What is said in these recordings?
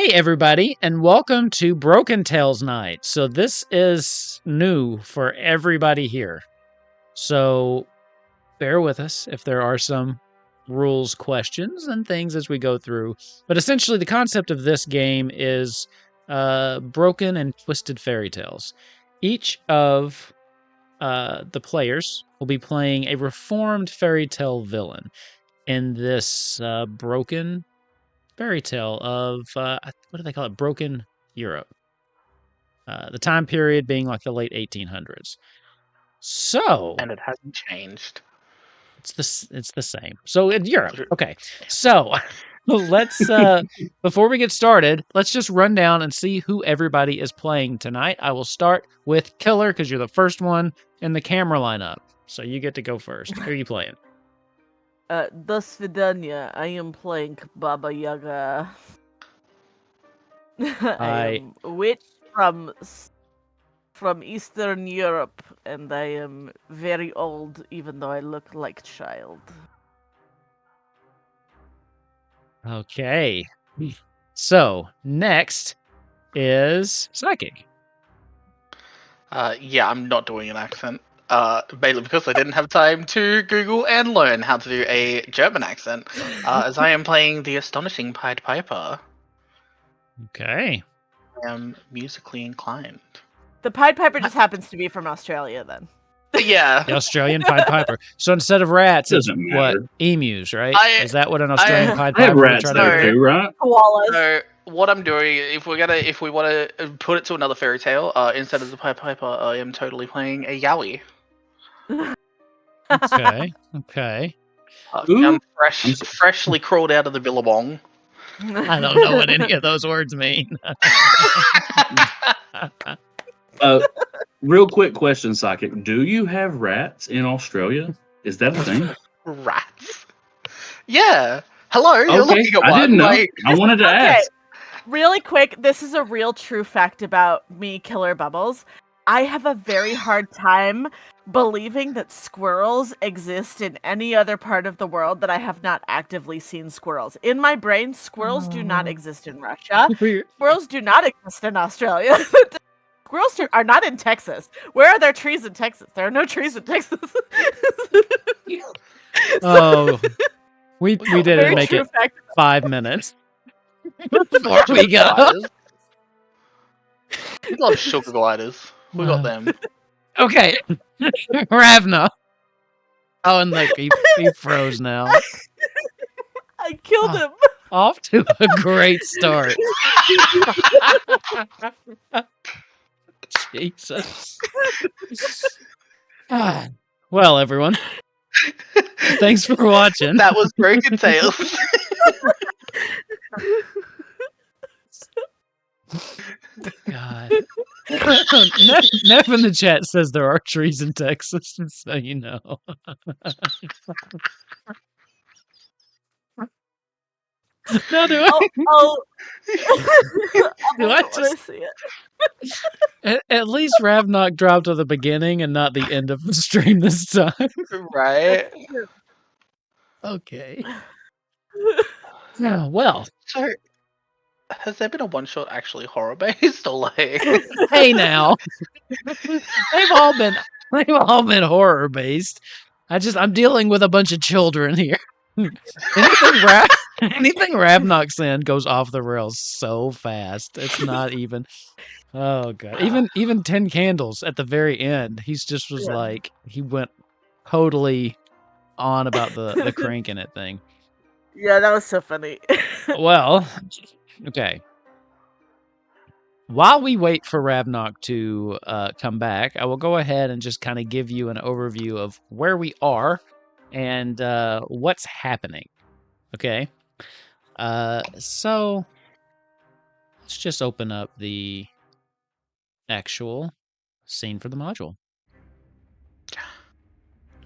Hey, everybody, and welcome to Broken Tales Night. So this is new for everybody here. So bear with us if there are some rules questions and things as we go through. But essentially, the concept of this game is broken and twisted fairy tales. Each of the players will be playing a reformed fairy tale villain in this broken fairy tale of what do they call it? Broken Europe. The time period being like the late 1800s. So, and it hasn't changed. it's the same. So in Europe, okay. So let's before we get started, let's just run down and see who everybody is playing tonight. I will start with Killer because you're the first one in the camera lineup. So you get to go first. Who are you playing? Do svidania. I am playing Baba Yaga. I am a witch from Eastern Europe, and I am very old, even though I look like a child. Okay. So next is Psychic. Yeah, I'm not doing an accent. Mainly because I didn't have time to Google and learn how to do a German accent, as I am playing the astonishing Pied Piper. Okay. I am musically inclined. The Pied Piper just happens to be from Australia, then. Yeah. The Australian Pied Piper. So instead of rats, it's Doesn't what? matter. Emus, right? Is that what an I Australian Pied I have Piper would rats try there to do? too, right? Koalas. So what I'm doing, if we want to put it to another fairy tale, instead of the Pied Piper, I am totally playing a Yowie. Okay. Okay. I'm freshly crawled out of the billabong. I don't know what any of those words mean. Real quick question, Psychic. Do you have rats in Australia? Is that a thing? Rats? Yeah. Hello, you're Okay, looking at I one. didn't know. Like... I wanted to ask. Really quick, this is a real true fact about me, Killer Bubbles. I have a very hard time believing that squirrels exist in any other part of the world that I have not actively seen squirrels. In my brain, squirrels do not exist in Russia. Squirrels do not exist in Australia. Squirrels are not in Texas. Where are there trees in Texas? There are no trees in Texas. Oh, we didn't make it 5 minutes before we go. We love sugar gliders. We got them. Okay, Ravna. Oh, and look, he froze now. I killed him. Off to a great start. Jesus. Well, everyone, thanks for watching. That was Broken Tales. God. Neff in the chat says there are trees in Texas, so you know. No, do I? Do I just see it? At least Ravnock dropped at the beginning and not the end of the stream this time. Right. Okay. Yeah, well. So, has there been a one-shot actually horror-based, or like... Hey now. They've all been horror-based. I'm dealing with a bunch of children here. Anything Ravnock's in goes off the rails so fast. It's not even. Oh god! Even 10 Candles at the very end, he's just was like he went totally on about the cranking it thing. Yeah, that was so funny. Well, okay. While we wait for Ravnock to come back, I will go ahead and just kind of give you an overview of where we are and what's happening. Okay. So let's just open up the actual scene for the module.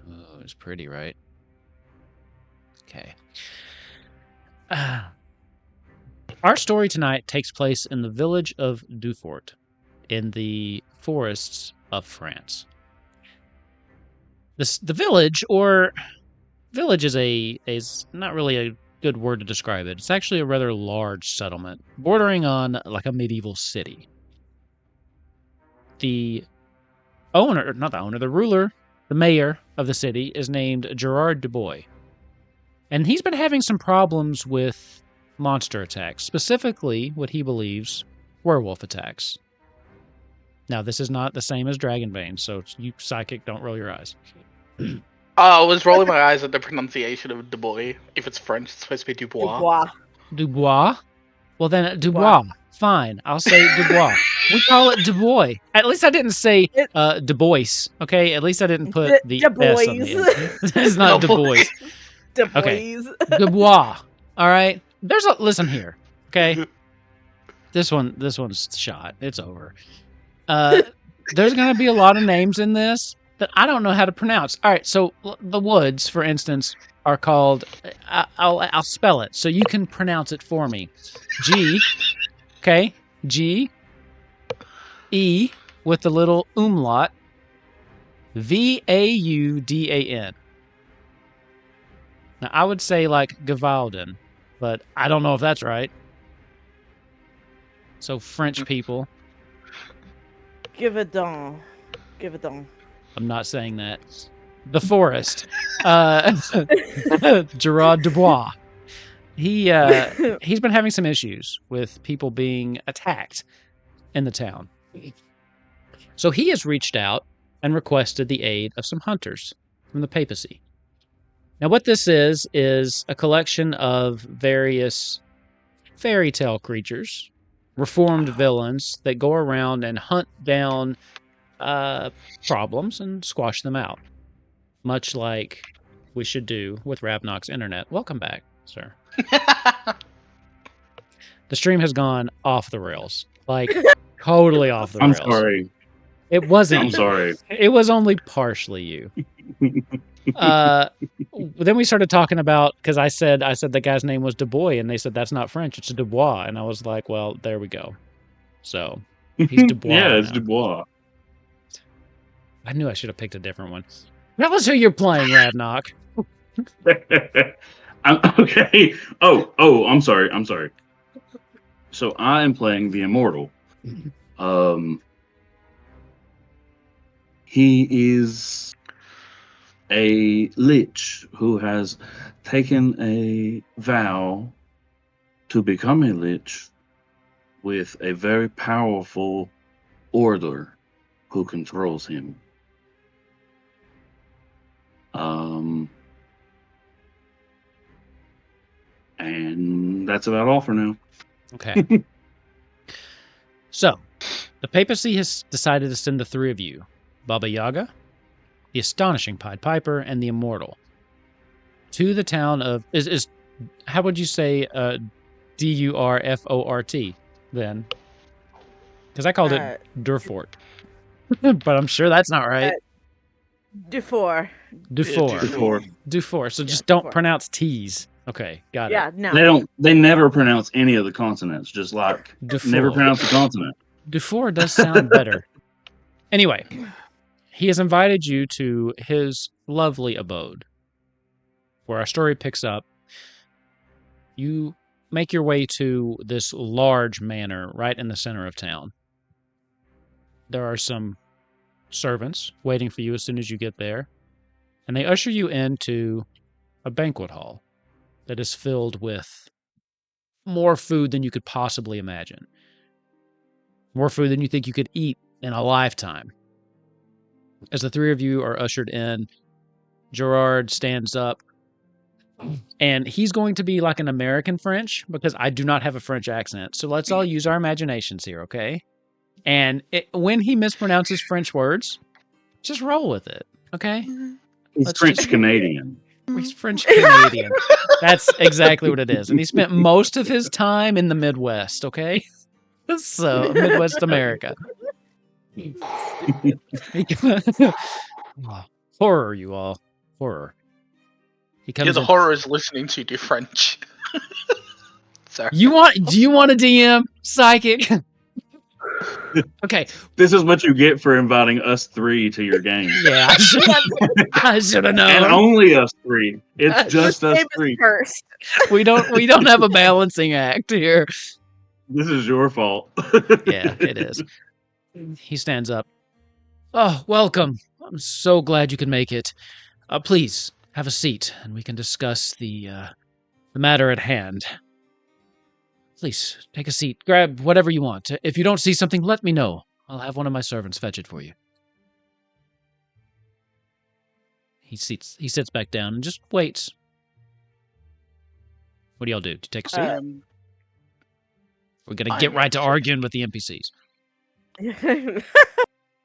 Oh, it's pretty, right? Okay. Our story tonight takes place in the village of Durfort, in the forests of France. The village, or village is not really a good word to describe it. It's actually a rather large settlement, bordering on like a medieval city. The ruler, the mayor of the city is named Gerard Dubois. And he's been having some problems with monster attacks, specifically what he believes werewolf attacks. Now, this is not the same as Dragonbane, so you psychic, don't roll your eyes. I was rolling my eyes at the pronunciation of Dubois. If it's French, it's supposed to be Dubois. Dubois. Dubois? Well, then Dubois. Fine, I'll say Dubois. We call it Dubois. At least I didn't say Dubois, okay? At least I didn't put the S on the end. It's not Dubois. Dubois. Okay. Dubois. All right? Listen here, okay? This one's shot. It's over. There's going to be a lot of names in this that I don't know how to pronounce. All right, so the woods, for instance, are called. I'll spell it so you can pronounce it for me. G, okay, G, E with the little umlaut, Vaudan. Now I would say like Gavaldin, but I don't know if that's right. So French people. Give it down. I'm not saying that. The forest. Gerard Dubois. He's been having some issues with people being attacked in the town. So he has reached out and requested the aid of some hunters from the papacy. Now what this is a collection of various fairy tale creatures, reformed villains that go around and hunt down problems and squash them out. Much like we should do with Ravnock's internet. Welcome back, sir. The stream has gone off the rails. Like, totally off the rails. I'm sorry. It wasn't. I'm sorry. It was only partially you. Then we started talking about, because I said the guy's name was Dubois, and they said that's not French, it's Dubois. And I was like, well, there we go. So, he's Dubois. Yeah, it's now. Dubois. I knew I should have picked a different one. Tell us who you're playing, Ravnock. Okay. Oh, I'm sorry. So I am playing the Immortal. He is a lich who has taken a vow to become a lich with a very powerful order who controls him. And that's about all for now. Okay. So, the papacy has decided to send the three of you, Baba Yaga, the Astonishing Pied Piper, and the Immortal, to the town of... how would you say Durfort then? Because I called it Durfort. But I'm sure that's not right. Durfort. So just don't pronounce T's. Okay, got it. Yeah, no. They never pronounce any of the consonants, just like Durfort. never pronounce the consonant. Durfort does sound better. Anyway, he has invited you to his lovely abode, where our story picks up. You make your way to this large manor right in the center of town. There are some servants waiting for you as soon as you get there, and they usher you into a banquet hall that is filled with more food than you could possibly imagine. More food than you think you could eat in a lifetime. As the three of you are ushered in, Gerard stands up, and he's going to be like an American French, because I do not have a French accent. So let's all use our imaginations here, okay? And when he mispronounces French words, just roll with it, okay? He's French Canadian. He's French Canadian. That's exactly what it is. And he spent most of his time in the Midwest, okay? So, Midwest America. Horror, you all. Horror. Yeah, the horror is listening to you French. Sorry. Do you want a DM, psychic? Okay. This is what you get for inviting us three to your game. Yeah, I should have known. And only us three. It's This just us Game is three. cursed. We don't have a balancing act here. This is your fault. Yeah, it is. He stands up. Oh, welcome. I'm so glad you can make it. Please have a seat, and we can discuss the matter at hand. Please take a seat. Grab whatever you want. If you don't see something, let me know. I'll have one of my servants fetch it for you. He sits back down and just waits. What do y'all do? Do you take a seat? We're gonna get right to arguing with the NPCs.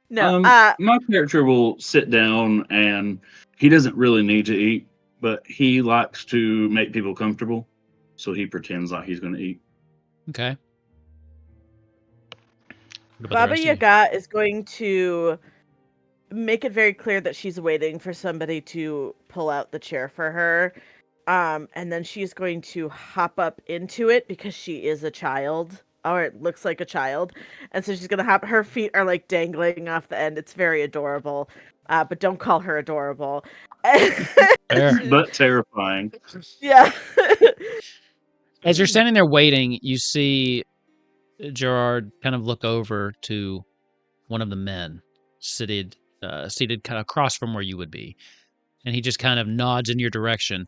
No. My character will sit down, and he doesn't really need to eat, but he likes to make people comfortable, so he pretends like he's going to eat. Okay. Baba Yaga is going to make it very clear that she's waiting for somebody to pull out the chair for her. And then she's going to hop up into it because she is a child, or it looks like a child. And so she's going to hop, her feet are like dangling off the end. It's very adorable. But don't call her adorable. But terrifying. Yeah. As you're standing there waiting, you see Gerard kind of look over to one of the men seated kind of across from where you would be. And he just kind of nods in your direction.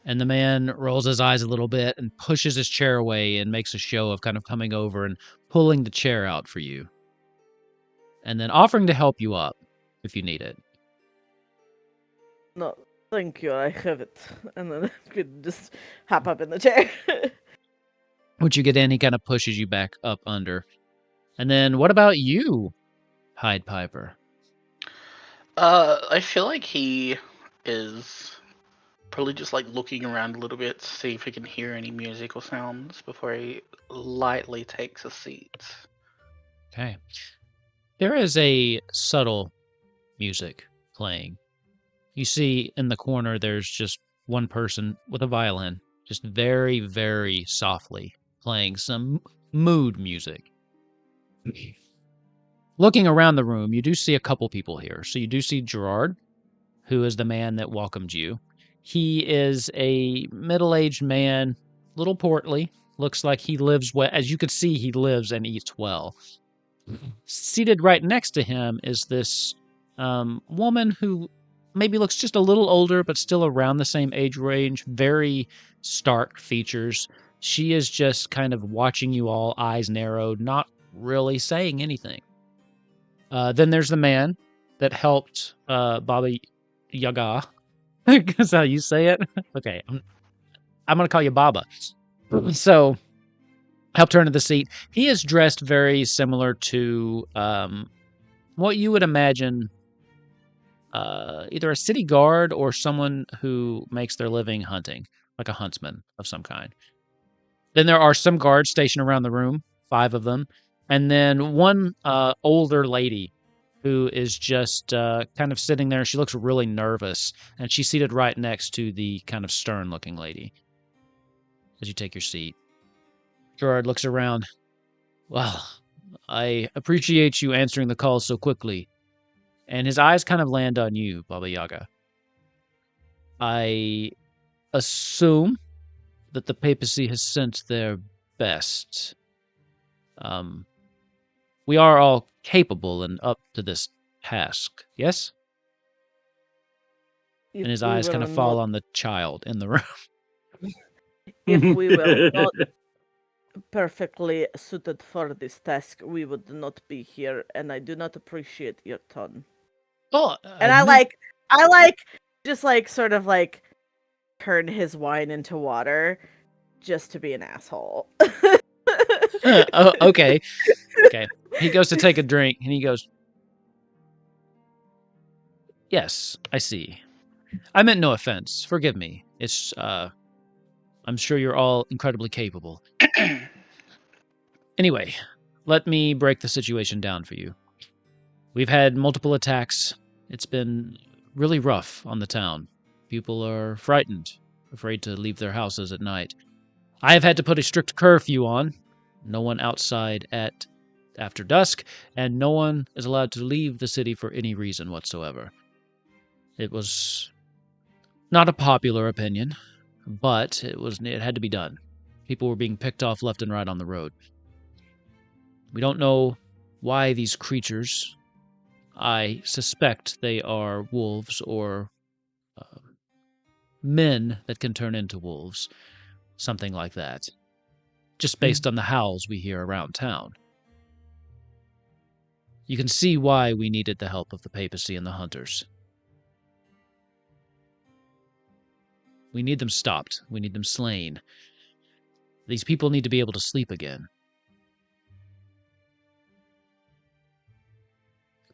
And the man rolls his eyes a little bit and pushes his chair away and makes a show of kind of coming over and pulling the chair out for you. And then offering to help you up if you need it. No, thank you. I have it. And then I could just hop up in the chair. Once you get in, he kind of pushes you back up under. And then what about you, Pied Piper? I feel like he is probably just like looking around a little bit to see if he can hear any musical sounds before he lightly takes a seat. Okay. There is a subtle music playing. You see in the corner there's just one person with a violin, just very, very softly playing some mood music. Looking around the room, you do see a couple people here. So you do see Gerard, who is the man that welcomed you. He is a middle-aged man, little portly. Looks like he lives well. As you could see, he lives and eats well. Seated right next to him is this woman who maybe looks just a little older, but still around the same age range. Very stark features. She is just kind of watching you all, eyes narrowed, not really saying anything. Then there's the man that helped Baba Yaga. That's how you say it? Okay, I'm going to call you Baba. So, helped her into the seat. He is dressed very similar to what you would imagine either a city guard or someone who makes their living hunting, like a huntsman of some kind. Then there are some guards stationed around the room, 5 of them. And then one older lady who is just kind of sitting there. She looks really nervous, and she's seated right next to the kind of stern-looking lady. As you take your seat, Gerard looks around. Well, I appreciate you answering the call so quickly. And his eyes kind of land on you, Baba Yaga. I assume that the papacy has sent their best. We are all capable and up to this task, yes? And his eyes kind of fall on the child in the room. If we were not perfectly suited for this task, we would not be here, and I do not appreciate your tone. Oh, And I like, just like sort of like turn his wine into water just to be an asshole. Oh, okay. Okay. He goes to take a drink, and he goes, yes, I see. I meant no offense. Forgive me. It's, I'm sure you're all incredibly capable. Anyway, let me break the situation down for you. We've had multiple attacks. It's been really rough on the town. People are frightened, afraid to leave their houses at night. I have had to put a strict curfew on. No one outside at after dusk, and no one is allowed to leave the city for any reason whatsoever. It was not a popular opinion, but it had to be done. People were being picked off left and right on the road. We don't know why these creatures. I suspect they are wolves or men that can turn into wolves, something like that, just based on the howls we hear around town. You can see why we needed the help of the papacy and the hunters. We need them stopped. We need them slain. These people need to be able to sleep again.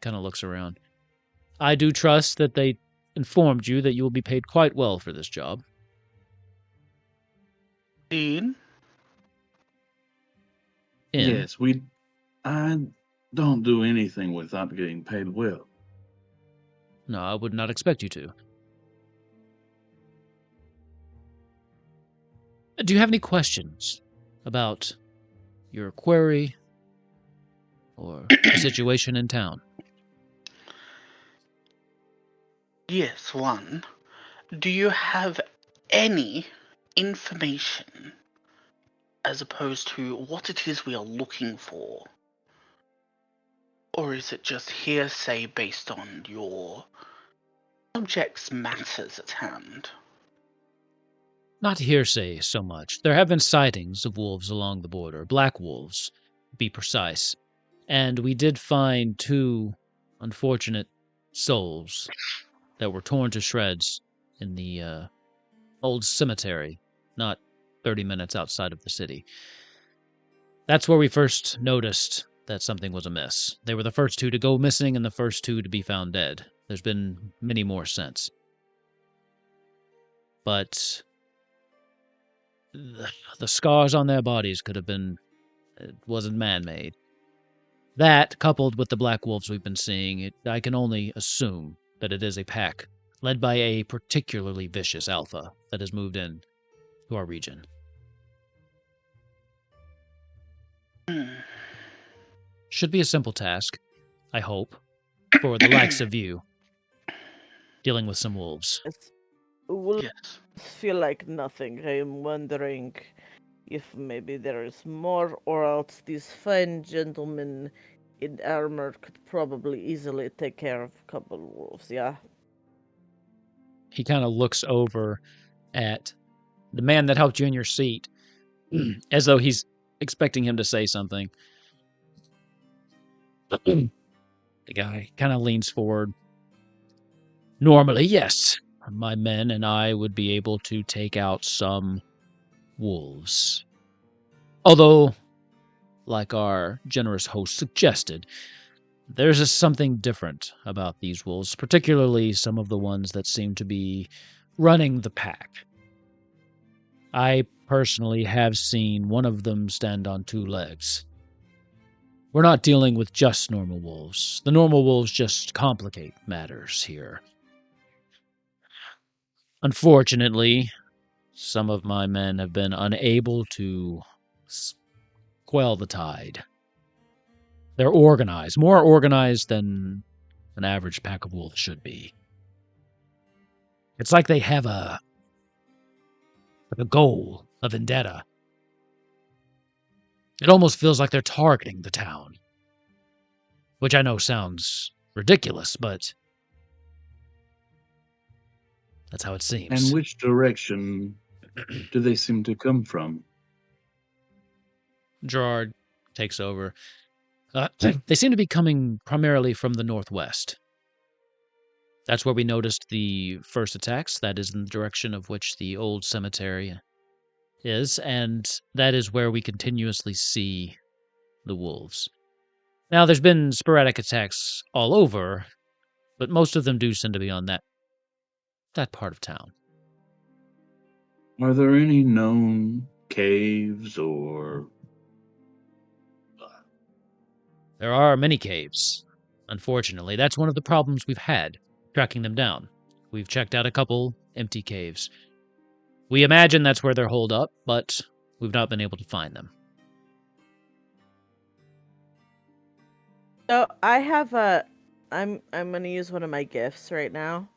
Kind of looks around. I do trust that they informed you that you will be paid quite well for this job. Dean? Yes, I don't do anything without getting paid well. No, I would not expect you to. Do you have any questions about your query or the situation in town? Yes, one. Do you have any information as opposed to what it is we are looking for? Or is it just hearsay based on your subject's matters at hand? Not hearsay so much. There have been sightings of wolves along the border, black wolves, to be precise. And we did find 2 unfortunate souls that were torn to shreds in the old cemetery, not 30 minutes outside of the city. That's where we first noticed that something was amiss. They were the first 2 to go missing and the first 2 to be found dead. There's been many more since. But the scars on their bodies could have been... It wasn't man-made. That, coupled with the black wolves we've been seeing, I can only assume that it is a pack led by a particularly vicious alpha that has moved in to our region. Should be a simple task, I hope, for the likes of you, dealing with some wolves. Wolves Yes. feel like nothing. I'm wondering if maybe there is more, or else these fine gentlemen in armor could probably easily take care of a couple wolves, yeah? He kind of looks over at the man that helped you in your seat, as though he's expecting him to say something. The guy kind of leans forward. Normally, yes, my men and I would be able to take out some wolves. Although, like our generous host suggested, there's just something different about these wolves, particularly some of the ones that seem to be running the pack. I personally have seen one of them stand on 2 legs. We're not dealing with just normal wolves. The normal wolves just complicate matters here. Unfortunately, some of my men have been unable to quell the tide. They're organized, more organized than an average pack of wolves should be. It's like they have a goal, a vendetta. It almost feels like they're targeting the town. Which I know sounds ridiculous, but that's how it seems. And which direction do they seem to come from? Gerard takes over. They seem to be coming primarily from the northwest. That's where we noticed the first attacks. That is in the direction of which the old cemetery is, and that is where we continuously see the wolves. Now, there's been sporadic attacks all over, but most of them do seem to be on that part of town. Are there any known caves or... There are many caves. Unfortunately, that's one of the problems we've had, tracking them down. We've checked out a couple empty caves. We imagine that's where they're holed up, but we've not been able to find them. So I have a. I'm gonna use one of my gifts right now.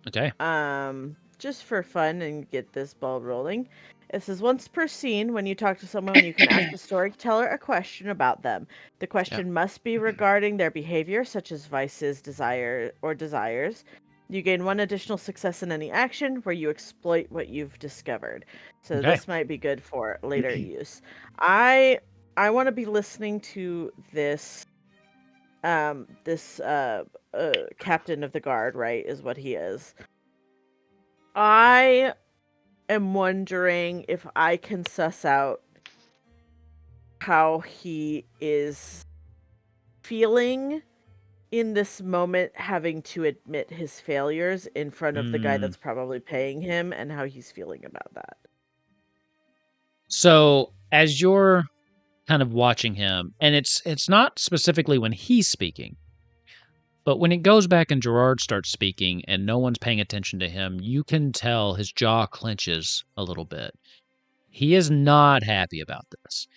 Okay. Just for fun and get this ball rolling. It says once per scene, when you talk to someone, you can ask the storyteller a question about them. The question must be regarding their behavior, such as vices, desires. You gain one additional success in any action where you exploit what you've discovered. So Okay. this might be good for later use. I want to be listening to this captain of the guard, right, is what he is. I am wondering if I can suss out how he is feeling in this moment, having to admit his failures in front of the guy that's probably paying him, and how he's feeling about that. So as you're kind of watching him, and it's not specifically when he's speaking, but when it goes back and Gerard starts speaking and no one's paying attention to him, you can tell his jaw clenches a little bit. He is not happy about this.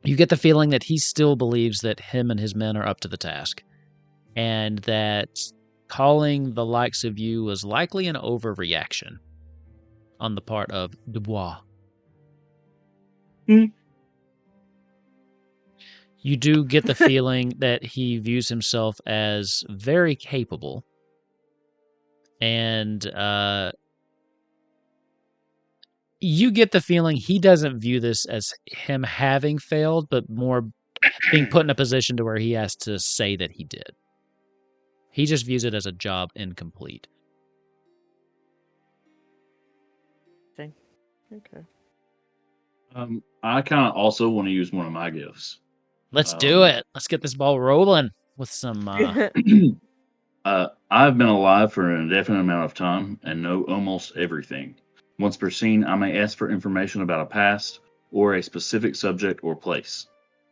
You get the feeling that he still believes that him and his men are up to the task, and that calling the likes of you was likely an overreaction on the part of Dubois. You do get the feeling that he views himself as very capable, and you get the feeling he doesn't view this as him having failed, but more being put in a position to where he has to say that he did. He just views it as a job incomplete. Okay. I kind of also want to use one of my gifts. Let's do it. Let's get this ball rolling with some. I've been alive for an indefinite amount of time and know almost everything. Once per scene, I may ask for information about a past or a specific subject or place,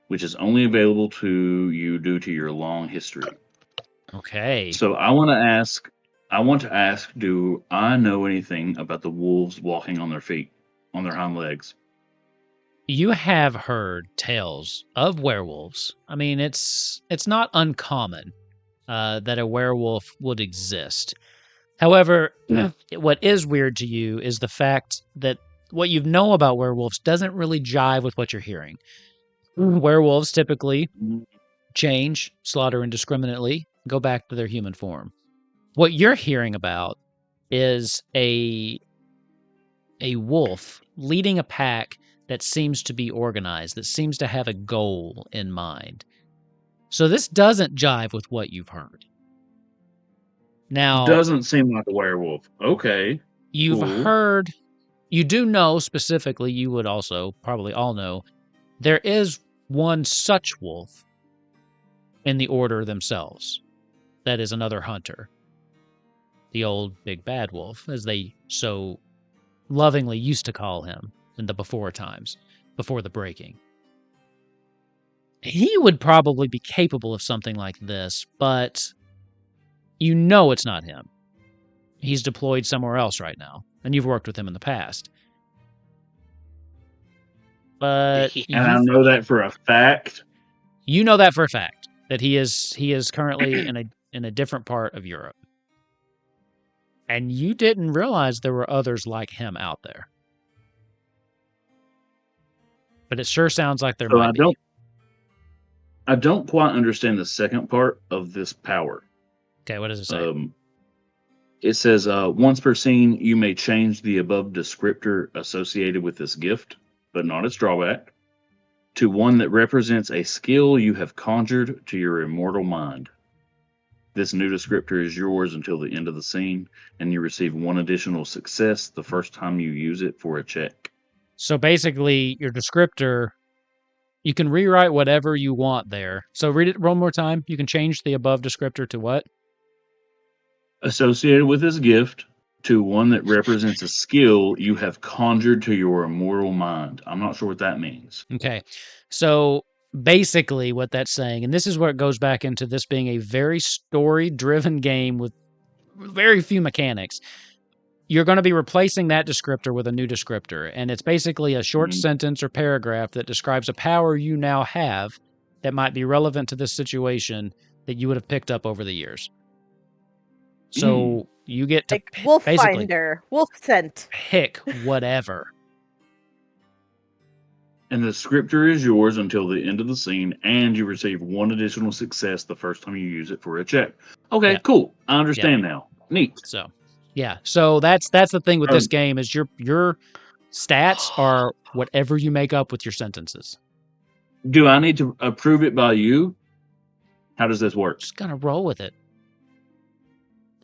which is only available to you due to your long history. Okay. So I want to ask, do I know anything about the wolves walking on their feet, on their hind legs? You have heard tales of werewolves. I mean, it's not uncommon that a werewolf would exist. However, what is weird to you is the fact that what you know about werewolves doesn't really jive with what you're hearing. Werewolves typically change, slaughter indiscriminately, go back to their human form. What you're hearing about is a wolf leading a pack that seems to be organized, that seems to have a goal in mind. So this doesn't jive with what you've heard. Now, Doesn't seem like a werewolf. Okay. you've cool. heard, you do know specifically, you would also probably all know, there is one such wolf in the order themselves. That is another hunter. The old big bad wolf, as they so lovingly used to call him in the before times, before the breaking. He would probably be capable of something like this, but you know it's not him. He's deployed somewhere else right now, and you've worked with him in the past. But And I know that for a fact. You know that for a fact, that he is currently in a different part of Europe. And you didn't realize there were others like him out there. But it sure sounds like there might be. I don't quite understand the second part of this power. Okay, what does it say? It says, once per scene, you may change the above descriptor associated with this gift, but not its drawback, to one that represents a skill you have conjured to your immortal mind. This new descriptor is yours until the end of the scene, and you receive one additional success the first time you use it for a check. So basically, your descriptor, you can rewrite whatever you want there. So read it one more time. You can change the above descriptor to what? Associated with this gift, to one that represents a skill you have conjured to your immortal mind. I'm not sure what that means. Okay. So basically what that's saying, and this is where it goes back into this being a very story-driven game with very few mechanics. You're going to be replacing that descriptor with a new descriptor, and it's basically a short sentence or paragraph that describes a power you now have that might be relevant to this situation that you would have picked up over the years. So you get to Like Wolf basically Finder, Wolf Scent. pick whatever. And the scripture is yours until the end of the scene, and you receive 1 additional success the first time you use it for a check. Okay, Yeah. cool. I understand now. Neat. So yeah. So that's the thing with this Um, game is your stats are whatever you make up with your sentences. Do I need to approve it by you? How does this work? Just gonna roll with it.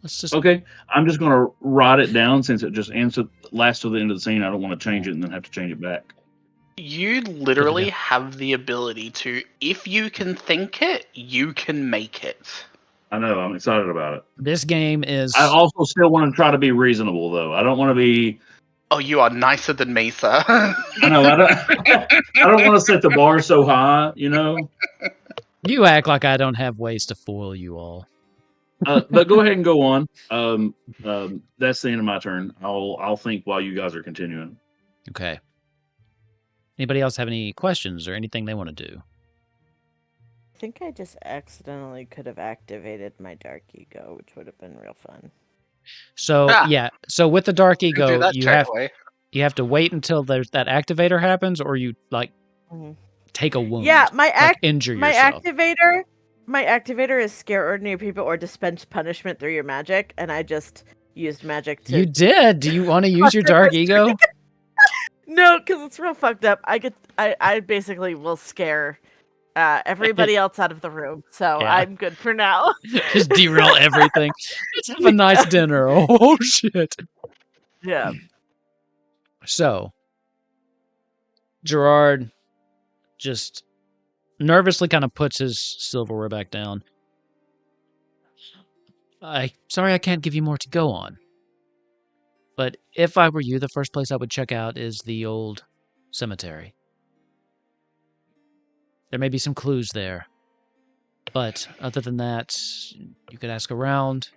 Let's just Okay, I'm just going to write it down since it just lasts till the end of the scene. I don't want to change it and then have to change it back. You literally have the ability to, if you can think it, you can make it. I know. I'm excited about it. This game is. I also still want to try to be reasonable, though. I don't want to be. Oh, you are nicer than me, sir. I know. I don't want to set the bar so high. You know. You act like I don't have ways to foil you all. But go ahead and go on. That's the end of my turn. I'll think while you guys are continuing. Okay. Anybody else have any questions or anything they want to do? I think I just accidentally could have activated my dark ego, which would have been real fun. So yeah. So with the dark Do ego, that you straight have away. you have to wait until there's that activator happens, or you like take a wound. Yeah, injure my yourself. My activator is scare ordinary people or dispense punishment through your magic, and I just used magic to. You did. Do you want to use your dark ego? No, because it's real fucked up. I basically will scare everybody else out of the room, so Yeah. I'm good for now. Just derail everything. Let's have a nice dinner. Oh shit. Yeah. So Gerard just nervously kind of puts his silverware back down. Sorry I can't give you more to go on. But if I were you, the first place I would check out is the old cemetery. There may be some clues there. But other than that, you could ask around.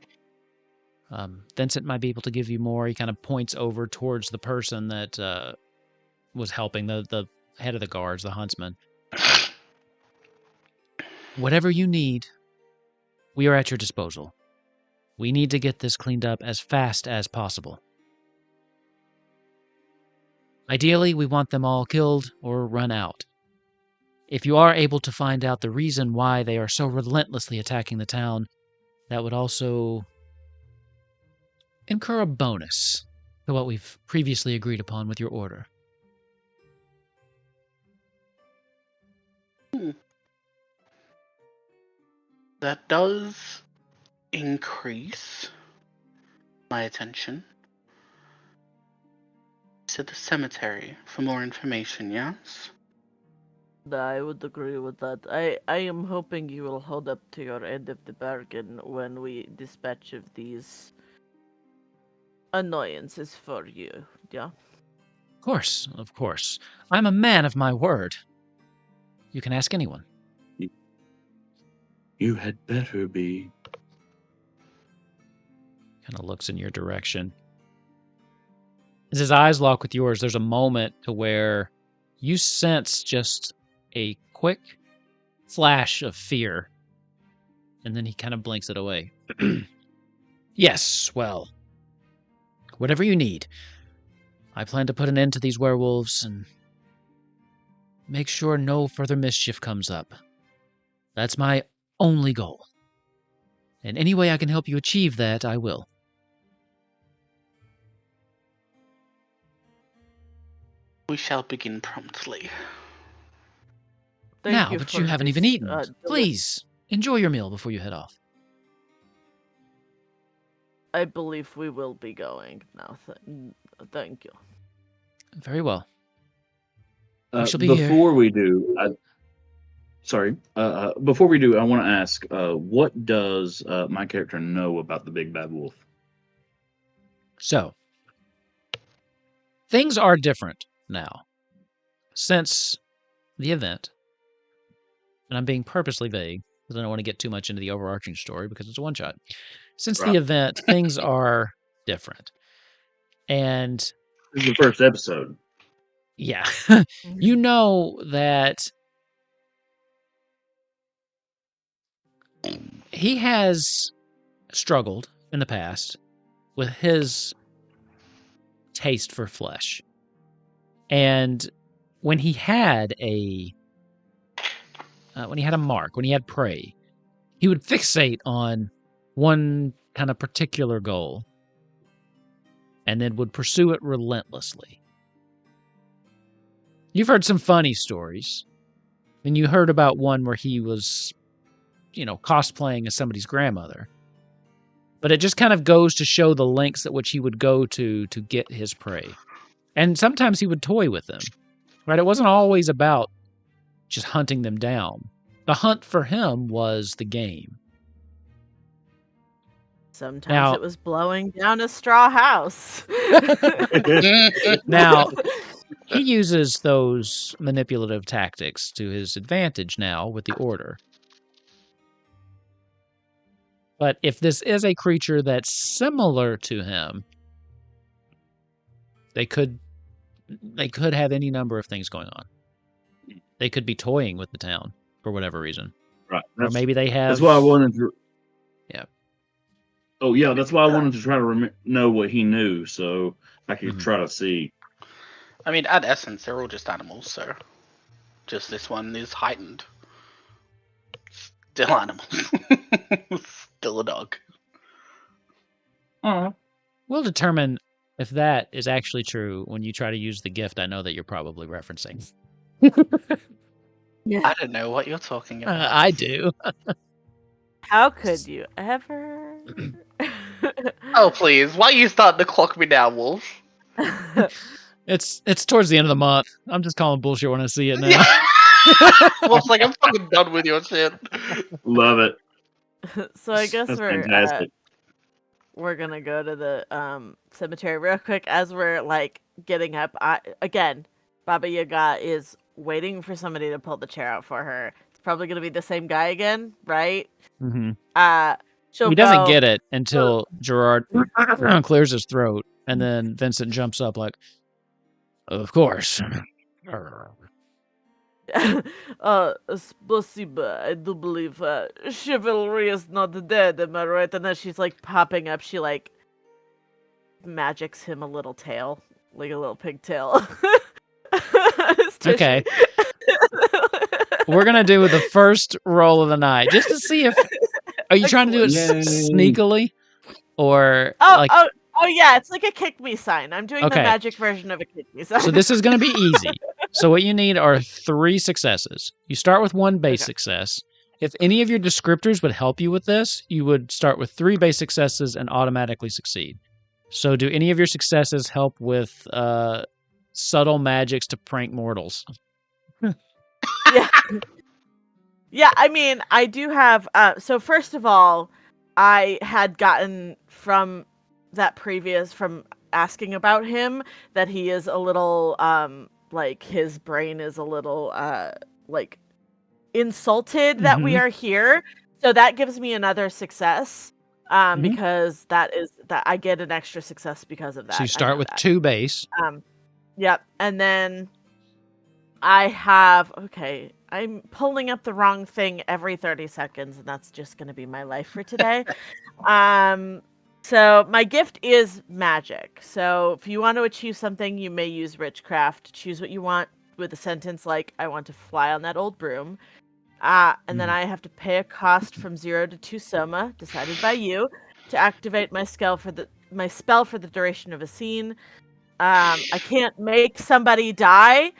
Vincent might be able to give you more. He kind of points over towards the person that was helping, the head of the guards, the huntsman. Whatever you need, we are at your disposal. We need to get this cleaned up as fast as possible. Ideally, we want them all killed or run out. If you are able to find out the reason why they are so relentlessly attacking the town, that would also incur a bonus to what we've previously agreed upon with your order. That does increase my attention. To the cemetery for more information, yes? I would agree with that. I am hoping you will hold up to your end of the bargain when we dispatch of these annoyances for you, yeah? Of course. I'm a man of my word. You can ask anyone. You had better be. Kind of looks in your direction. As his eyes lock with yours, there's a moment to where you sense just a quick flash of fear. And then he kind of blinks it away. Yes, well, whatever you need. I plan to put an end to these werewolves and make sure no further mischief comes up. That's my only goal. And any way I can help you achieve that, I will. We shall begin promptly. Thank Now, but you for haven't this, even eaten. deli- Please, enjoy your meal before you head off. I believe we will be going now. Thank you. Very well. We shall be Before here. we do, before we do, I want to ask, what does my character know about the big bad wolf? So, things are different now. Since the event, and I'm being purposely vague, because I don't want to get too much into the overarching story because it's a one-shot. Since the event, things are different. And This is the first episode. yeah, you know that he has struggled in the past with his taste for flesh. And when he had a mark, when he had prey, he would fixate on one kind of particular goal and then would pursue it relentlessly. You've heard some funny stories, and you heard about one where he was, cosplaying as somebody's grandmother. But it just kind of goes to show the lengths at which he would go to get his prey. And sometimes he would toy with them, right? It wasn't always about just hunting them down. The hunt for him was the game. Sometimes Now- it was blowing down a straw house. Now, he uses those manipulative tactics to his advantage now with the Order. But if this is a creature that's similar to him, they could have any number of things going on. They could be toying with the town for whatever reason. Right. Or maybe they have... That's why I wanted to... Yeah. Oh, yeah, that's why I wanted to try to know what he knew, so I could Mhm. try to see. I mean, at essence, they're all just animals, so just this one is heightened. Still animals. Still a dog. We'll determine if that is actually true when you try to use the gift I know that you're probably referencing. I don't know what you're talking about. I do. How could you ever? Oh, please. Why you starting to clock me now, Wolf? It's towards the end of the month. I'm just calling bullshit when I see it now. Wolf's like, I'm fucking done with your shit. Love it. So I guess That's we're fantastic. we're gonna go to the cemetery real quick as we're like getting up. Again, Baba Yaga is waiting for somebody to pull the chair out for her. It's probably gonna be the same guy again, right? Mm-hmm. She'll He doesn't go- get it until Gerard clears his throat, and then Vincent jumps up like, "Of course." Spasiba, I do believe chivalry is not dead, am I right? And then she's like popping up, she like magics him a little tail, like a little pigtail. Okay. We're gonna do the first roll of the night just to see if. Are you trying to do it Yay. sneakily, or Oh yeah, it's like a kick me sign. I'm doing Okay. the magic version of a kick me sign. So this is going to be easy. So what you need are 3 successes. You start with 1 base Okay. success. If any of your descriptors would help you with this, you would start with 3 base successes and automatically succeed. So do any of your successes help with subtle magics to prank mortals? yeah. Yeah, I mean, I do have so first of all, I had gotten from asking about him that he is a little like his brain is a little like insulted that we are here. So that gives me another success because that I get an extra success because of that. So you I start know with that. 2 base. Yep. And then I have, okay, I'm pulling up the wrong thing every 30 seconds, and that's just going to be my life for today. So my gift is magic. So if you want to achieve something, you may use Witchcraft. Choose what you want with a sentence like, I want to fly on that old broom. And then I have to pay a cost from 0 to 2 soma, decided by you, to activate my spell for the duration of a scene. I can't make somebody die,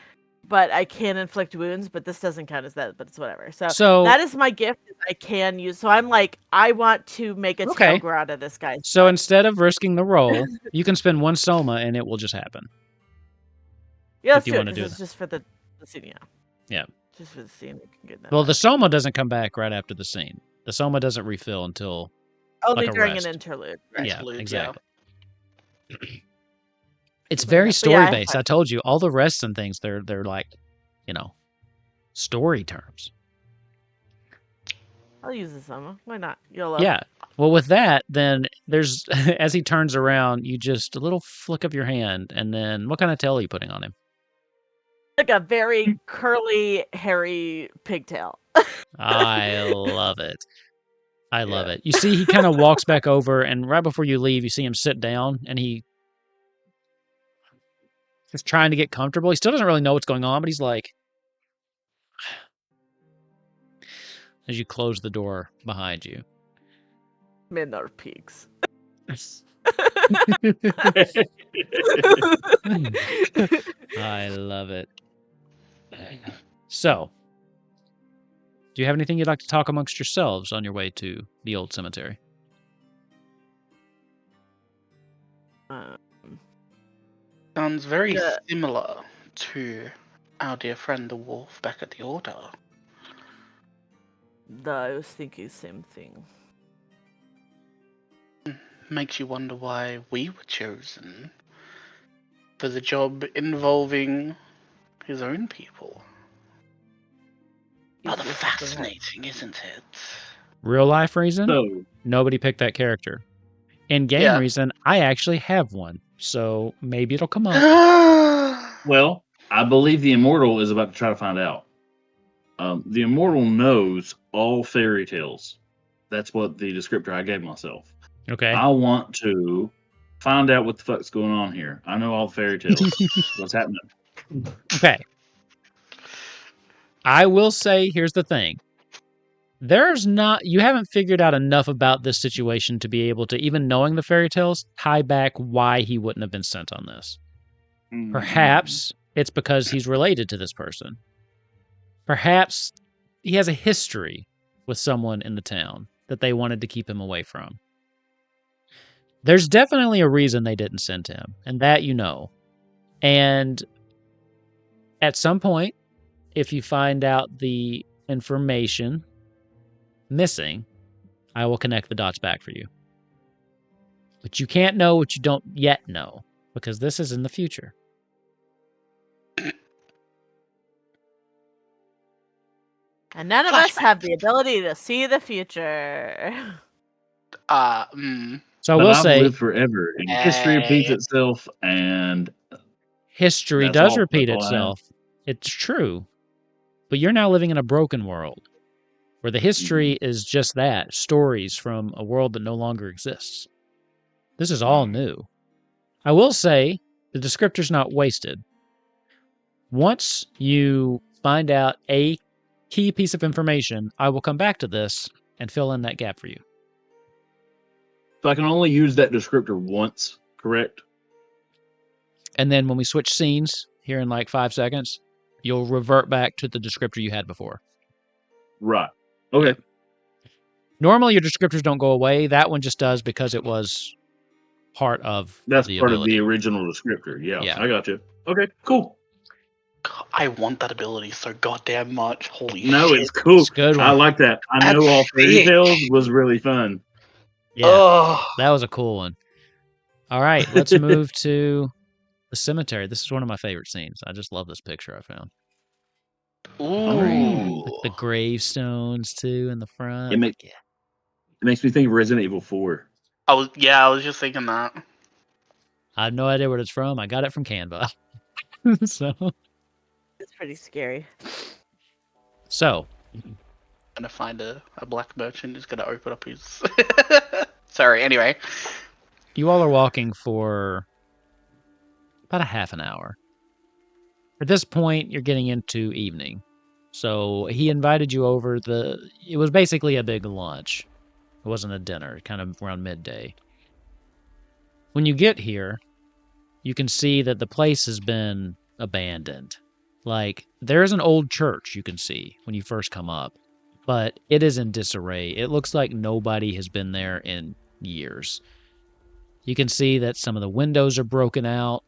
but I can inflict wounds, but this doesn't count as that, but it's whatever. So that is my gift I can use. So I'm like, I want to make a tail grow out of this guy. So instead of risking the roll, you can spend 1 soma and it will just happen. Yeah, if you want to do it's just for the scene, yeah. Yeah. Just for the scene. We can get that Well, back. the soma doesn't come back right after the scene. The soma doesn't refill until Only like a during rest. an interlude. Yeah, Interlude, exactly. It's But very yeah, story I have based. fun. I told you all the rests and things. They're like, story terms. I'll use the soma. Why not? YOLO. Yeah. Well, with that, then there's as he turns around, you just a little flick of your hand, and then what kind of tail are you putting on him? Like a very curly, hairy pigtail. I love it. I love Yeah. it. You see, he kind of walks back over, and right before you leave, you see him sit down, and he just trying to get comfortable. He still doesn't really know what's going on, but he's like, as you close the door behind you. Men are pigs. I love it. So, do you have anything you'd like to talk amongst yourselves on your way to the old cemetery? Sounds very Yeah. similar to our dear friend the wolf back at the altar. I was thinking same thing. Makes you wonder why we were chosen for the job involving his own people. Is Rather this fascinating, isn't it? Real life reason? So, Nobody picked that character. In game Yeah. reason, I actually have one, so maybe it'll come up. well, I believe the Immortal is about to try to find out. The Immortal knows all fairy tales. That's what the descriptor I gave myself. Okay. I want to find out what the fuck's going on here. I know all the fairy tales. What's happening? Okay. I will say, here's the thing. You haven't figured out enough about this situation to be able to, even knowing the fairy tales, tie back why he wouldn't have been sent on this. Perhaps it's because he's related to this person. Perhaps he has a history with someone in the town that they wanted to keep him away from. There's definitely a reason they didn't send him, and that you know. And at some point, if you find out the information missing, I will connect the dots back for you. But you can't know what you don't yet know, because this is in the future. And none of us have the ability to see the future. So I But will I've say, lived forever, and history repeats Hey. itself, and history that's does all. repeat That's all I have. itself. It's true. But you're now living in a broken world, where the history is just that, stories from a world that no longer exists. This is all new. I will say, the descriptor's not wasted. Once you find out a key piece of information, I will come back to this and fill in that gap for you. So I can only use that descriptor once, correct? And then when we switch scenes here in like 5 seconds, you'll revert back to the descriptor you had before. Right. Okay. Normally, your descriptors don't go away. That one just does because it was part of That's the part ability. of the original descriptor. Yeah. I got you. Okay, cool. I want that ability so goddamn much. Holy No, shit. it's cool. It's a good one. I like that. I know That's all fairy sick. tales was really fun. Yeah, Oh. that was a cool one. All right, let's move to the cemetery. This is one of my favorite scenes. I just love this picture I found. Ooh. With the gravestones too in the front. It makes me think of Resident Evil 4. I was just thinking that. I have no idea what it's from. I got it from Canva. So It's pretty scary. Gonna find a black merchant who's gonna open up his sorry, anyway. you all are walking for about a half an hour. At this point, you're getting into evening. So he invited you over. It was basically a big lunch. It wasn't a dinner, kind of around midday. When you get here, you can see that the place has been abandoned. Like, there's an old church you can see when you first come up, but it is in disarray. It looks like nobody has been there in years. You can see that some of the windows are broken out.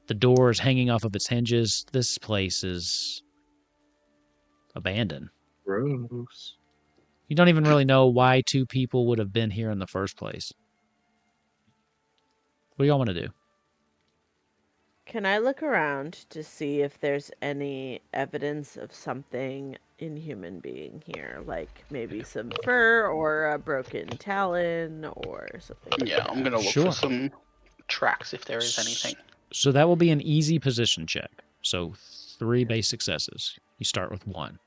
The door is hanging off of its hinges. This place is abandoned. Gross. You don't even really know why two people would have been here in the first place. What do y'all want to do? Can I look around to see if there's any evidence of something inhuman being here? Like maybe some fur or a broken talon or something like Yeah, that. I'm gonna look Sure. for some tracks if there is anything. So that will be an easy position check. So 3 base successes. You start with 1.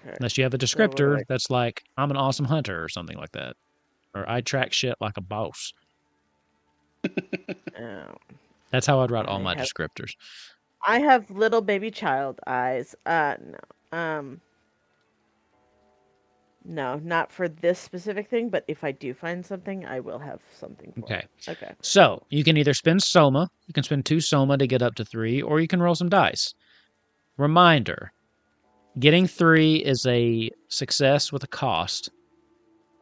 Okay. Unless you have a So what do descriptor I- that's like, I'm an awesome hunter or something like that. Or I track shit like a boss. Oh, That's how I'd write all I my have- descriptors. I have little baby child eyes. No. No, not for this specific thing, but if I do find something, I will have something for Okay. it. Okay. So you can either spend Soma, you can spend 2 Soma to get up to 3, or you can roll some dice. Reminder, getting 3 is a success with a cost.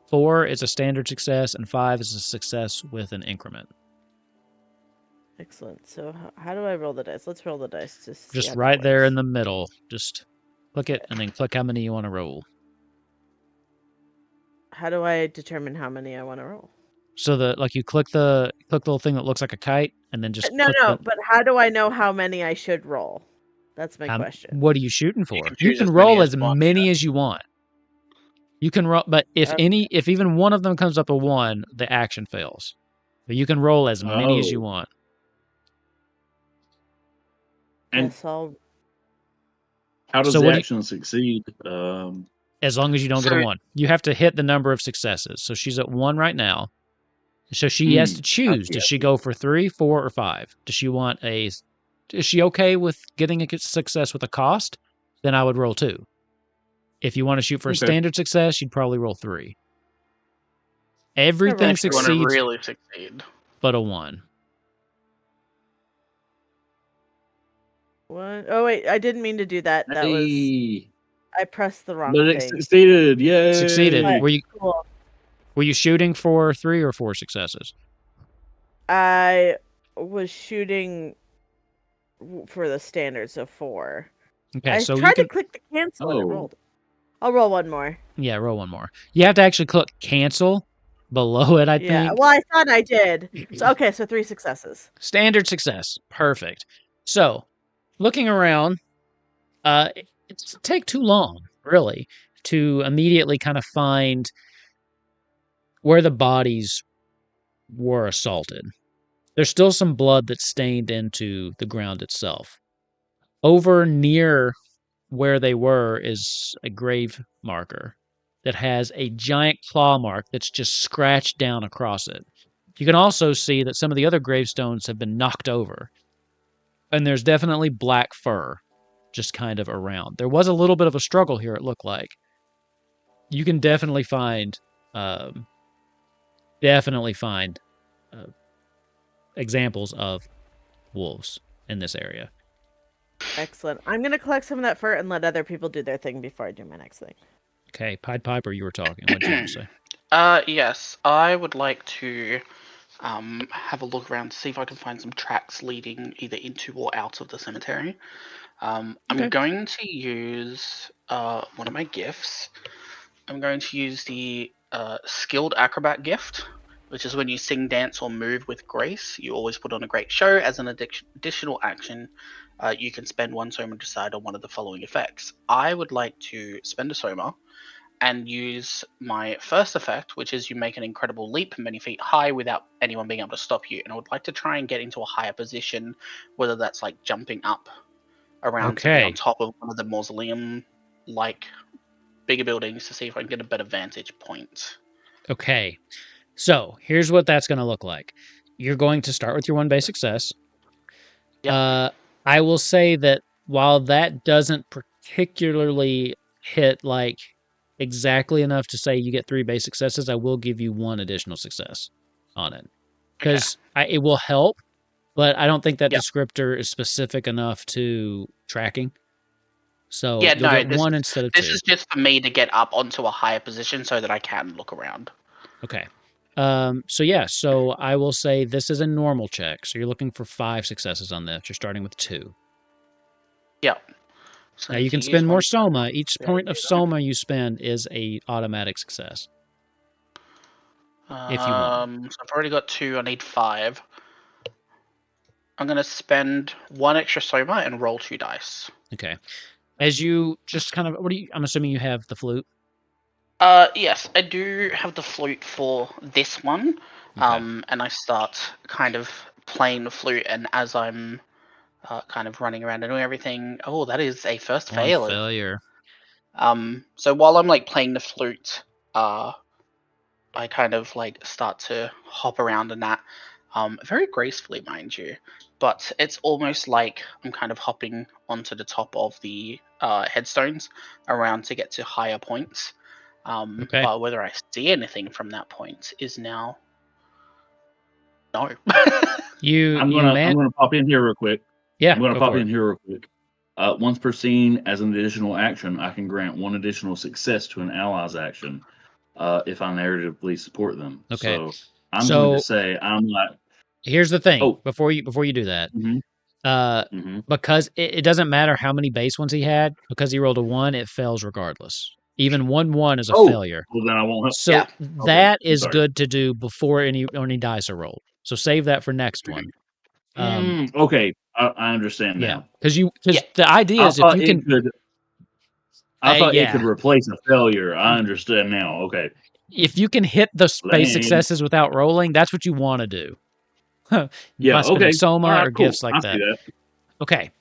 4 is a standard success, and 5 is a success with an increment. Excellent. So how do I roll the dice? Let's roll the dice to see Just how right that there works. in the middle. Just click it and then click how many you want to roll. How do I determine how many I want to roll? So you click the little thing that looks like a kite, and then just No, click no, but how do I know how many I should roll? That's my question. what are you shooting for? can You choose can as many roll as as you want, many as you want. You can roll, but if even one of them comes up a 1, the action fails. But you can roll as many as you want. And Guess I'll. how does So the what do you, action succeed? as long as you don't get a So- 1, you have to hit the number of successes. So she's at 1 right now. So she has to choose. Does she go for 3, 4, or 5? Does she want is she okay with getting a success with a cost? Then I would roll 2. If you want to shoot for a Okay. standard success, you'd probably roll 3. And Everything if you want to succeeds really succeed. but a 1. What? Oh wait, I didn't mean to do that. That was Hey, I pressed the wrong but it thing. succeeded. Yay! Succeeded. But- Were you shooting for 3 or 4 successes? I was shooting for the standard, so 4. Okay, I so you tried can to click the cancel and it Oh. rolled. I'll roll one more. roll 1 more. You have to actually click cancel below it, I Yeah. think. Well, I thought I did. So okay, so 3 successes. Standard success. Perfect. So, looking around, it doesn't take too long, really, to immediately kind of find where the bodies were assaulted. There's still some blood that's stained into the ground itself. Over near where they were is a grave marker that has a giant claw mark that's just scratched down across it. You can also see that some of the other gravestones have been knocked over. And there's definitely black fur just kind of around. There was a little bit of a struggle here, it looked like. You can definitely find examples of wolves in this area. Excellent. I'm gonna collect some of that fur and let other people do their thing before I do my next thing. Okay, Pied Piper, you were talking. What do you want to say? Yes, I would like to have a look around to see if I can find some tracks leading either into or out of the cemetery. I'm Okay. going to use one of my gifts. I'm going to use the Skilled Acrobat gift, which is when you sing, dance, or move with grace. You always put on a great show. As an additional action, you can spend 1 Soma to decide on one of the following effects. I would like to spend a Soma and use my first effect, which is you make an incredible leap many feet high without anyone being able to stop you. And I would like to try and get into a higher position, whether that's like jumping up around to be on top of one of the mausoleum-like bigger buildings to see if I can get a better vantage point. Okay. So here's what that's going to look like. You're going to start with your 1 base success. Yep. I will say that while that doesn't particularly hit like exactly enough to say you get 3 base successes, I will give you 1 additional success on it because it will help, but I don't think that descriptor is specific enough to tracking. So Yeah, you'll no, get 1 instead of 2. This is just for me to get up onto a higher position so that I can look around. Okay. So I will say this is a normal check. So you're looking for 5 successes on this. You're starting with 2. Yep. So Now you can spend more Soma. Each point of Soma you spend is a automatic success. If you want. So I've already got 2. I need 5. I'm going to spend 1 extra Soma and roll 2 dice. Okay. As you just kind of, I'm assuming you have the flute. Yes, I do have the flute for this one. Okay. And I start kind of playing the flute, and as I'm kind of running around and doing everything, that is a first One fail. failure. So while I'm like playing the flute, I kind of like start to hop around in that, very gracefully, mind you. But it's almost like I'm kind of hopping onto the top of the headstones around to get to higher points. Okay. But whether I see anything from that point is now no. I'm gonna pop in here real quick. Yeah, I'm gonna go pop for in it. here real quick. Once per scene, as an additional action, I can grant one additional success to an ally's action if I narratively support them. Okay. So I'm going to So say I'm not. here's the thing. Oh. Before you do that, Mhm. Mhm. because it doesn't matter how many base ones he had, because he rolled a 1, it fails regardless. Even 1-1 is a Oh, failure. well then I won't help. So Yeah. that I'm is sorry. good to do before any dice are rolled. So save that for next one. Okay, I understand Yeah, now. because Yeah. the idea I is if thought you it can, could. I thought it yeah, could replace a failure. I understand now. Okay. if you can hit the base Lame. successes without rolling, that's what you want to do. Yeah. By spending Okay. soma All right. or Cool. gifts like I see that. that. Okay,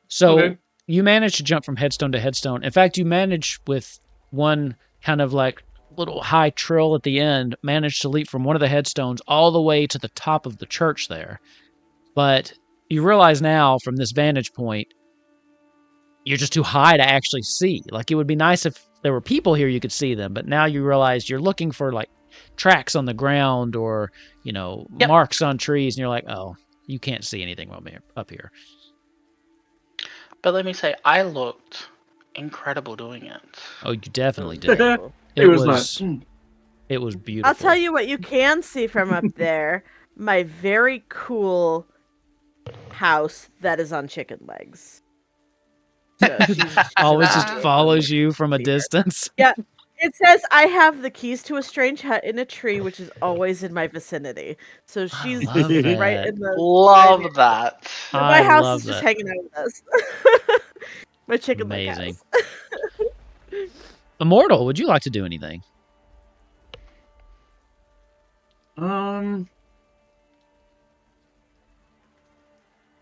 so Okay. you manage to jump from headstone to headstone. In fact, you manage with one kind of like little high trill at the end, managed to leap from one of the headstones all the way to the top of the church there. But you realize now from this vantage point, you're just too high to actually see. Like, it would be nice if there were people here, you could see them. But now you realize you're looking for like tracks on the ground or, Yep. marks on trees. And you're like, oh, you can't see anything up here. But let me say, I looked incredible doing it. Oh, you definitely Very did. cool. It was was, like, it was beautiful. I'll tell you what you can see from up there. My very cool house that is on chicken legs. So she's Always just amazing. follows you from a See her. distance. Yeah. It says I have the keys to a strange hut in a tree, which is always in my vicinity. So she's love right that. in the. Love that. My I house love is just that. hanging out with us. My chicken leg Amazing. house. Immortal, would you like to do anything?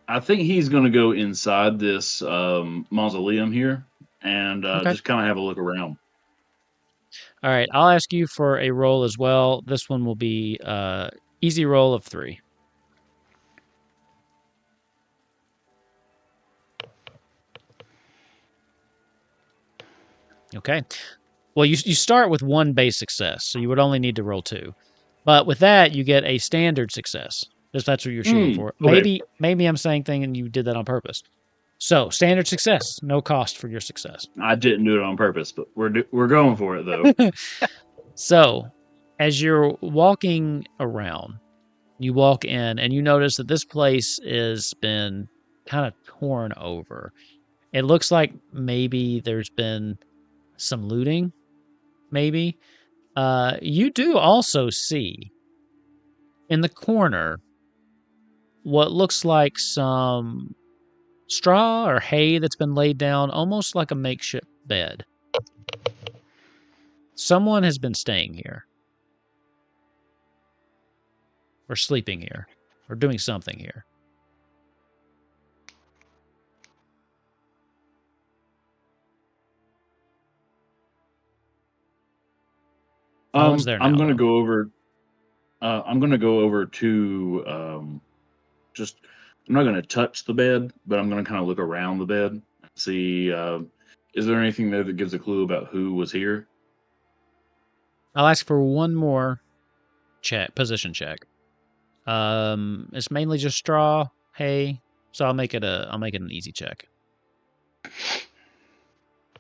I think he's going to go inside this mausoleum here and Okay. just kind of have a look around. All right, I'll ask you for a roll as well. This one will be easy roll of 3. Okay. Well, you start with 1 base success, so you would only need to roll 2. But with that, you get a standard success, if that's what you're shooting for. Okay. Maybe I'm saying thing and you did that on purpose. So, standard success, no cost for your success. I didn't do it on purpose, but we're going for it though. So, as you're walking around, you walk in and you notice that this place has been kind of torn over. It looks like maybe there's been some looting, maybe. You do also see in the corner what looks like some straw or hay that's been laid down, almost like a makeshift bed. Someone has been staying here, or sleeping here, or doing something here. No one's there now, I'm going to though. go over. I'm going to go over to just. I'm not going to touch the bed, but I'm going to kind of look around the bed and see. Is there anything there that gives a clue about who was here? I'll ask for one more position check. It's mainly just straw, hay, so I'll make it an easy check.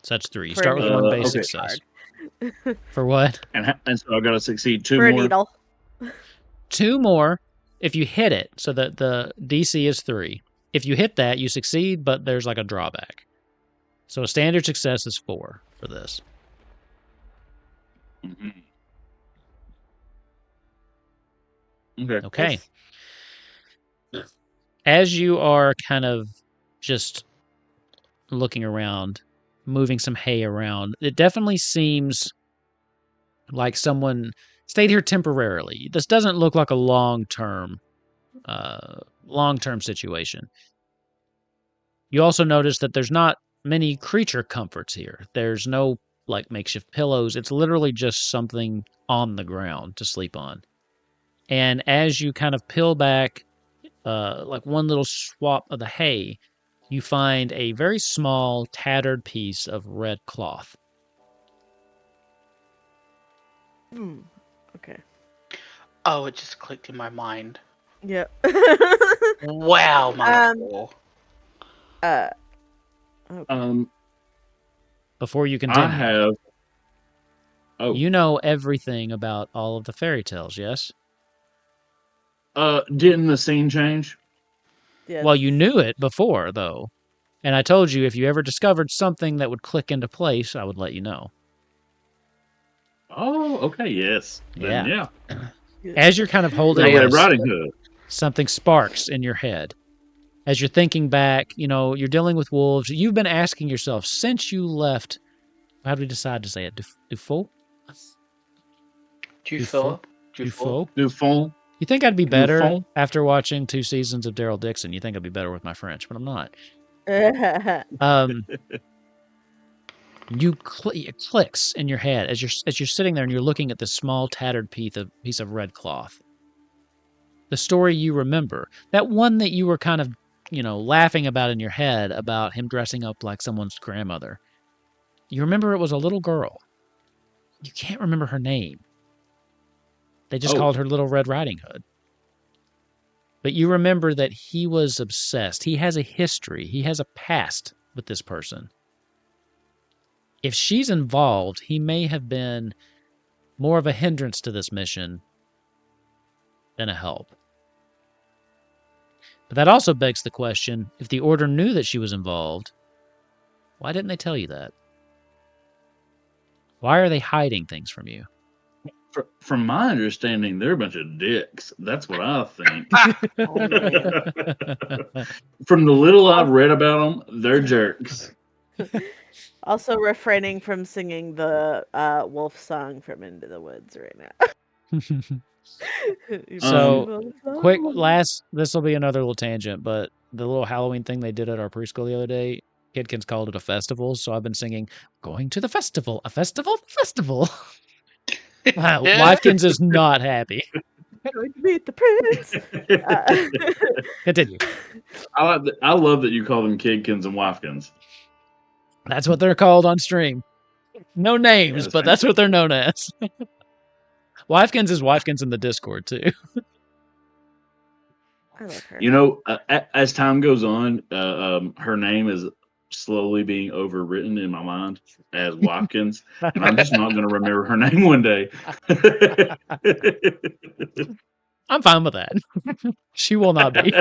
So that's 3. You For start a with 1 needle. base Okay. success. For what? And so I got to succeed 2 For a more. needle. 2 more if you hit it. So that the DC is 3. If you hit that, you succeed, but there's like a drawback. So a standard success is 4 for this. Mhm. Okay. Okay. As you are kind of just looking around, moving some hay around, it definitely seems like someone stayed here temporarily. This doesn't look like a long-term situation. You also notice that there's not many creature comforts here. There's no like makeshift pillows. It's literally just something on the ground to sleep on. And as you kind of peel back like one little swap of the hay, you find a very small, tattered piece of red cloth. Okay. Oh, it just clicked in my mind. Yep. Wow, Mark. Okay. Before you I continue, have. Oh, you know everything about all of the fairy tales, yes? didn't the scene change? Yes. Well, you knew it before, though. And I told you if you ever discovered something that would click into place, I would let you know. Oh, okay, yes. Then Yeah. Yeah. As you're kind of holding Little Red this, Riding Hood. something sparks in your head. As you're thinking back, you're dealing with wolves. You've been asking yourself since you left. How did we decide to say it? Dufo? Dufort? Dufo? Dufon. You think I'd be better Dufon. after watching 2 seasons of Daryl Dixon? You think I'd be better with my French, but I'm not. Um, it clicks in your head as you're sitting there and you're looking at this small tattered piece of red cloth. The story you remember, that one that you were kind of laughing about in your head about him dressing up like someone's grandmother. You remember it was a little girl. You can't remember her name. They just called her Little Red Riding Hood. But you remember that he was obsessed. He has a history. He has a past with this person. If she's involved, he may have been more of a hindrance to this mission than a help. But that also begs the question, if the Order knew that she was involved, why didn't they tell you that? Why are they hiding things from you? From my understanding, they're a bunch of dicks. That's what I think. Oh, man. From the little I've read about them, they're jerks. Also refraining from singing the wolf song from Into the Woods right now. So, quick this will be another little tangent, but the little Halloween thing they did at our preschool the other day, Kidkins called it a festival, so I've been singing, going to the festival, a festival, festival. Wifekins is not happy. Going to meet the prince. Continue. I love that you call them Kidkins and Wifekins. That's what they're called on stream. No names, but that's what they're known as. Wifekins is Wifekins in the Discord, too. I love her. You know, as time goes on, her name is slowly being overwritten in my mind as Watkins, and I'm just not going to remember her name one day. I'm fine with that. She will not be.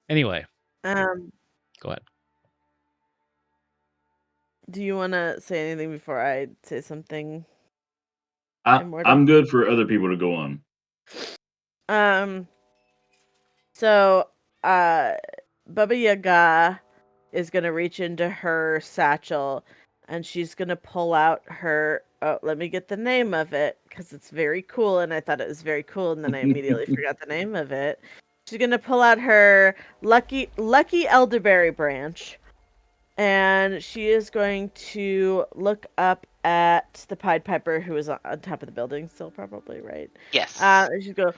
Anyway, go ahead. Do you want to say anything before I say something? I'm good for other people to go on. So, Baba Yaga is gonna reach into her satchel, and she's gonna pull out her. Oh, let me get the name of it because it's very cool, and I thought it was very cool, and then I immediately forgot the name of it. She's gonna pull out her lucky elderberry branch, and she is going to look up at the Pied Piper, who is on top of the building still, probably, right? Yes. And she'll go,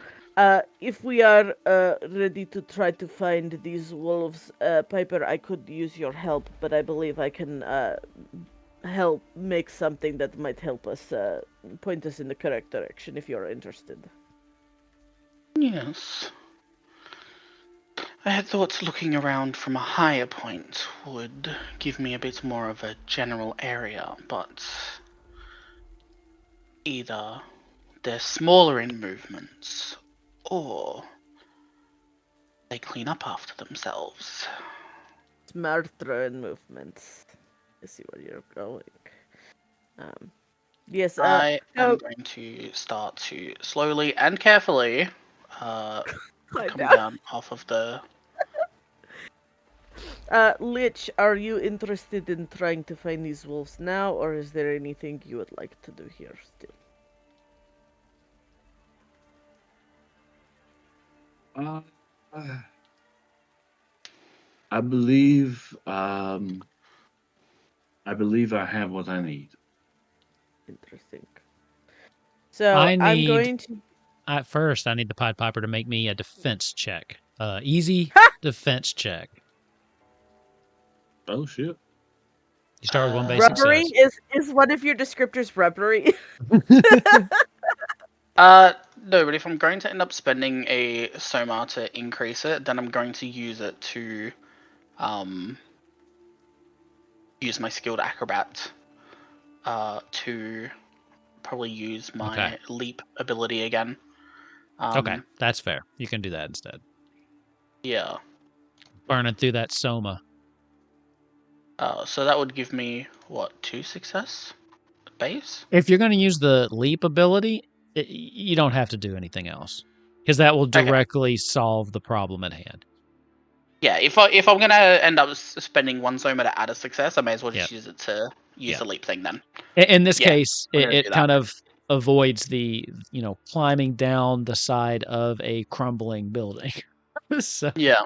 if we are ready to try to find these wolves, Piper, I could use your help, but I believe I can help make something that might help us, point us in the correct direction if you're interested. Yes. I had thought looking around from a higher point would give me a bit more of a general area, but either they're smaller in movements, or they clean up after themselves. Smarter in movements. I see where you're going. Yes, I am going to start to slowly and carefully come down off of the... Lich, are you interested in trying to find these wolves now, or is there anything you would like to do here still? I believe I have what I need. Interesting. So I I'm need going to. at first. I need the Pied Piper to make me a defense check. Easy defense check. Oh shit. You start with one base Rubbery success. is one of your descriptors rubbery? No, but if I'm going to end up spending a Soma to increase it, then I'm going to use it to use my skilled acrobat to probably use my Okay. leap ability again. Okay, that's fair. You can do that instead. Yeah. Burning through that soma. So that would give me what, 2 success base? If you're going to use the leap ability, you don't have to do anything else because that will Okay. directly solve the problem at hand. Yeah, if I'm gonna end up spending 1 Soma to add a success, I may as well just Yep. use it to use Yep. the leap thing then. In this Yeah, case, we're gonna do it that. kind of avoids the climbing down the side of a crumbling building. So Yeah.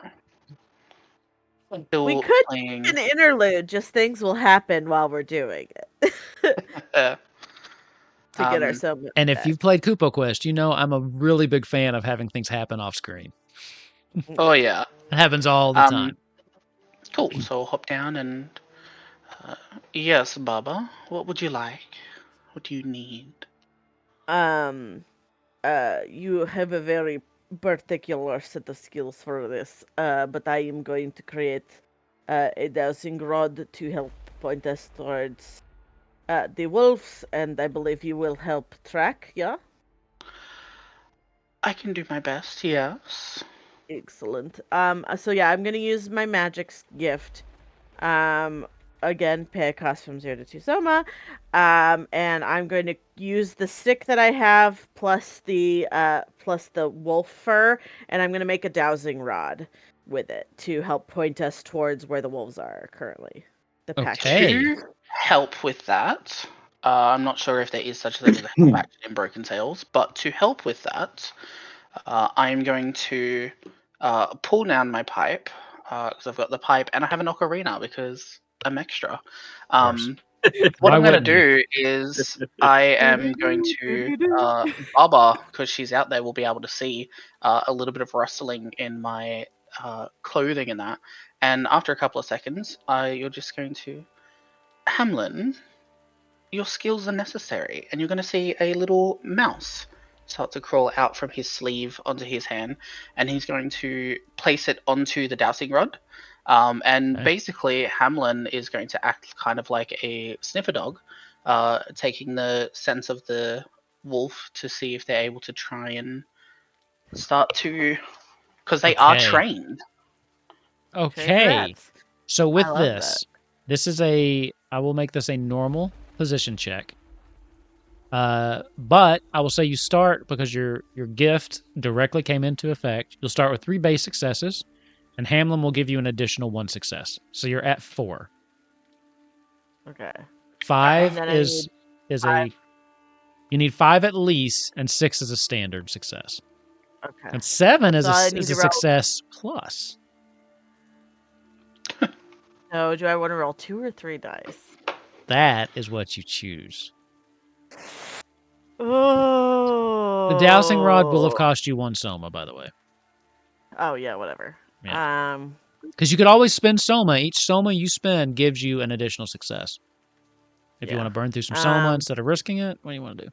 We Still could playing. an interlude. Just things will happen while we're doing it Uh, to get our Soma. and if back. you've played Kupo Quest, you know I'm a really big fan of having things happen off screen. oh yeah. It happens all the time. Cool. So I'll hop down and yes, Baba. What would you like? What do you need? You have a very particular set of skills for this, but I am going to create a dowsing rod to help point us towards the wolves, and I believe you will help track, yeah? I can do my best. Yes. Excellent. So yeah, I'm gonna use my magic's gift. Again, pay a cost from 0 to 2 Soma. And I'm going to use the stick that I have plus the wolf fur, and I'm gonna make a dowsing rod with it to help point us towards where the wolves are currently. The pack. Okay. To help with that, I'm not sure if there is such a thing as a help action in Broken Tales, but to help with that, I'm going to pull down my pipe because I've got the pipe and I have an ocarina because I'm extra. What Why I'm going to wouldn't you? do is I am going to Baba, because she's out there, will be able to see a little bit of rustling in my clothing and that. And after a couple of seconds, you're just going to, Hamlin, your skills are necessary, and you're going to see a little mouse start to crawl out from his sleeve onto his hand, and he's going to place it onto the dowsing rod. And Okay. basically, Hamlin is going to act kind of like a sniffer dog, taking the sense of the wolf to see if they're able to try and start to, because they are Okay. trained. Okay. Congrats. So with I love this, this is I will make this a normal position check. But I will say you start because your gift directly came into effect. You'll start with 3 base successes, and Hamlin will give you an additional 1 success. So you're at 4. Okay. 5 And then is five. you need 5 at least, and 6 is a standard success. Okay. And 7 is So I a need to roll. success plus. So do I want to roll 2 or 3 dice? That is what you choose. Oh. The dowsing rod will have cost you 1 Soma, by the way. Oh yeah, whatever. Yeah. Because you could always spend Soma. Each Soma you spend gives you an additional success. If you want to burn through some Soma instead of risking it, what do you want to do?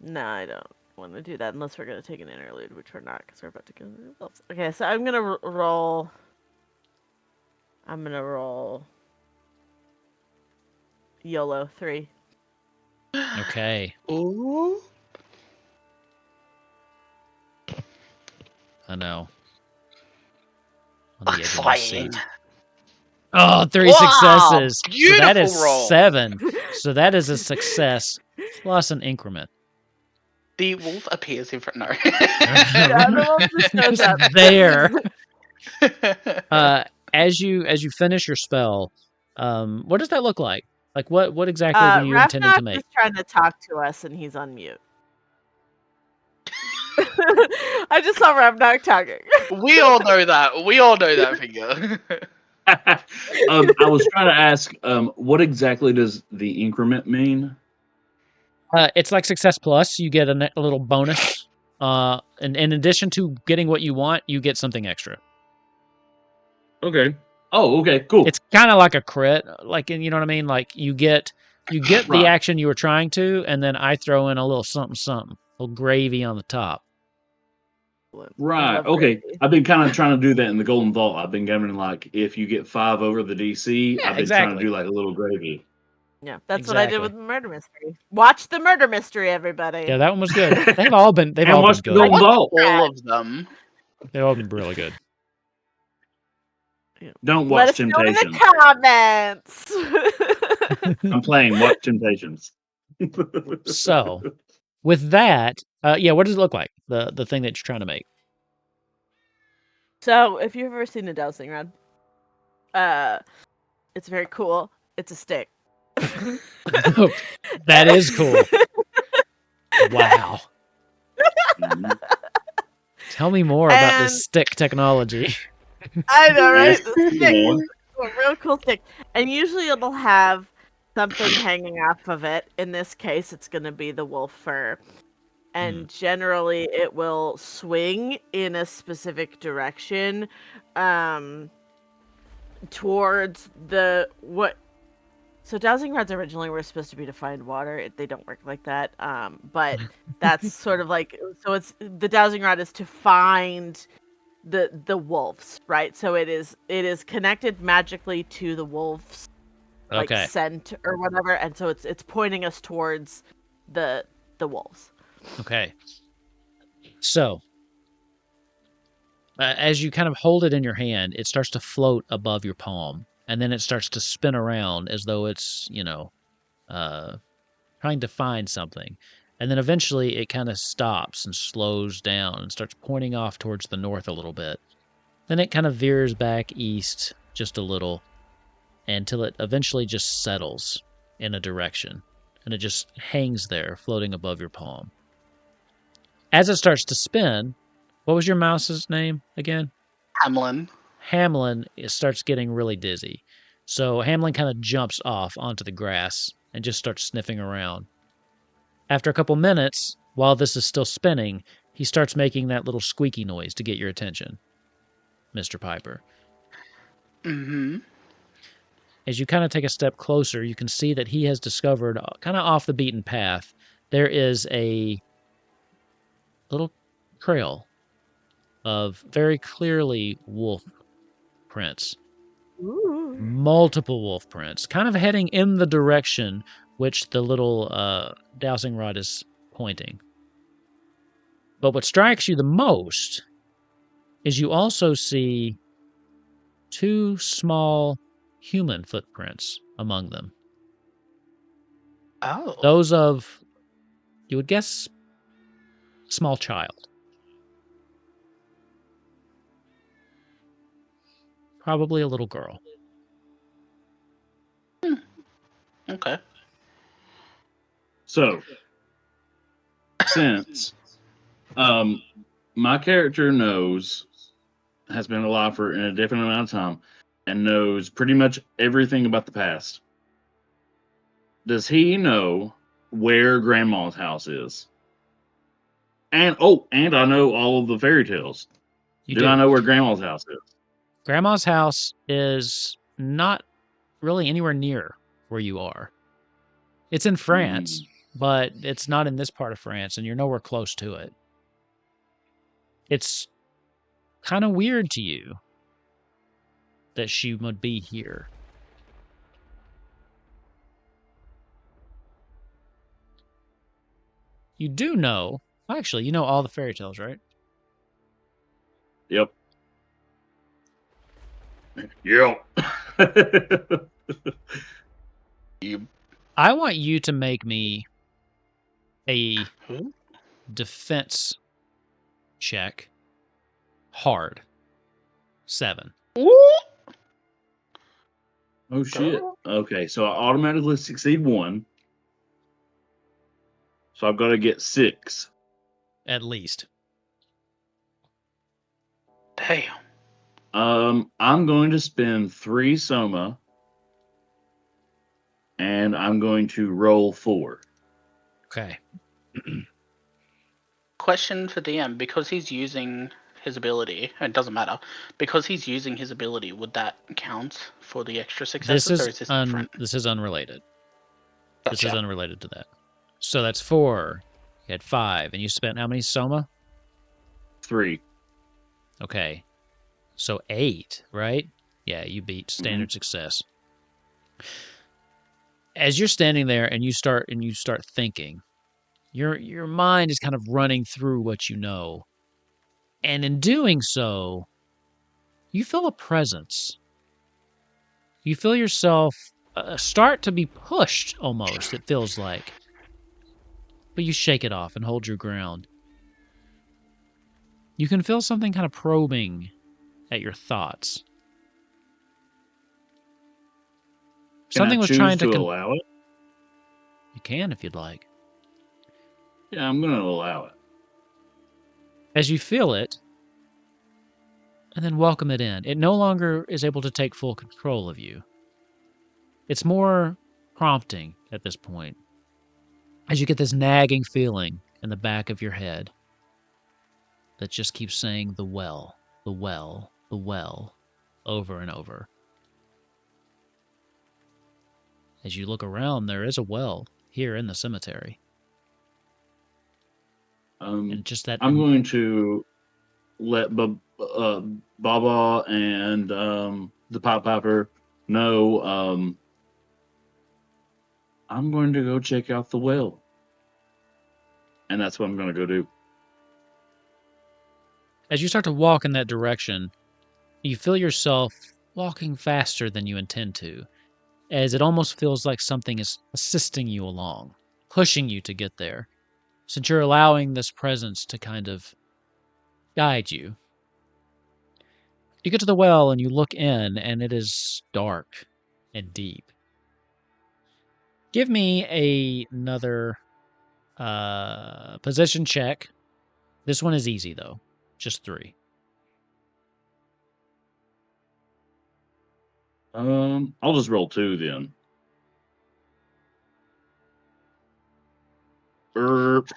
No, I don't want to do that unless we're going to take an interlude, which we're not because we're about to go to the wolves. Okay, so I'm going to roll. I'm going to roll YOLO 3. Okay. Ooh. I know. On the edge of my seat. Exciting. Oh, 3 Wow, successes. So that is beautiful roll. 7. So that is a success plus an increment. The wolf appears in front. No. Yeah, the wolf just shows up. There. As you finish your spell, what does that look like? Like what exactly were you intending to Rafnok make? is trying to talk to us and he's on mute. I just saw Rafnok talking. We all know that. We all know that figure. I was trying to ask, what exactly does the increment mean? It's like success plus. You get a little bonus. And in addition to getting what you want, you get something extra. Okay. Oh, okay, cool. It's kind of like a crit, like, you know what I mean? Like you get the Right. action you were trying to, and then I throw in a little something, a little gravy on the top. Right. love Okay. gravy. I've been kind of trying to do that in the Golden Vault. I've been giving like if you get 5 over the DC, Yeah, I've been trying to exactly. do like a little gravy. Yeah, that's what I did Exactly. with Murder Mystery. Watch the Murder Mystery, everybody. Yeah, that one was good. They've all been And watch the good. Golden Vault. All of them. They've all been really good. Don't Let watch us know in Temptations. the comments. I'm playing Watch Temptations. So, with that, yeah, what does it look like? The thing that you're trying to make. So, if you've ever seen a dowsing rod, it's very cool. It's a stick. That is cool. Wow. Tell me more about And- this stick technology. I know, right? Yes, The stick. more. A real cool stick. And usually it'll have something hanging off of it. In this case, it's going to be the wolf fur. And generally it will swing in a specific direction towards the what. So dowsing rods originally were supposed to be to find water. They don't work like that. But that's sort of like, so it's the dowsing rod is to find the wolves, right? So it is connected magically to the wolves like Okay. scent or whatever, and so it's pointing us towards the wolves. Okay. So, as you kind of hold it in your hand, it starts to float above your palm, and then it starts to spin around as though it's, trying to find something. And then eventually it kind of stops and slows down and starts pointing off towards the north a little bit. Then it kind of veers back east just a little until it eventually just settles in a direction. And it just hangs there, floating above your palm. As it starts to spin, what was your mouse's name again? Hamlin. Hamlin starts getting really dizzy. So Hamlin kind of jumps off onto the grass and just starts sniffing around. After a couple minutes, while this is still spinning, he starts making that little squeaky noise to get your attention, Mr. Piper. Mm-hmm. As you kind of take a step closer, you can see that he has discovered, kind of off the beaten path, there is a little trail of very clearly wolf prints. Ooh. Multiple wolf prints, kind of heading in the direction which the little dowsing rod is pointing. But what strikes you the most is you also see 2 small human footprints among them. Oh. Those of, you would guess, a small child. Probably a little girl. Okay. So, since my character has been alive for an indefinite amount of time and knows pretty much everything about the past, does he know where Grandma's house is? And I know all of the fairy tales. Do I know where Grandma's house is? Grandma's house is not really anywhere near where you are. It's in France, but it's not in this part of France, and you're nowhere close to it. It's kind of weird to you that she would be here. You do know, actually, you know all the fairy tales, right? Yep. Yep. I want you to make me a defense check. Hard. 7. Oh shit. Okay, so I automatically succeed 1. So I've got to get 6. At least. Hey, I'm going to spend 3 soma, and I'm going to roll 4. Okay. question for DM. Because he's using his ability, it doesn't matter. Because he's using his ability, would that count for the extra This successes, or is is this different? this is unrelated. This is Gotcha. unrelated to that. So that's 4. You had 5, and you spent how many soma? 3. Okay. So 8, right? Yeah, you beat standard Mhm. success. As you're standing there and you start thinking, your mind is kind of running through what you know. And in doing so, you feel a presence. You feel yourself start to be pushed almost, it feels like. But you shake it off and hold your ground. You can feel something kind of probing at your thoughts. Can I Something was choose trying to to allow it? You can if you'd like. Yeah, I'm going to allow it. As you feel it, and then welcome it in, it no longer is able to take full control of you. It's more prompting at this point, as you get this nagging feeling in the back of your head that just keeps saying the well, the well, the well, over and over. As you look around, there is a well here in the cemetery. And just that, I'm going to let Baba and the Pop Popper know I'm going to go check out the well. And that's what I'm going to go do. as you start to walk in that direction, you feel yourself walking faster than you intend to, as it almost feels like something is assisting you along, pushing you to get there, since you're allowing this presence to kind of guide you. You get to the well and you look in, and it is dark and deep. Give me another position check. This one is easy, though. Just 3. I'll just roll 2 then.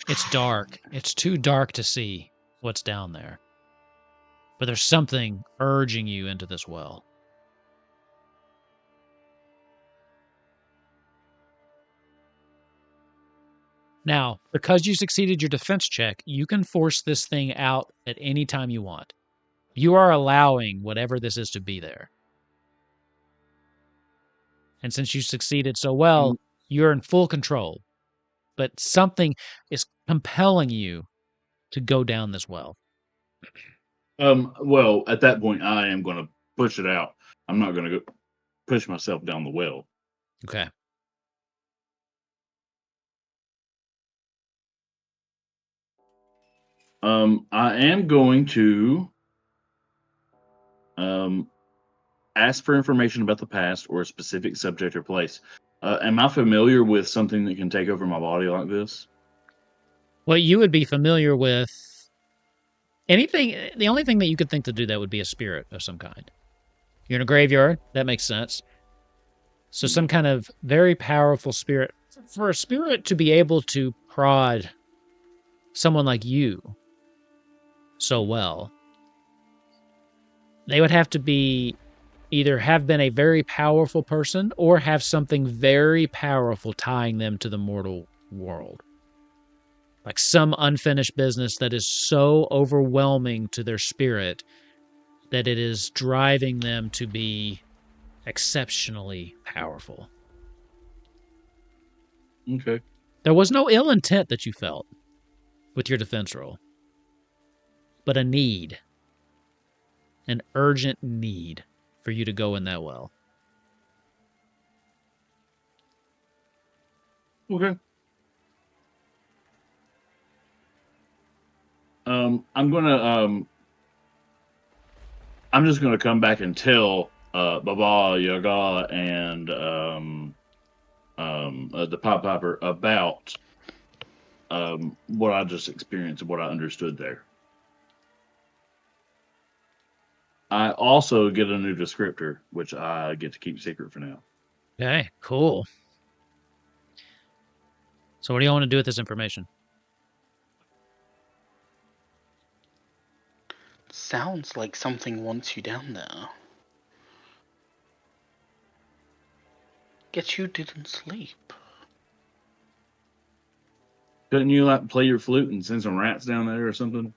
It's dark. It's too dark to see what's down there. But there's something urging you into this well. Now, because you succeeded your defense check, you can force this thing out at any time you want. You are allowing whatever this is to be there. And since you succeeded so well, you're in full control. But something is compelling you to go down this well. Well, at that point, I am going to push it out. I'm not going to go push myself down the well. Okay. I am going to ask for information about the past or a specific subject or place. Am I familiar with something that can take over my body like this? Well, you would be familiar with anything. The only thing that you could think to do that would be a spirit of some kind. You're in a graveyard. That makes sense. So some kind of very powerful spirit. For a spirit to be able to prod someone like you so well, they would have to be either have been a very powerful person or have something very powerful tying them to the mortal world. Like some unfinished business that is so overwhelming to their spirit that it is driving them to be exceptionally powerful. Okay. There was no ill intent that you felt with your defense roll, but a need, an urgent need for you to go in that well. Okay. I'm just gonna come back and tell Baba Yaga and the Pop Popper about what I just experienced and what I understood there. I also get a new descriptor, which I get to keep secret for now. Okay, cool. So what do you want to do with this information? Sounds like something wants you down there. Guess you didn't sleep. Couldn't you like play your flute and send some rats down there or something?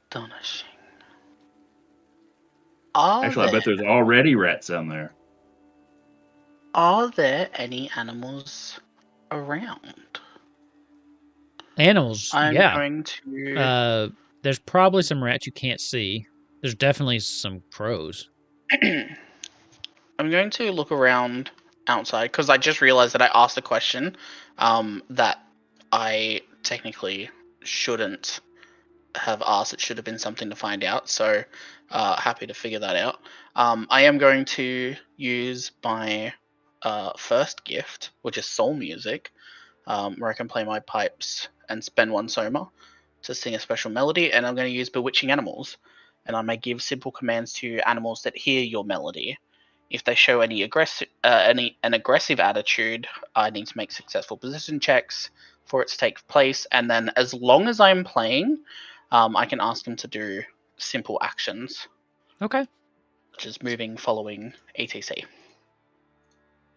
Astonishing. Actually, I bet there's already rats down there. Are there any animals around? Animals, I'm yeah. going to. There's probably some rats you can't see. There's definitely some crows. I'm going to look around outside because I just realized that I asked a question that I technically shouldn't have asked. It should have been something to find out. So happy to figure that out. I am going to use my first gift, which is soul music, where I can play my pipes and spend one soma to sing a special melody. And I'm going to use bewitching animals, and I may give simple commands to animals that hear your melody. If they show an aggressive attitude, I need to make successful position checks for it to take place. And then, as long as I'm playing, I can ask them to do simple actions, Okay. which is moving, following, etc.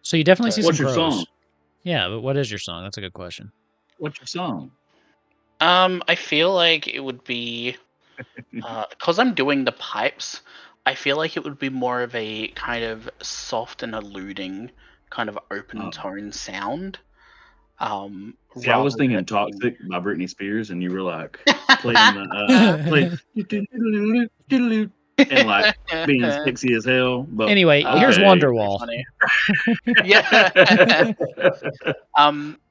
So you definitely see some What's your crows. song? Yeah, but what is your song? That's a good question. What's your song? I feel like it would be because I'm doing the pipes. I feel like it would be more of a kind of soft and alluding, kind of open tone sound. See, I was Rather thinking than "Toxic" by Britney Spears, and you were like playing and like being sexy as hell. But Anyway, here's okay. Wonderwall. Funny. Yeah.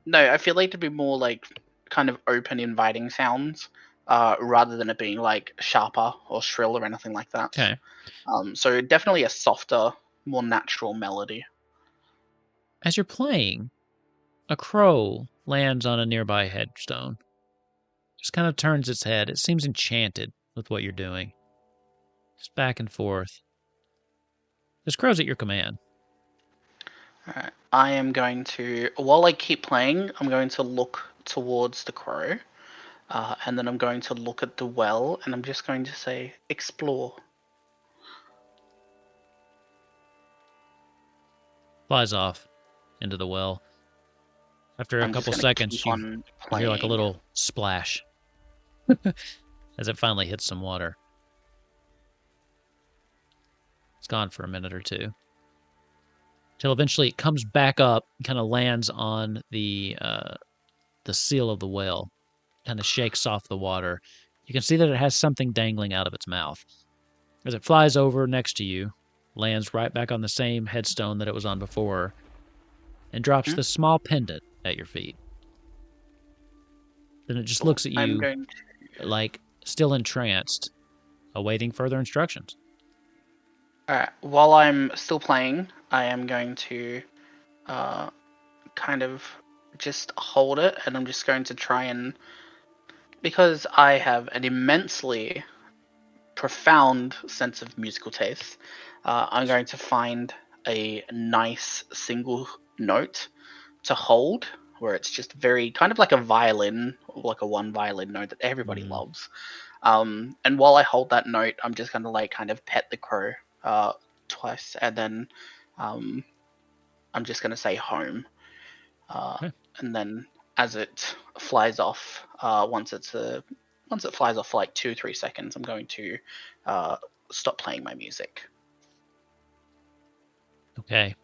No, I feel like to be more like kind of open, inviting sounds, rather than it being like sharper or shrill or anything like that. Okay. So definitely a softer, more natural melody. As you're playing, a crow lands on a nearby headstone. Just kind of turns its head. It seems enchanted with what you're doing. Just back and forth. This crow's at your command. Alright. I am going to, while I keep playing, I'm going to look towards the crow, and then I'm going to look at the well, and I'm just going to say, explore. Flies off into the well. After a I'm just couple going to seconds, keep you on hear like a playing. little splash as it finally hits some water. It's gone for a minute or two. Till eventually it comes back up and kind of lands on the seal of the well. Kind of shakes off the water. You can see that it has something dangling out of its mouth. As it flies over next to you, lands right back on the same headstone that it was on before, and drops this small pendant at your feet. Then it just looks at I'm you going to... like still entranced, awaiting further instructions. Alright, while I'm still playing, I am going to kind of just hold it, and I'm just going to try and... Because I have an immensely profound sense of musical taste, I'm going to find a nice single note to hold, where it's just very kind of like a violin, like a one violin note that everybody loves. And while I hold that note, I'm just gonna like kind of pet the crow twice, and then I'm just gonna say home, Okay. and then as it flies off, once it flies off for like 2-3 seconds, I'm going to stop playing my music. Okay.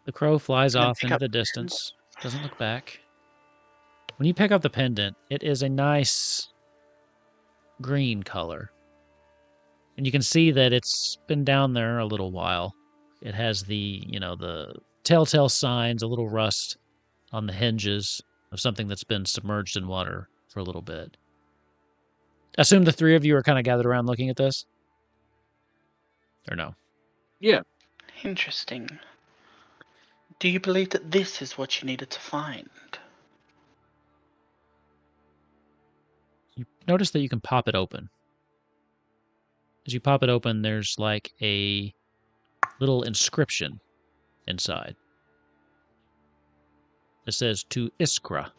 The crow flies And then off pick into up the distance, doesn't look back. When you pick up the pendant, it is a nice green color. And you can see that it's been down there a little while. It has the telltale signs, a little rust on the hinges of something that's been submerged in water for a little bit. I assume the three of you are kind of gathered around looking at this? Or no? Yeah. Interesting. Do you believe that this is what you needed to find? You notice that you can pop it open. As you pop it open, there's like a little inscription inside. It says, "To Iskra."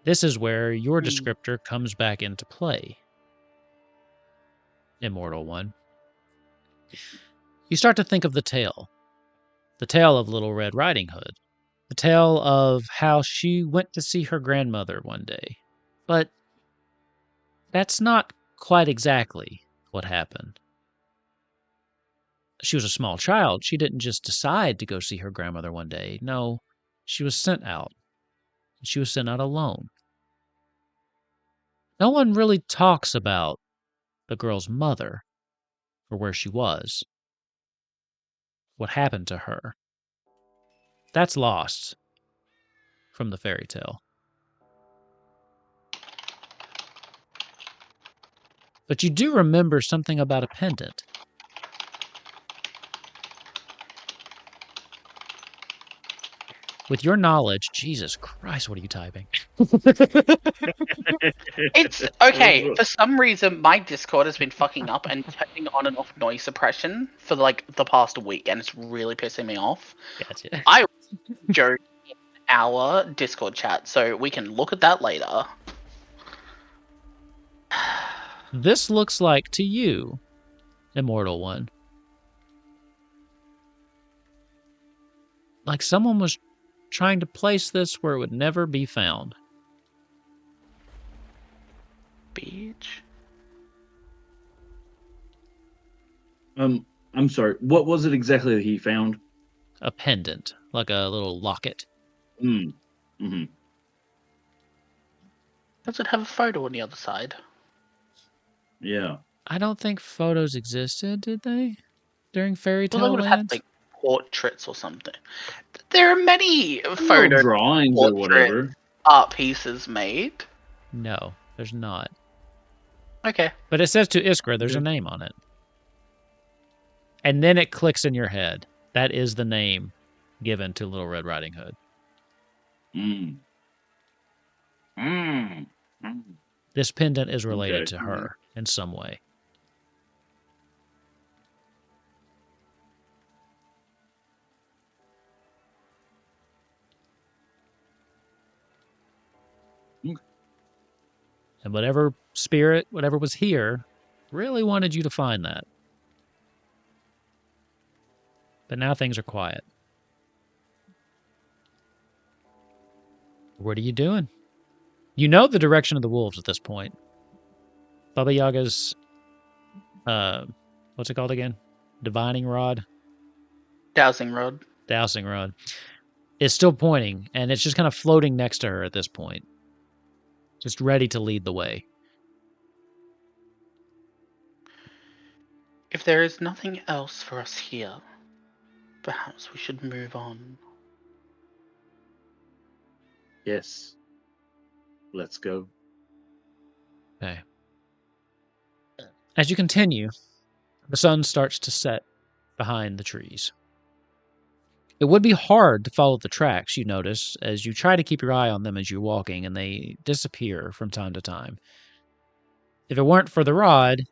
This is where your descriptor comes back into play, Immortal One. You start to think of the tale of Little Red Riding Hood, the tale of how she went to see her grandmother one day. But that's not quite exactly what happened. She was a small child. She didn't just decide to go see her grandmother one day. No, she was sent out. She was sent out alone. No one really talks about the girl's mother or where she was, what happened to her. That's lost from the fairy tale. But you do remember something about a pendant. With your knowledge, Jesus Christ, what are you typing? It's okay. For some reason, my Discord has been fucking up and turning on and off noise suppression for like the past week, and it's really pissing me off. Gotcha. I joke in our Discord chat, so we can look at that later. This looks like to you, Immortal One, like someone was trying to place this where it would never be found. Beach. I'm sorry. What was it exactly that he found? A pendant, like a little locket. Mm-hmm. Does it have a photo on the other side? Yeah. I don't think photos existed, did they? During Fairy Well, they Tale would have Land? had like portraits or something. There are many Little photo drawings or whatever. art pieces made. No, there's not. Okay. But it says to Iskra, there's a Okay. name on it. And then it clicks in your head. That is the name given to Little Red Riding Hood. This pendant is related to her in some way. And whatever spirit, whatever was here, really wanted you to find that. But now things are quiet. What are you doing? You know the direction of the wolves at this point. Baba Yaga's, what's it called again? Divining rod? Dowsing rod. Dowsing rod. Is still pointing, and it's just kind of floating next to her at this point. Just ready to lead the way. If there is nothing else for us here, perhaps we should move on. Yes. Let's go. Okay. As you continue, the sun starts to set behind the trees. It would be hard to follow the tracks, you notice, as you try to keep your eye on them as you're walking, and they disappear from time to time. If it weren't for the rod,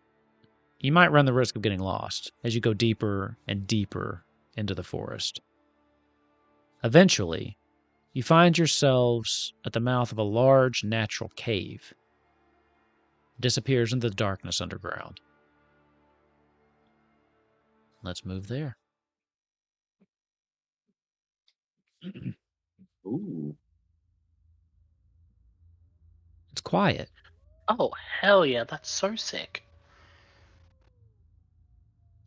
you might run the risk of getting lost as you go deeper and deeper into the forest. Eventually, you find yourselves at the mouth of a large natural cave. It disappears into the darkness underground. Let's move there. Ooh. It's quiet. Oh, hell yeah, that's so sick.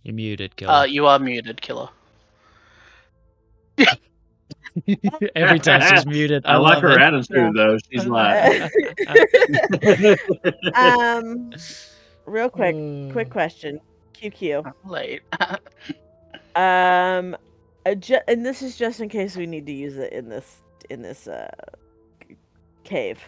You're muted, killer. You are muted, killer. Every time she's muted, I like love her it. attitude though. She's like, Real quick question. QQ. Late. And this is just in case we need to use it in this cave.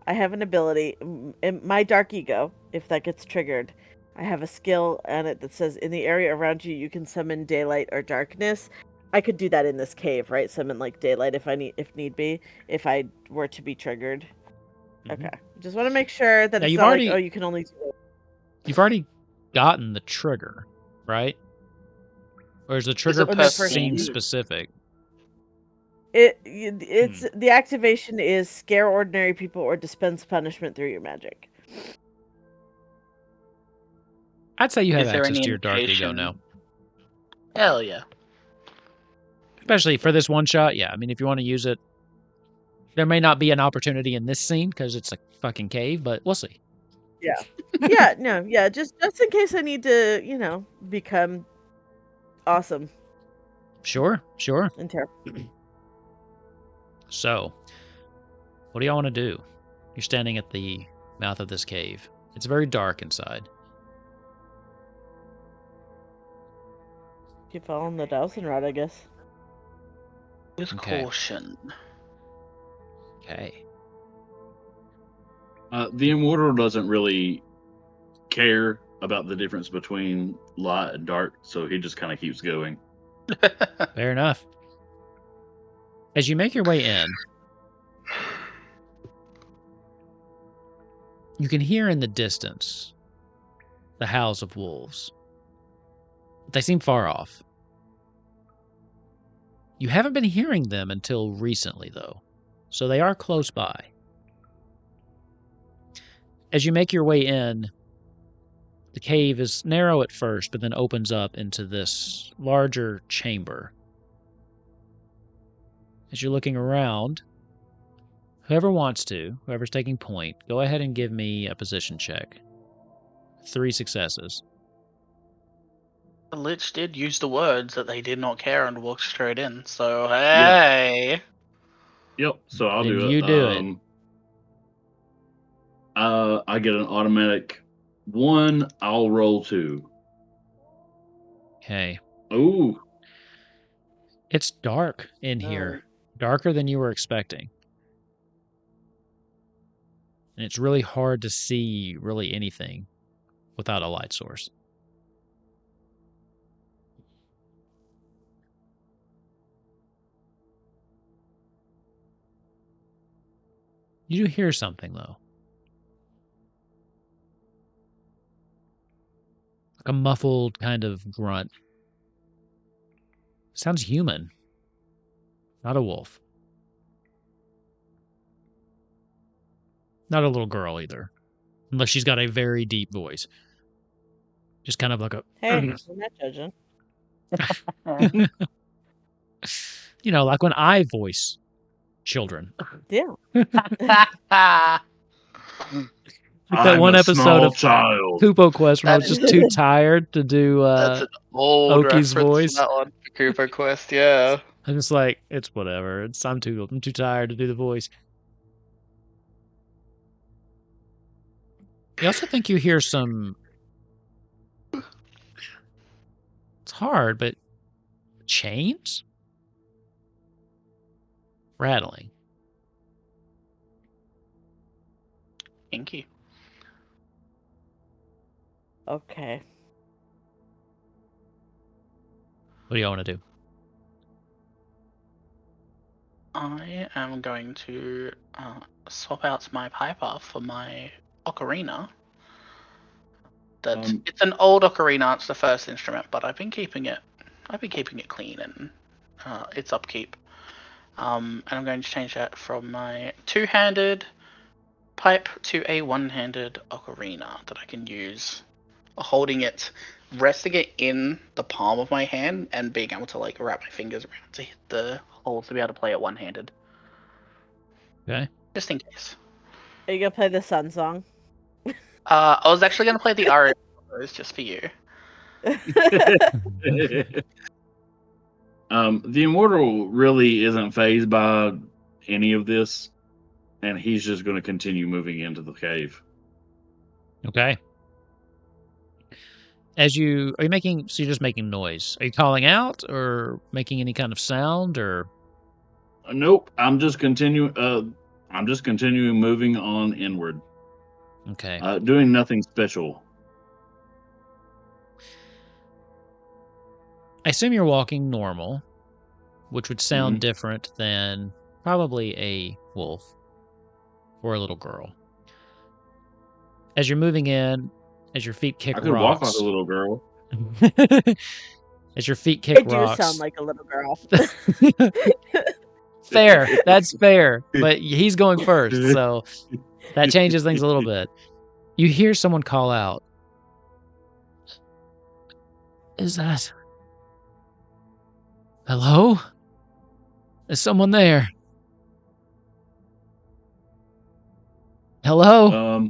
I have an ability in my dark ego. If that gets triggered, I have a skill on it that says in the area around you, you can summon daylight or darkness. I could do that in this cave, right? Summon like daylight if need be, if I were to be triggered. Okay. Just want to make sure that Now, it's you've not already- like, oh, you can only do it. You've already gotten the trigger, right? Or is the trigger it per seem scene? specific? It's the activation is scare ordinary people or dispense punishment through your magic. I'd say you have Is there access any to your dark ego indication? now. Hell yeah. Especially for this one shot, yeah. I mean, if you want to use it, there may not be an opportunity in this scene because it's a fucking cave, but we'll see. Yeah, no, yeah, just in case I need to, become awesome Sure. and terrible. So, what do y'all want to do? You're standing at the mouth of this cave. It's very dark inside. Keep following the dowsing rod, I guess. With Okay. caution. Okay. The Immortal doesn't really care about the difference between light and dark, so he just kind of keeps going. Fair enough. As you make your way in, you can hear in the distance the howls of wolves. They seem far off. You haven't been hearing them until recently, though, so they are close by. As you make your way in, the cave is narrow at first, but then opens up into this larger chamber. As you're looking around, whoever's taking point, go ahead and give me a position check. 3 successes. The Lich did use the words that they did not care and walked straight in, so hey! Yep, so I'll Then do it. you do it. I get an automatic 1, I'll roll 2. Okay. Ooh. It's dark in here. Darker than you were expecting. And it's really hard to see really anything without a light source. You do hear something, though. Like a muffled kind of grunt. Sounds human. Not a wolf. Not a little girl either. Unless she's got a very deep voice. Just kind of like a... Hey, I'm not judging. You know, like when I voice children. Yeah. Like that I'm one a episode small of child. Kupo Quest when I was That just too tired to do That's an old Oki's reference voice. to that one for Cooper Quest, yeah. I'm just like, it's whatever. I'm too tired to do the voice. You also think you hear some... It's hard, but chains? Rattling. Inky. Okay. What do y'all want to do? I am going to swap out my piper for my ocarina. It's an old ocarina. It's the first instrument, but I've been keeping it clean and its upkeep. And I'm going to change that from my two-handed pipe to a one-handed ocarina that I can use, holding it, resting it in the palm of my hand, and being able to like wrap my fingers around to hit the holes to be able to play it one-handed. Okay. Just in case. Are you gonna play the Sun Song? I was actually going to play the aria just for you. The Immortal really isn't phased by any of this, and he's just going to continue moving into the cave. Okay. Are you making... So you're just making noise. Are you calling out or making any kind of sound or... Nope, I'm just continuing moving on inward. Okay. Doing nothing special. I assume you're walking normal, which would sound Mhm. different than probably a wolf or a little girl. As you're moving in, as your feet kick I could walk rocks, like a little girl. as your feet kick I do rocks, sound like a little girl. fair. That's fair. But he's going first, so that changes things a little bit. You hear someone call out. Is that... Hello? Is someone there? Hello?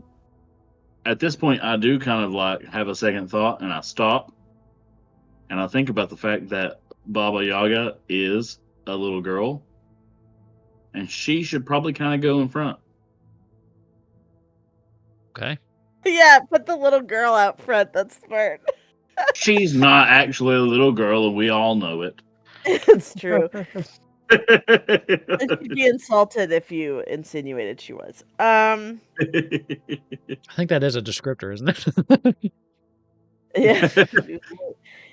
At this point, I do kind of like have a second thought, and I stop, and I think about the fact that Baba Yaga is a little girl, and she should probably kind of go in front. Okay. Yeah, put the little girl out front. That's smart. She's not actually a little girl, and we all know it. It's true. She'd be insulted if you insinuated she was. I think that is a descriptor, isn't it? Yeah.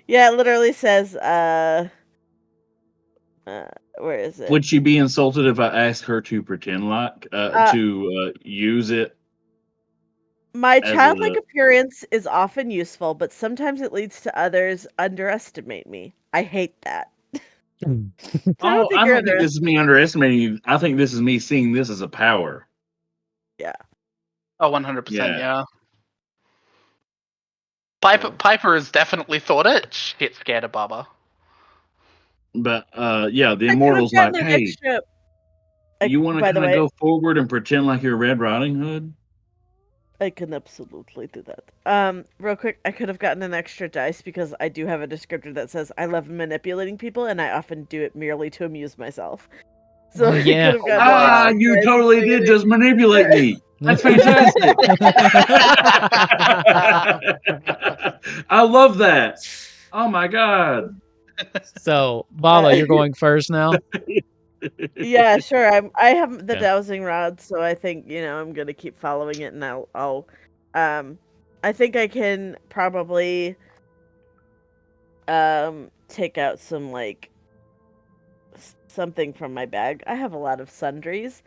Yeah, it literally says, where is it? Would she be insulted if I asked her to pretend like to use it? My as childlike a- appearance is often useful, but sometimes it leads to others underestimate me. I hate that. I don't think this is me underestimating you. I think this is me seeing this as a power. Yeah. Oh, 100%, Yeah. yeah. Piper has definitely thought it. Shit scared of Baba. But yeah, the I Immortal's could've like, gotten an hey, extra- you want to by the kind of way, go forward and pretend like you're Red Riding Hood? I can absolutely do that. Real quick, I could have gotten an extra dice because I do have a descriptor that says I love manipulating people, and I often do it merely to amuse myself. So Oh, yeah. I could have gotten an extra You dice totally for did it. just manipulate me. That's fantastic. I love that. Oh my god. So, Baba, you're going first now? Yeah, sure. I have the Okay. dowsing rod, so I think I'm gonna keep following it, and I'll I think I can probably take out some like something from my bag. I have a lot of sundries.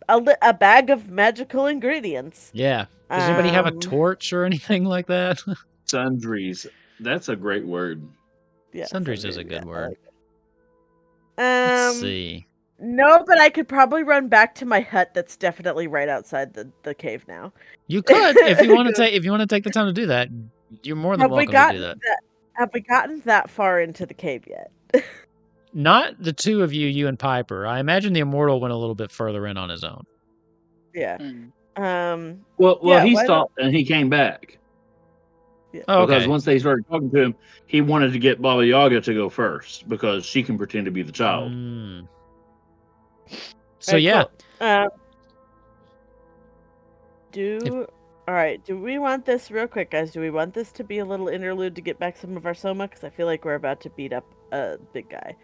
A bag of magical ingredients. Yeah. Does anybody have a torch or anything like that? Sundries. That's a great word. Yeah, Sundries is a good word. like Let's see. No, but I could probably run back to my hut that's definitely right outside the cave now. You could if you want to take the time to do that. You're more than welcome to do that. Have we gotten that far into the cave yet? Not the two of you and Piper. I imagine the Immortal went a little bit further in on his own. Yeah. Well, yeah, he why stopped and he came back. Yeah. Oh, Because okay. once they started talking to him, he wanted to get Baba Yaga to go first because she can pretend to be the child. So yeah. Cool. All right. Do we want this real quick, guys? Do we want this to be a little interlude to get back some of our soma? Because I feel like we're about to beat up a big guy.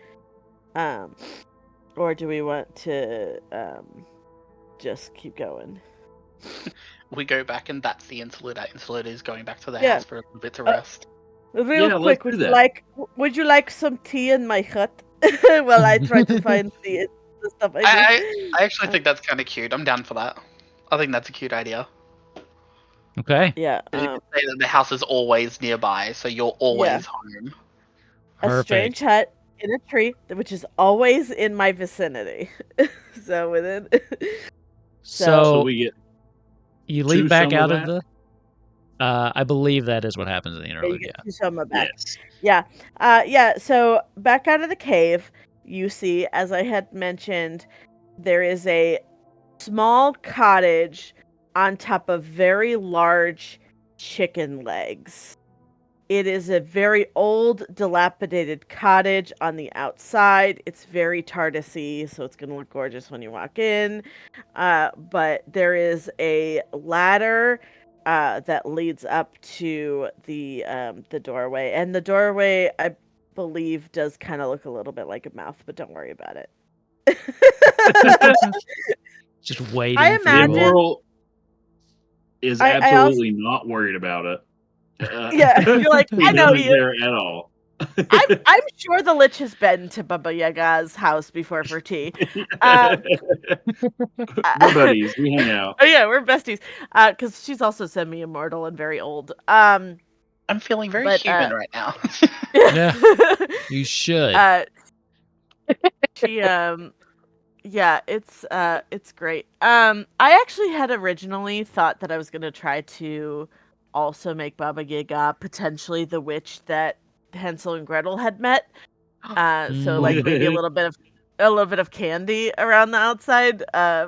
Or do we want to just keep going? We go back, and that's the interlude. That interlude is going back to the house for a little bit to rest. Real quick, would you like some tea in my hut while I try to find the stuff I need? I actually think that's kind of cute. I'm down for that. I think that's a cute idea. Okay. Yeah. You can say that the house is always nearby, so you're always home. A strange hut in a tree, which is always in my vicinity. So within. So we get. You leap back out of the. I believe that is what happens in the interlude. You get two soma back. Yes. Yeah. So back out of the cave, you see, as I had mentioned, there is a small cottage on top of very large chicken legs. It is a very old, dilapidated cottage on the outside. It's very TARDIS-y, so it's going to look gorgeous when you walk in. But there is a ladder that leads up to the doorway. And the doorway, I believe, does kind of look a little bit like a mouth, but don't worry about it. Just waiting. I imagine the Immortal is absolutely not worried about it. Yeah, you're like, I know you. There at all. I'm sure the Lich has been to Baba Yaga's house before for tea. We're buddies. We hang out. Oh yeah, we're besties. Because she's also semi-immortal and very old. I'm feeling very But, human right now. Yeah. You should. She yeah, it's great. I actually had originally thought that I was gonna try to also make Baba Yaga potentially the witch that Hansel and Gretel had met. So like maybe a little bit of candy around the outside. I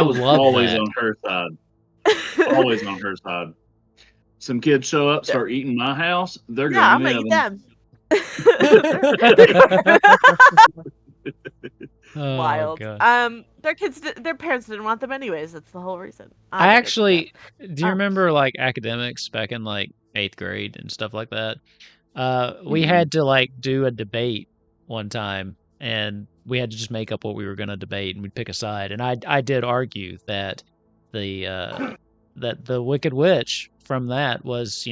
was love always that. on her side. Always on her side. Some kids show up, start eating my house. They're Yeah, I'm going gonna to eat them. Oh, Wild. God. Their parents didn't want them anyways. That's the whole reason. I But it's actually, okay. do you remember like academics back in like 8th grade and stuff like that? We Mhm. had to like do a debate one time, and we had to just make up what we were going to debate, and we'd pick a side. And I did argue that the Wicked Witch from that was,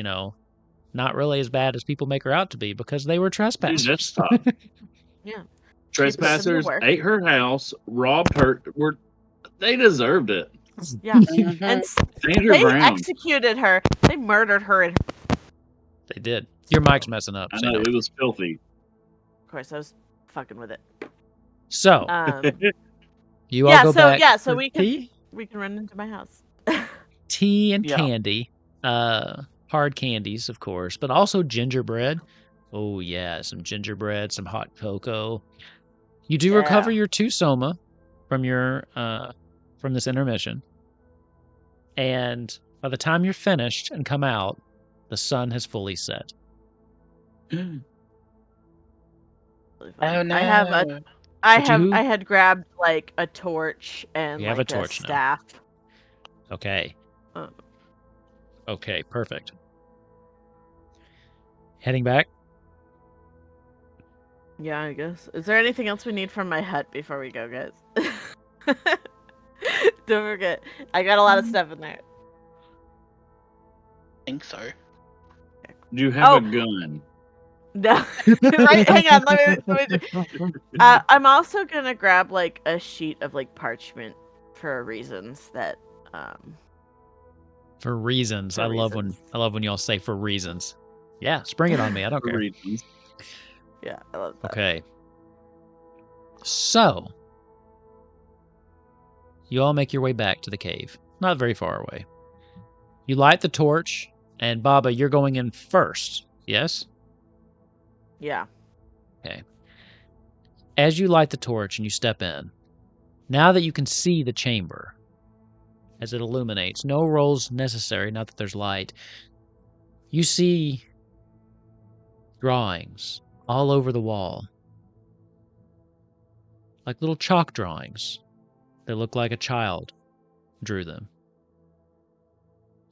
not really as bad as people make her out to be because they were Dude, that's trespassers. tough. Yeah. She put them to Trespassers work. ate her house, robbed her. They deserved it. Yeah. Mhm. And Stand her they ground. executed her. They murdered her. And They did. Your mic's messing up. I Say know, no. it was filthy. of course, I was fucking with it. So, you all Yeah. go So back yeah. So for we can tea? run into my house. Tea and Yeah. candy. Hard candies, of course, but also gingerbread. Oh, yeah, some gingerbread, some hot cocoa. You do recover Yeah. your 2 soma from from this intermission. And by the time you're finished and come out, the sun has fully set. Oh no. I But had grabbed like a torch and You have a like torch now. staff. Okay. Uh. Okay, perfect. Heading back? Yeah, I guess. Is there anything else we need from my hut before we go, guys? Don't forget, I got a lot of stuff in there. I think so. Do you have a gun? No, right? Hang on. Let me I'm also gonna grab like a sheet of like parchment for reasons that. For reasons. For I love when y'all say for reasons. Yeah, spring it on me. I don't For care. reasons. Yeah, I love that. Okay. So, you all make your way back to the cave. Not very far away. You light the torch, and Baba, you're going in first. Yes? Yeah. Okay. As you light the torch and you step in, now that you can see the chamber as it illuminates, no rolls necessary, not that there's light, you see drawings all over the wall. Like little chalk drawings. They look like a child drew them.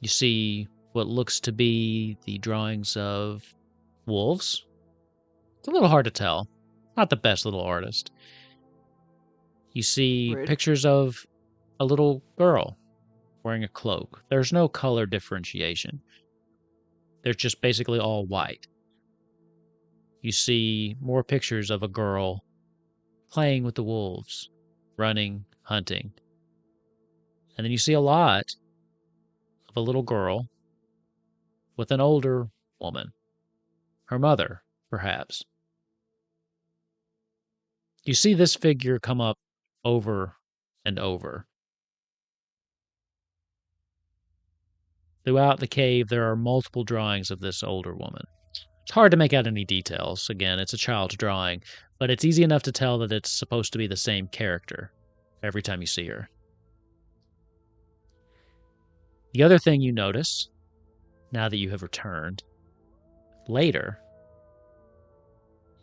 You see what looks to be the drawings of wolves. It's a little hard to tell. Not the best little artist. You see Rude. pictures of a little girl wearing a cloak. There's no color differentiation. They're just basically all white. You see more pictures of a girl playing with the wolves, running, hunting. And then you see a lot of a little girl with an older woman. Her mother, perhaps. You see this figure come up over and over. Throughout the cave, there are multiple drawings of this older woman. It's hard to make out any details. Again, it's a child's drawing, but it's easy enough to tell that it's supposed to be the same character every time you see her. The other thing you notice, now that you have returned, later,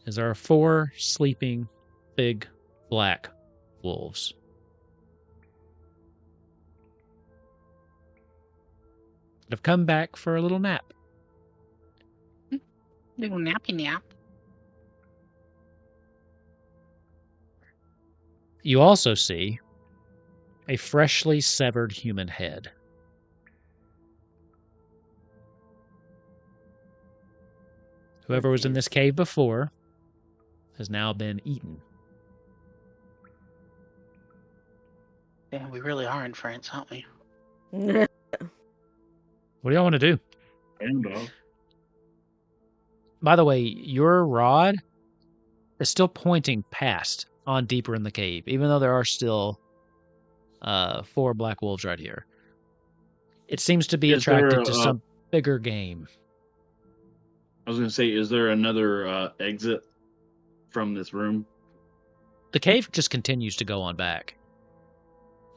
is there are 4 sleeping, big, black wolves. That have come back for a little nap. Little nappy nap. You also see a freshly severed human head. Whoever was in this cave before has now been eaten. Damn, we really are in France, aren't we? What do y'all want to do? And dog. By the way, your rod is still pointing past on deeper in the cave, even though there are still 4 black wolves right here. It seems to be Is there attracted to some bigger game. I was going to say, is there another exit from this room? The cave just continues to go on back.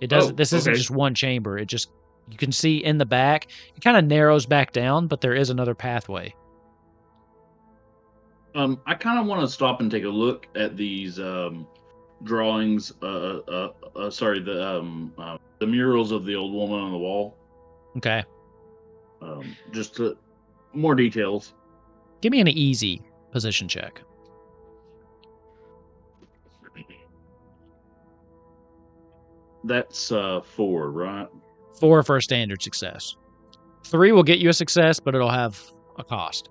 It doesn't. This isn't just one chamber. It just, you can see in the back, it kind of narrows back down, but there is another pathway. I kind of want to stop and take a look at these drawings. Sorry, the murals of the old woman on the wall. Okay. Just more details. Give me an easy position check. That's 4, right? 4 for a standard success. 3 will get you a success, but it'll have a cost.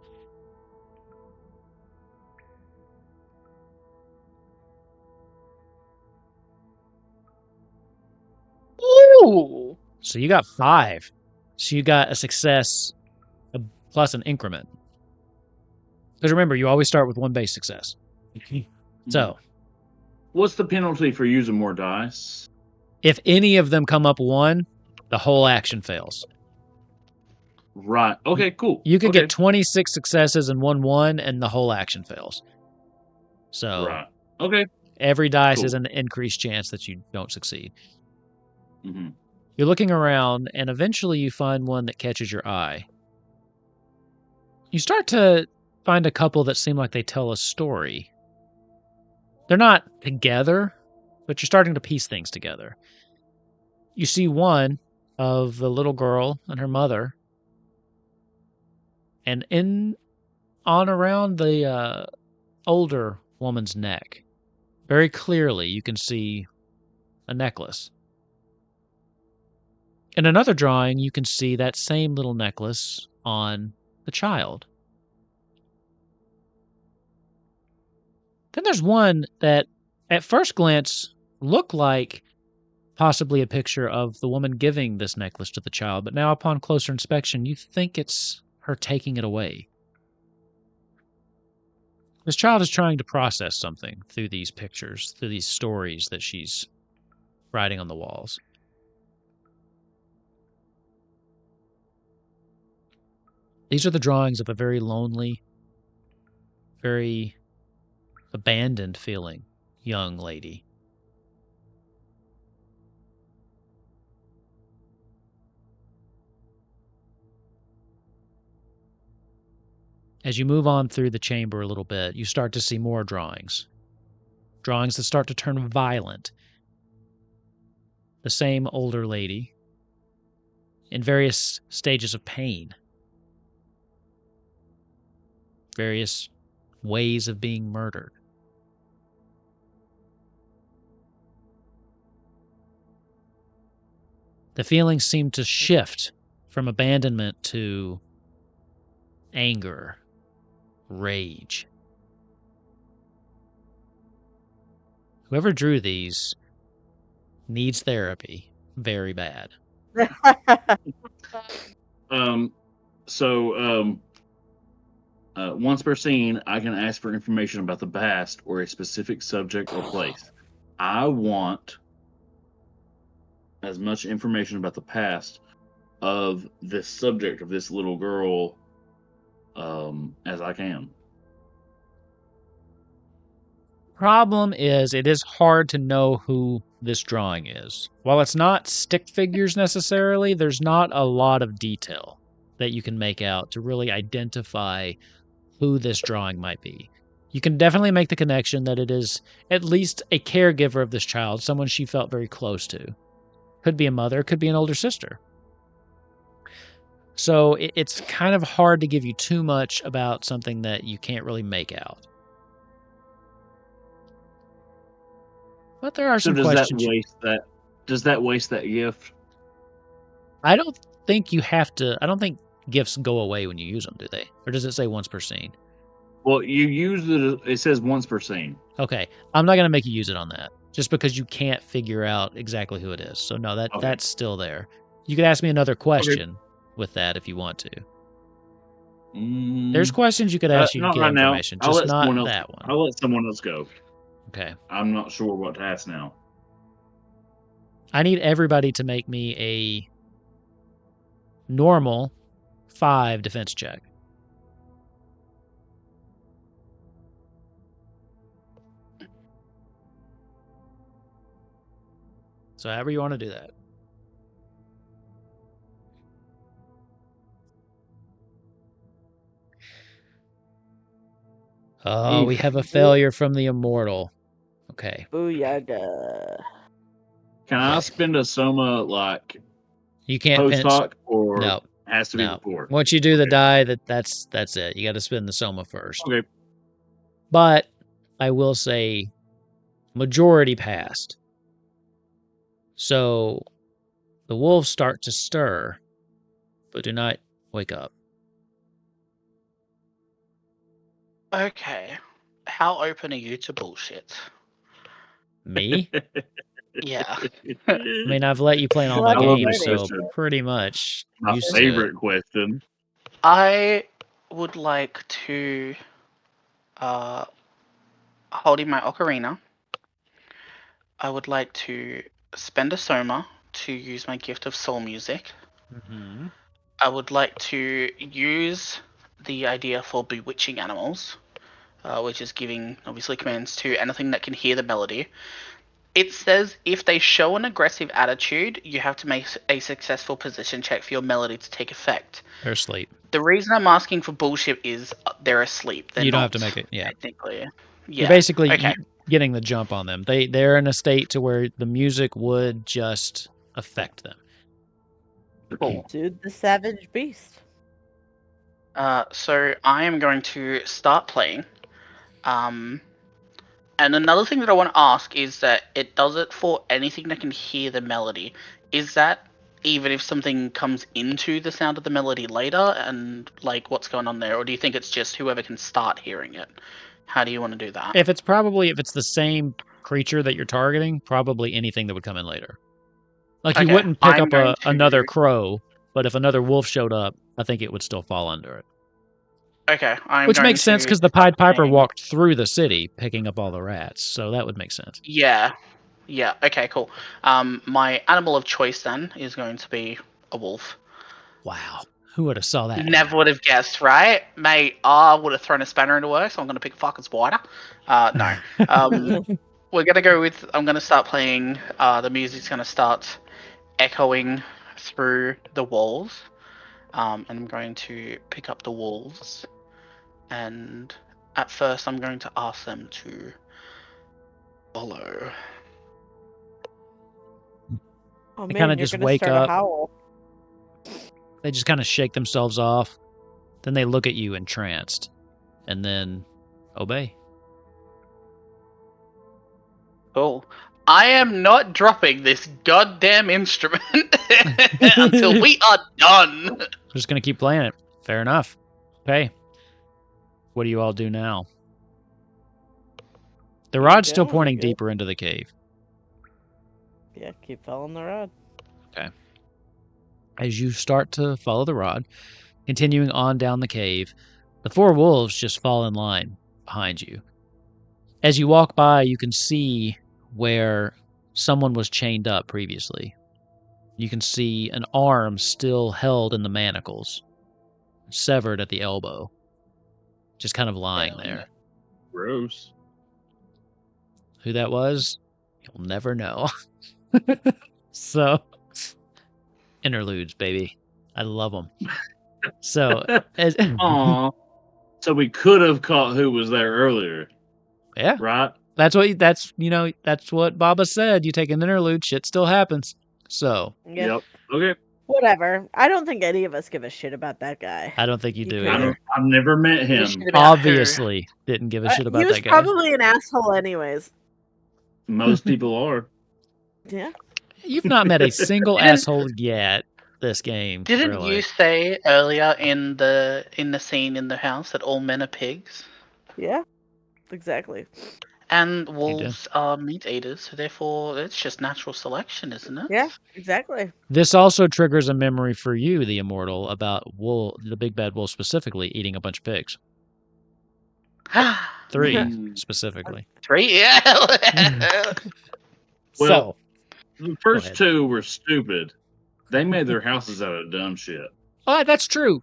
Ooh! So you got 5. So you got a success plus an increment. Because remember, you always start with 1 base success. So, what's the penalty for using more dice? if any of them come up 1, the whole action fails. Right. Okay, cool. You could get 26 successes and 1-1, and the whole action fails. So, right. Okay. Every dice Cool. is an increased chance that you don't succeed. Mm-hmm. You're looking around, and eventually you find one that catches your eye. You start to find a couple that seem like they tell a story. They're not together, but you're starting to piece things together. You see one of the little girl and her mother, and on around the older woman's neck, very clearly you can see a necklace. In another drawing, you can see that same little necklace on the child. Then there's one that, at first glance, looked like possibly a picture of the woman giving this necklace to the child, but now upon closer inspection, you think it's her taking it away. This child is trying to process something through these pictures, through these stories that she's writing on the walls. These are the drawings of a very lonely, very abandoned feeling young lady. As you move on through the chamber a little bit, you start to see more drawings. Drawings that start to turn violent. The same older lady in various stages of pain. Various ways of being murdered. The feelings seem to shift from abandonment to anger, rage. Whoever drew these needs therapy very bad. Once per scene, I can ask for information about the past or a specific subject or place. I want as much information about the past of this subject, of this little girl, as I can. Problem is, it is hard to know who this drawing is. While it's not stick figures necessarily, there's not a lot of detail that you can make out to really identify who this drawing might be. You can definitely make the connection that it is at least a caregiver of this child, someone she felt very close to. Could be a mother, could be an older sister. So it's kind of hard to give you too much about something that you can't really make out. But there are some questions. Does that waste that gift? I don't think you have to. I don't think gifts go away when you use them, do they? Or does it say once per scene? Well, you use it. It says once per scene. Okay, I'm not gonna make you use it on that, just because you can't figure out exactly who it is. So no, Okay. that's still there. You could ask me another question with that if you want to. There's questions you could ask. You Not get right now. information, I'll just let not someone else. that one. I'll let someone else go. Okay. I'm not sure what to ask now. I need everybody to make me a normal 5 defense check. So however you want to do that. Oh, we Oof. have a failure from the Immortal. Okay. Baba Yaga. Can I spend a soma like You can't post pinch. hoc, or No. has to be No. before? Once you do the Okay. die, that's it. You got to spend the Soma first. Okay. But I will say majority passed. So the wolves start to stir, but do not wake up. Okay. How open are you to bullshit? Me? Yeah. I mean, I've let you play in all my I love games, that so question. pretty much My used to favorite it. question. I would like to, holding my ocarina, I would like to spend a soma to use my gift of soul music. Mm-hmm. I would like to use the idea for bewitching animals, which is giving, obviously, commands to anything that can hear the melody. It says if they show an aggressive attitude, you have to make a successful position check for your melody to take effect. They're asleep. The reason I'm asking for bullshit is they're asleep. They're You don't not have to make it. Yeah. technically. You're Yeah. basically Okay. getting the jump on them. They're in a state to where the music would just affect them. Cool. Dude, the savage beast. So I am going to start playing. And another thing that I want to ask is that it does it for anything that can hear the melody. Is that even if something comes into the sound of the melody later, and like what's going on there, or do you think it's just whoever can start hearing it? How do you want to do that? If it's the same creature that you're targeting, probably anything that would come in later. Like you Okay, wouldn't pick I'm up going another to. crow, but if another wolf showed up, I think it would still fall under it. Okay, I'm Which going makes sense to because the start Pied Piper playing. walked through the city picking up all the rats, so that would make sense. Yeah. Yeah. Okay. Cool. My animal of choice then is going to be a wolf. Wow, who would have saw that? Never would have guessed, right, mate? I would have thrown a spanner into work, so I'm going to pick a fucking spider. No. We're going to go with. I'm going to start playing. The music's going to start echoing through the walls. And I'm going to pick up the wolves. And at first, I'm going to ask them to follow. Oh They man, kinda you're just gonna wake start up. a howl. They just kind of shake themselves off. Then they look at you entranced, and then obey. Cool. I am not dropping this goddamn instrument until we are done. We're just gonna keep playing it. Fair enough. Okay. What do you all do now? The rod's still going, pointing we're good. deeper into the cave. Yeah, keep following the rod. Okay. As you start to follow the rod, continuing on down the cave, the 4 wolves just fall in line behind you. As you walk by, you can see where someone was chained up previously. You can see an arm still held in the manacles, severed at the elbow, just kind of lying there. Gross. Who that was, you'll never know. So, interludes, baby. I love them. So, as, Aw. So we could have caught who was there earlier, yeah, right? that's what Baba said. You take an interlude, shit still happens. So, Yeah. Yep. Okay. Whatever. I don't think any of us give a shit about that guy. I don't think you do could've- either. I've never met You him. should have been like, "Who?" Obviously, didn't give a shit He about was that guy. probably an asshole anyways. Most people are. Yeah. You've not met a single Didn't- asshole yet this game. Didn't really. you say earlier in the scene in the house that all men are pigs? Yeah, exactly. And do. wolves are meat eaters, so therefore it's just natural selection, isn't it? Yeah, exactly. This also triggers a memory for you, the Immortal, about the big bad wolf specifically eating a bunch of pigs. 3 Mm. specifically. 3, yeah. Well, So, the ahead. first 2 were stupid. They made their houses out of dumb shit. oh, that's true.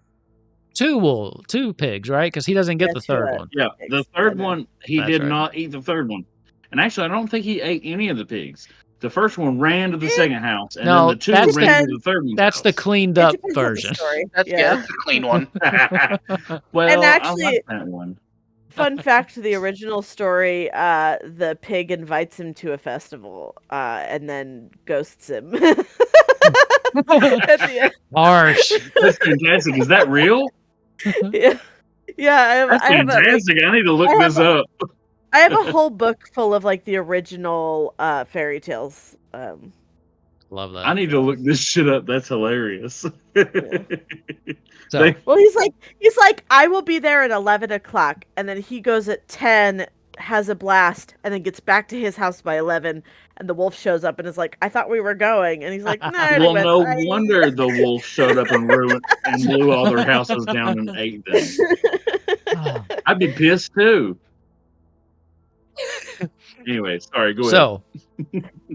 2 pigs, right? Because he doesn't get Yeah, the 2 third one. Yeah, the pigs. third Yeah, no. one, he That's did right. not eat the third one. And actually, I don't think he ate any of the pigs. The first one ran to the Eh, second house, and No, then the 2 that's ran to depends. the third one's That's the house. cleaned It up depends on the version. story. That's Yeah. a clean one. Well, And I actually, like that one. fun fact: the original story, the pig invites him to a festival, and then ghosts him. At the end. Harsh. That's fantastic. Is that real? Yeah, yeah. That's I have a fantastic. I need to look I have this up. I have a whole book full of like the original fairy tales. Love that. I need to look this shit up. That's hilarious. So, They- Well, he's like, I will be there at 11 o'clock, and then he goes at 10, has a blast, and then gets back to his house by 11, and the wolf shows up and is like, I thought we were going, and he's like, no, I already well, went. no Bye." wonder the wolf showed up and ruined and blew all their houses down and ate them. I'd be pissed too. Anyway, sorry, go ahead. so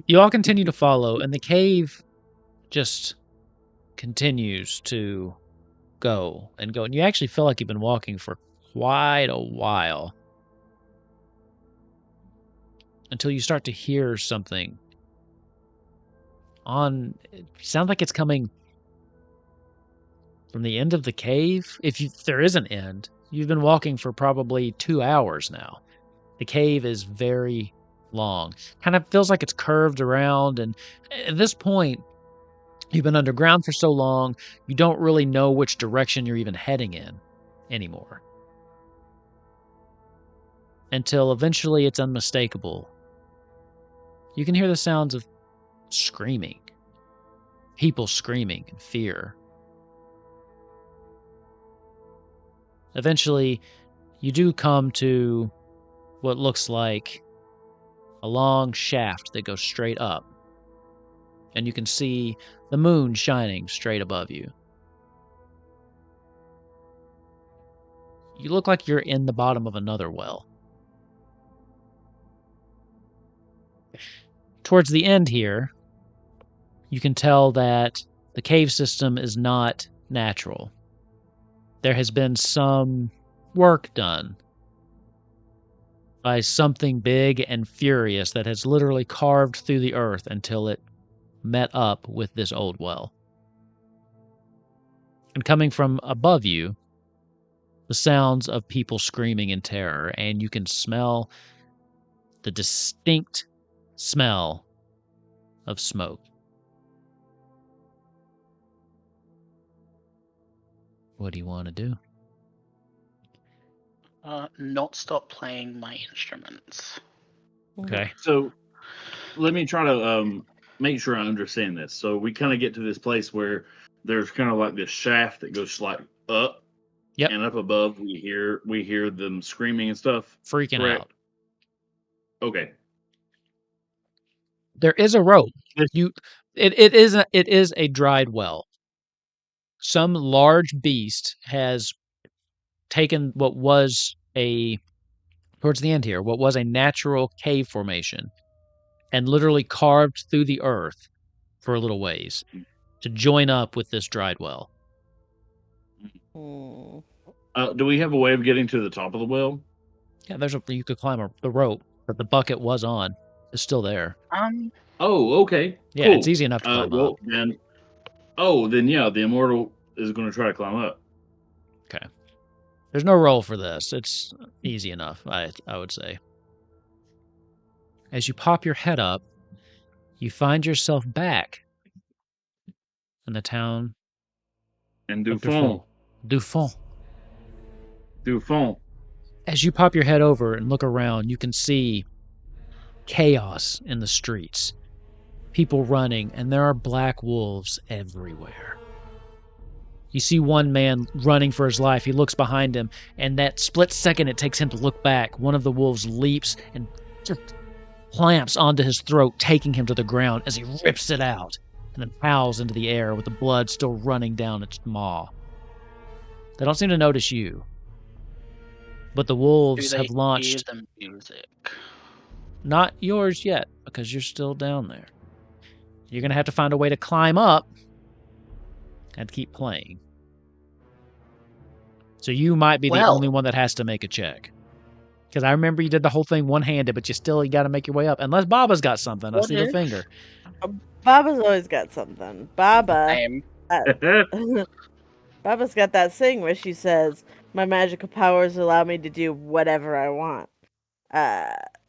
you all continue to follow, and the cave just continues to go and go. And you actually feel like you've been walking for quite a while until you start to hear something it sounds like it's coming from the end of the cave. If there is an end, you've been walking for probably 2 hours now. The cave is very long. Kind of feels like it's curved around, and at this point, you've been underground for so long, you don't really know which direction you're even heading in anymore. Until eventually it's unmistakable. You can hear the sounds of screaming. People screaming in fear. Eventually, you do come to what looks like a long shaft that goes straight up. And you can see the moon shining straight above you. You look like you're in the bottom of another well. Towards the end here, you can tell that the cave system is not natural. There has been some work done by something big and furious that has literally carved through the earth until it met up with this old well. And coming from above you, the sounds of people screaming in terror, and you can smell the distinct smell of smoke. What do you want to do? Not stop playing my instruments. Okay. So let me try to make sure I understand this. So we kind of get to this place where there's kind of like this shaft that goes like up. Yep. And up above we hear them screaming and stuff. Freaking Correct? out. Okay. There is a rope. This- It is a dried well. Some large beast has taken what was towards the end here, what was a natural cave formation, and literally carved through the earth for a little ways to join up with this dried well. Do we have a way of getting to the top of the well? Yeah, you could climb the rope that the bucket was on. Is still there. Oh, okay. Yeah, cool. it's easy enough to climb up. Then yeah, the Immortal is going to try to climb up. Okay. There's no roll for this. It's easy enough, I would say. As you pop your head up, you find yourself back in the town And of Durfort. Durfort. As you pop your head over and look around, you can see chaos in the streets. People running, and there are black wolves everywhere. You see one man running for his life. He looks behind him, and that split second it takes him to look back, one of the wolves leaps and just clamps onto his throat, taking him to the ground as he rips it out and then howls into the air with the blood still running down its maw. They don't seem to notice you, but the Do wolves they have hear launched. the music? Not yours yet, because you're still down there. You're going to have to find a way to climb up and keep playing. So you might be the only one that has to make a check. Because I remember you did the whole thing one-handed, but you got to make your way up. Unless Baba's got something. I see the finger. Baba's always got something. Baba. Baba's got that thing where she says, "My magical powers allow me to do whatever I want."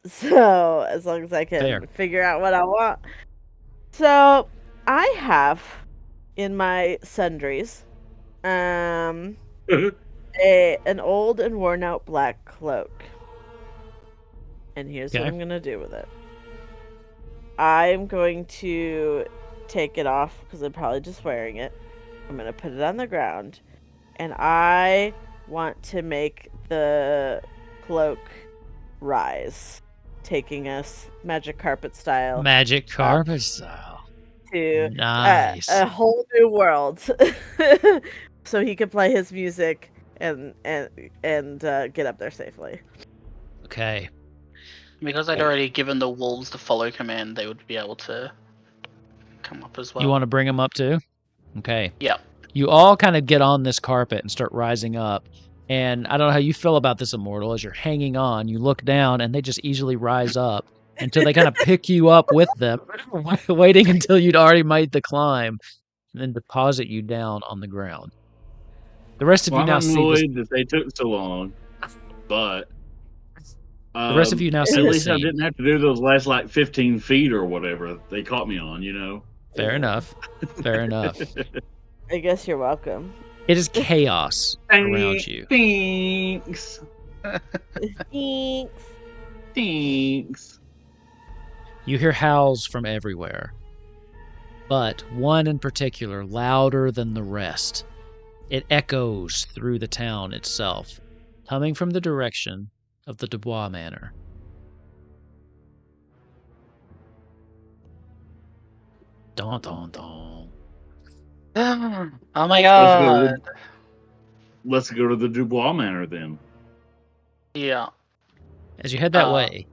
So as long as I can figure out what I want. So I have in my sundries, an old and worn out black cloak. And here's what I'm gonna do with it. I'm going to take it off because I'm probably just wearing it. I'm gonna put it on the ground, and I want to make the cloak rise, taking us magic carpet style. Magic carpet style. To nice. A whole new world, so he can play his music and get up there safely. Okay. Because I'd already given the wolves the follow command, they would be able to come up as well. You want to bring them up too? Okay. Yeah. You all kind of get on this carpet and start rising up. And I don't know how you feel about this, Immortal. As you're hanging on, you look down and they just easily rise up until they kind of pick you up with them, waiting until you'd already made the climb, and then deposit you down on the ground. The rest of you now see this. I'm annoyed that they took so long, but the rest of you now see at the least scene. I didn't have to do those last like 15 feet or whatever they caught me on, you know. Fair enough. Fair enough. I guess you're welcome. It is chaos around you. Thanks. Thanks. You hear howls from everywhere, but one in particular, louder than the rest. It echoes through the town itself, coming from the direction of the Dubois Manor. Dun, dun, dun. Oh my god. Let's go to the Dubois Manor then. Yeah. As you head that way,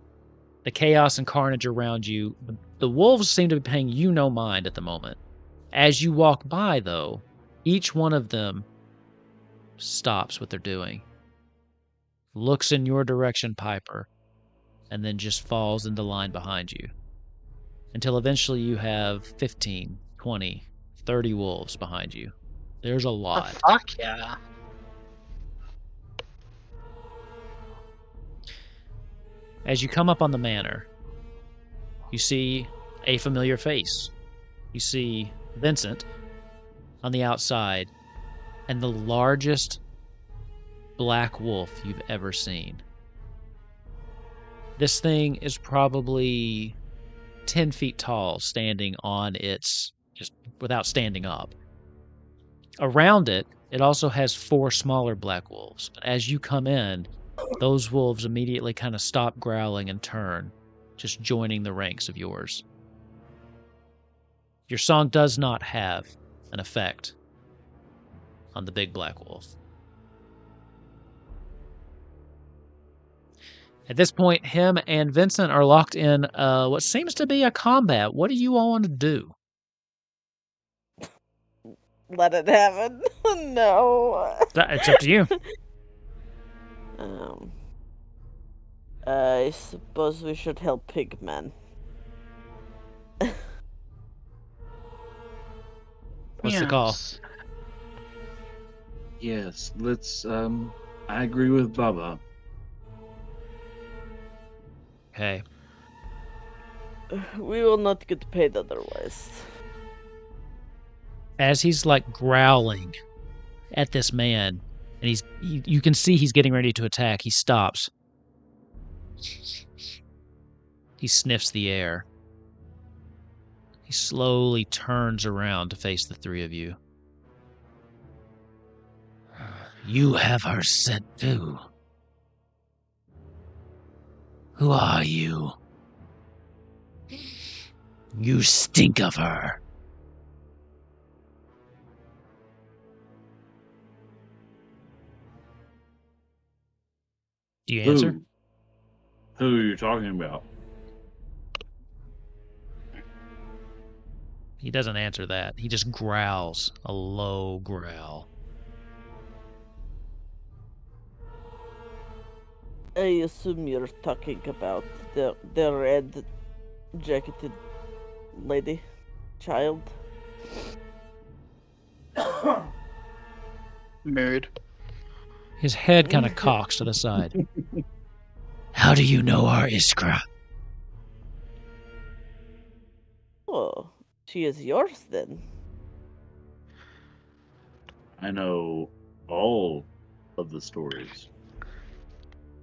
the chaos and carnage around you, the wolves seem to be paying you no mind at the moment. As you walk by, though, each one of them stops what they're doing, looks in your direction, Piper, and then just falls into line behind you. Until eventually you have 15, 20, 30 wolves behind you. There's a lot. Oh, fuck yeah. As you come up on the manor, you see a familiar face. You see Vincent on the outside, and the largest black wolf you've ever seen. This thing is probably 10 feet tall, standing on its, just without standing up. Around it, it also has 4 smaller black wolves. But as you come in, those wolves immediately kind of stop growling and turn, just joining the ranks of yours. Your song does not have an effect on the big black wolf. At this point, him and Vincent are locked in what seems to be a combat. What do you all want to do? Let it happen. No. It's up to you. I suppose we should help Pigman. What's the call? Yes, let's, I agree with Baba. Okay. We will not get paid otherwise. As he's like growling at this man, and you can see he's getting ready to attack, he stops. He sniffs the air. He slowly turns around to face the 3 of you. You have her scent too. Who are you? You stink of her. Do you answer? Who are you talking about? He doesn't answer that. He just growls, a low growl. I assume you're talking about the red jacketed lady child. Mood. His head kind of cocks to the side. How do you know her, Iskra? Oh, she is yours then. I know all of the stories.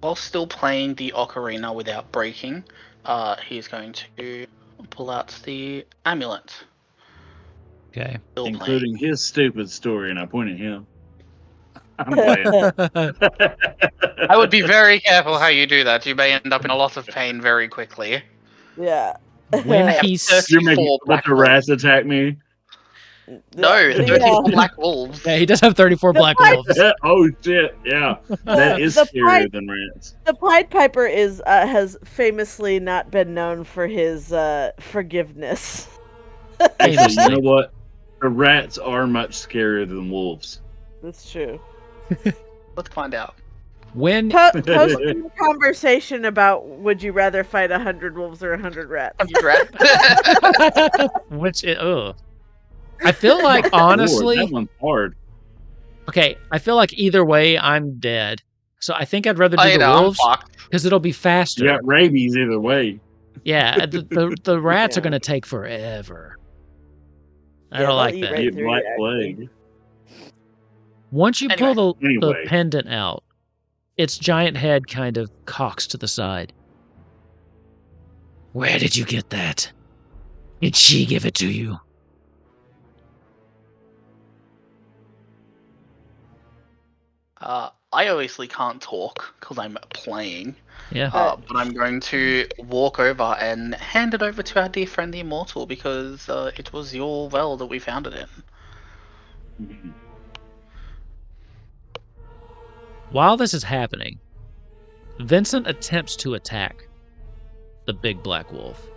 While still playing the ocarina without breaking, he's going to pull out the amulet. Okay. Still Including his stupid story, and I point at him. I'm playing. I would be very careful how you do that. You may end up in a lot of pain very quickly. Yeah. When I have he's 34 But black the rats attack me. No, Yeah. 34 black wolves. yeah, he does have 34 The black pipe- wolves. Oh shit! Yeah, that is the scarier pipe- than rats. The Pied Piper is has famously not been known for his Famously. forgiveness. Actually, you know what? The rats are much scarier than wolves. That's true. Let's find out. When Post the conversation about would you rather fight 100 wolves or 100 rats? which I feel like honestly, Lord, that one's hard. okay, I feel like either way I'm dead. So I think I'd rather do the wolves because it'll be faster. You got rabies either way. Yeah, the rats are gonna take forever. I don't like that. Get black plague. Once you pull the Anyway. pendant out, its giant head kind of cocks to the side. Where did you get that? Did she give it to you? I obviously can't talk because I'm playing. Yeah. But I'm going to walk over and hand it over to our dear friend the Immortal because it was your well that we found it in. Mm-hmm. While this is happening, Vincent attempts to attack the big black wolf.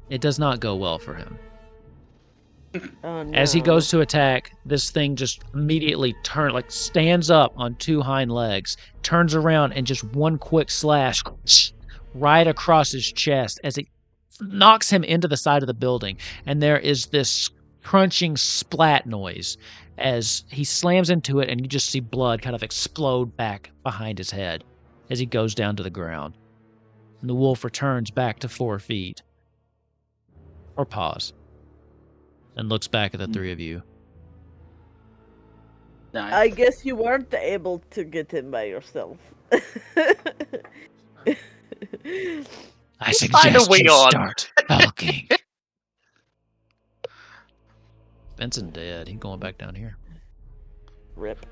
It does not go well for him. Oh, no. As he goes to attack, this thing just immediately stands up on two hind legs, turns around, and just one quick slash right across his chest as it knocks him into the side of the building. And there is this crunching splat noise as he slams into it, and you just see blood kind of explode back behind his head as he goes down to the ground. And the wolf returns back to 4 feet. Or pause. And looks back at the three of you. Nice. I guess you weren't able to get him by yourself. I suggest wing you on. start talking. Vincent dead. He's going back down here. Rip.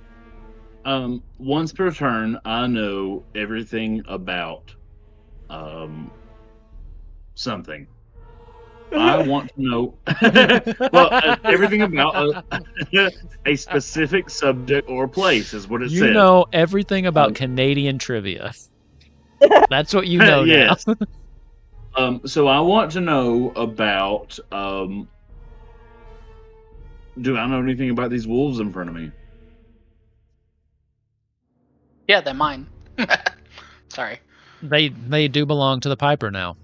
Once per turn, I know everything about something. I want to know everything about a specific subject or place is what it says. You know everything about Canadian trivia. That's what you know yes. now. So I want to know about do I know anything about these wolves in front of me? Yeah, they're mine. Sorry. They do belong to the Piper now.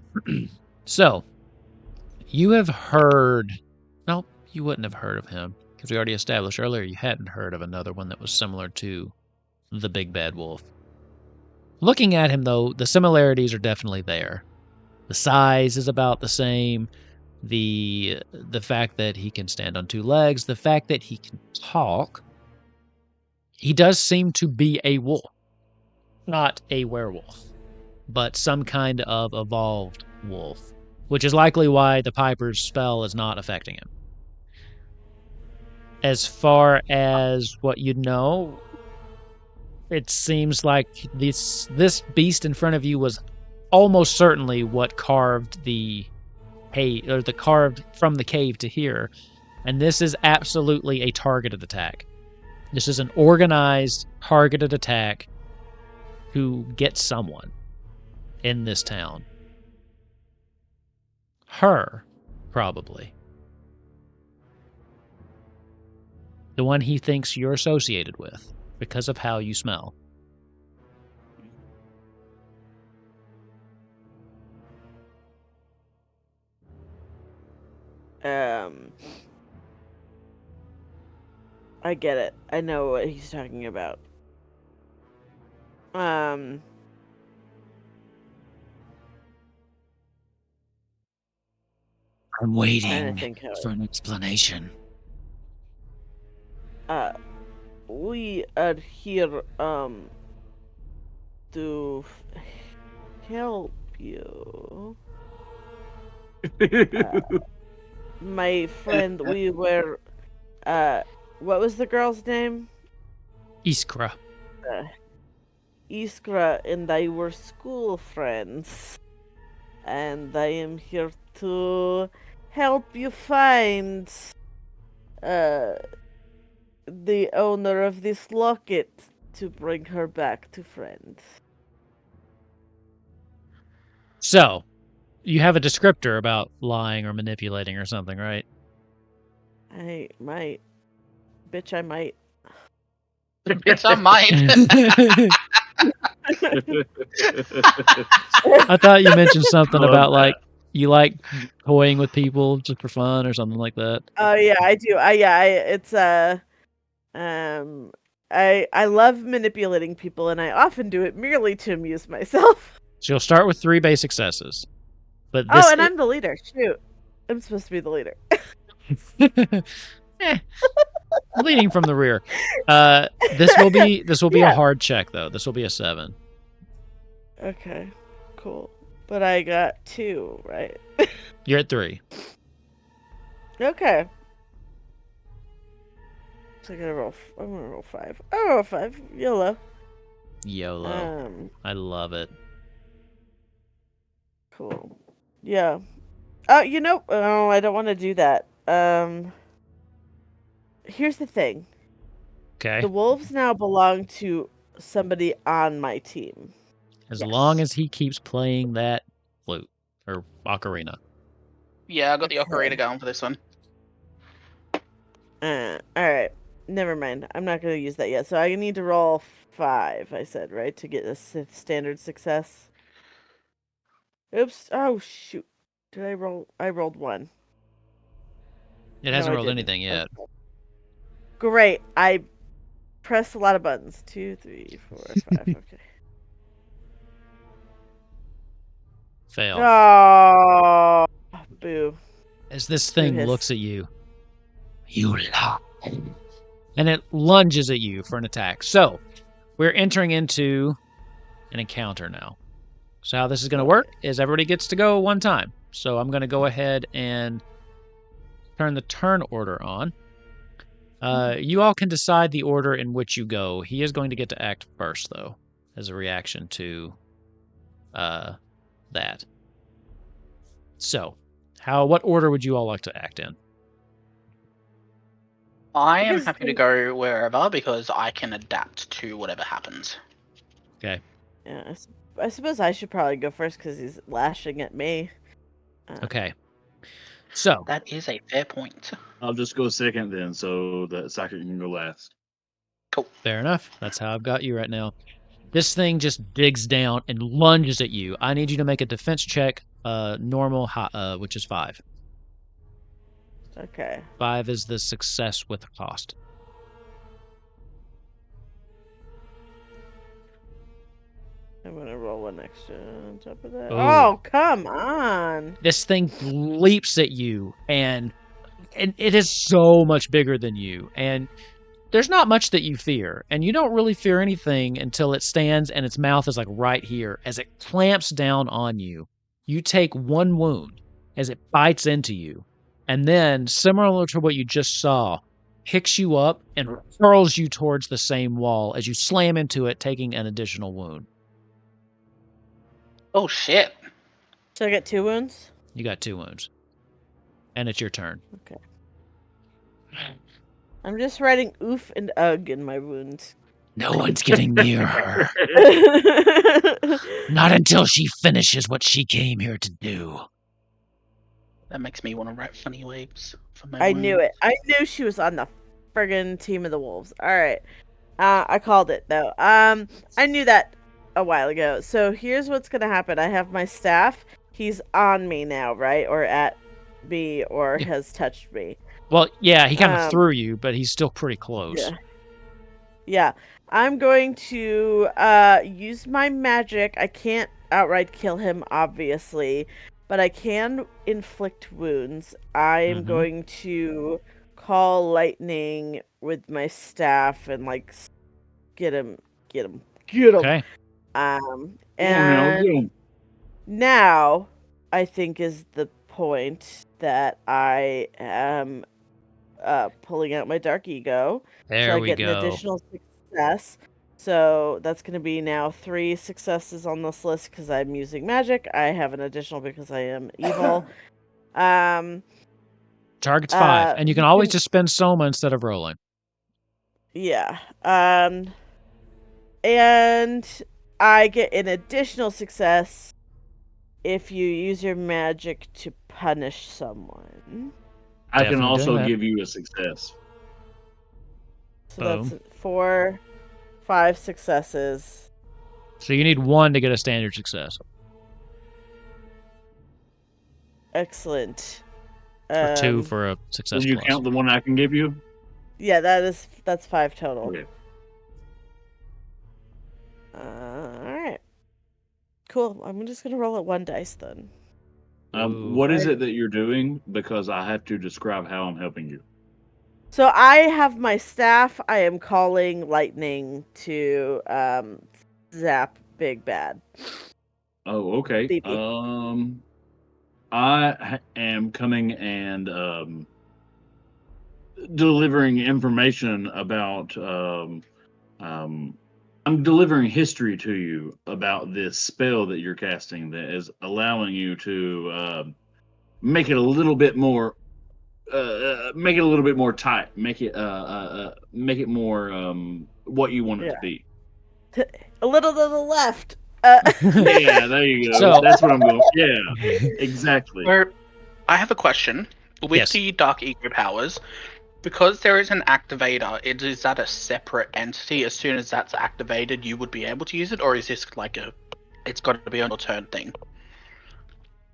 So, you have heard... No, you wouldn't have heard of him, because we already established earlier you hadn't heard of another one that was similar to the big bad wolf. Looking at him, though, the similarities are definitely there. The size is about the same. The fact that he can stand on 2 legs, the fact that he can talk. He does seem to be a wolf. Not a werewolf, but some kind of evolved wolf, which is likely why the Piper's spell is not affecting him. As far as what you know, it seems like this beast in front of you was almost certainly what carved the cave, or the carved from the cave to here, and this is absolutely a targeted attack. This is an organized, targeted attack to get someone in this town. Her, probably. The one he thinks you're associated with because of how you smell. I get it. I know what he's talking about. I'm waiting think how for an explanation. we are here to help you. My friend, we were what was the girl's name? Iskra. Iskra and I were school friends. And I am here to help you find the owner of this locket to bring her back to friends. So, you have a descriptor about lying or manipulating or something, right? I might. Bitch, I might. Bitch, I might. I thought you mentioned something Love about that. like you like toying with people just for fun or something like that. Oh yeah, I do. It's I love manipulating people, and I often do it merely to amuse myself. So you'll start with 3 base successes. But this Oh, and I'm the leader. Shoot, I'm supposed to be the leader. leading from the rear. This will be Yeah. a hard check though. This will be a 7. Okay, cool. But I got 2, right? You're at 3. Okay. So I'm gonna roll 5. I'll roll 5. YOLO. YOLO. I love it. Cool. Yeah. You know, oh, I don't want to do that. Here's the thing. Okay. The wolves now belong to somebody on my team. As long as he keeps playing that flute or ocarina. Yeah, I got the Okay. ocarina going for this one. Alright. Never mind. I'm not going to use that yet. So I need to roll 5, I said, right? To get a standard success. Oops. Oh, shoot. Did I roll? I rolled 1. It hasn't I rolled didn't. anything yet. Okay. Great. I pressed a lot of buttons. 2, 3, 4, 5. Okay. Fail. Oh, boo. As this thing hiss. looks at you, you lie. And it lunges at you for an attack. So, we're entering into an encounter now. So how this is going to work is everybody gets to go one time. So I'm going to go ahead and turn the turn order on. You all can decide the order in which you go. He is going to get to act first, though, as a reaction to that. So, what order would you all like to act in? I am happy to go wherever because I can adapt to whatever happens. Okay. Yeah, I suppose I should probably go first because he's lashing at me. Okay. So that is a fair point. I'll just go second then, so that Sacker can go last. Cool. Fair enough. That's how I've got you right now. This thing just digs down and lunges at you. I need you to make a defense check, normal, which is 5. Okay. 5 is the success with cost. I'm gonna roll 1 extra on top of that. Ooh. Oh, come on! This thing leaps at you, and it is so much bigger than you. And there's not much that you fear, and you don't really fear anything until it stands and its mouth is like right here. As it clamps down on you, you take 1 wound as it bites into you. And then, similar to what you just saw, picks you up and hurls you towards the same wall as you slam into it, taking an additional wound. Oh shit! So I get 2 wounds? You got 2 wounds. And it's your turn. Okay. I'm just writing oof and ugh in my wounds. No one's getting near her. Not until she finishes what she came here to do. That makes me want to write funny waves for my I knew wounds. it. I knew she was on the friggin' team of the wolves. All right. I called it though. I knew that a while ago. So here's what's gonna happen. I have my staff. He's on me now, right? Or at me, or has touched me. Well, yeah, he kind of threw you, but he's still pretty close. Yeah. Yeah. I'm going to use my magic. I can't outright kill him, obviously, but I can inflict wounds. I'm going to call lightning with my staff and like get him. Okay. And now I think is the point that I am pulling out my dark ego. There so I we get go. an additional success. So that's going to be now 3 successes on this list because I'm using magic. I have an additional because I am evil. Target's 5, and you can always just spend Soma instead of rolling. Yeah. And I get an additional success if you use your magic to punish someone. I can Definitely doing also that. give you a success. So Boom. that's 4, 5 successes. So you need 1 to get a standard success. Excellent. Or 2 for a success Will you plus. count the one I can give you? Yeah, that's 5 total. Okay. Alright. Cool. I'm just gonna roll it 1 dice then. What is it that you're doing? Because I have to describe how I'm helping you. So I have my staff. I am calling lightning to zap Big Bad. Oh, okay. BB. I am coming and delivering information about. I'm delivering history to you about this spell that you're casting that is allowing you to make it a little bit more. Make it a little bit more tight. Make it more what you want it to be. A little to the left. Yeah, there you go. So- That's what I'm going. Yeah, exactly. I have a question. With Yes. the Dark Ego powers, because there is an activator, is that a separate entity? As soon as that's activated, you would be able to use it? Or is this like it's got to be on a turn thing?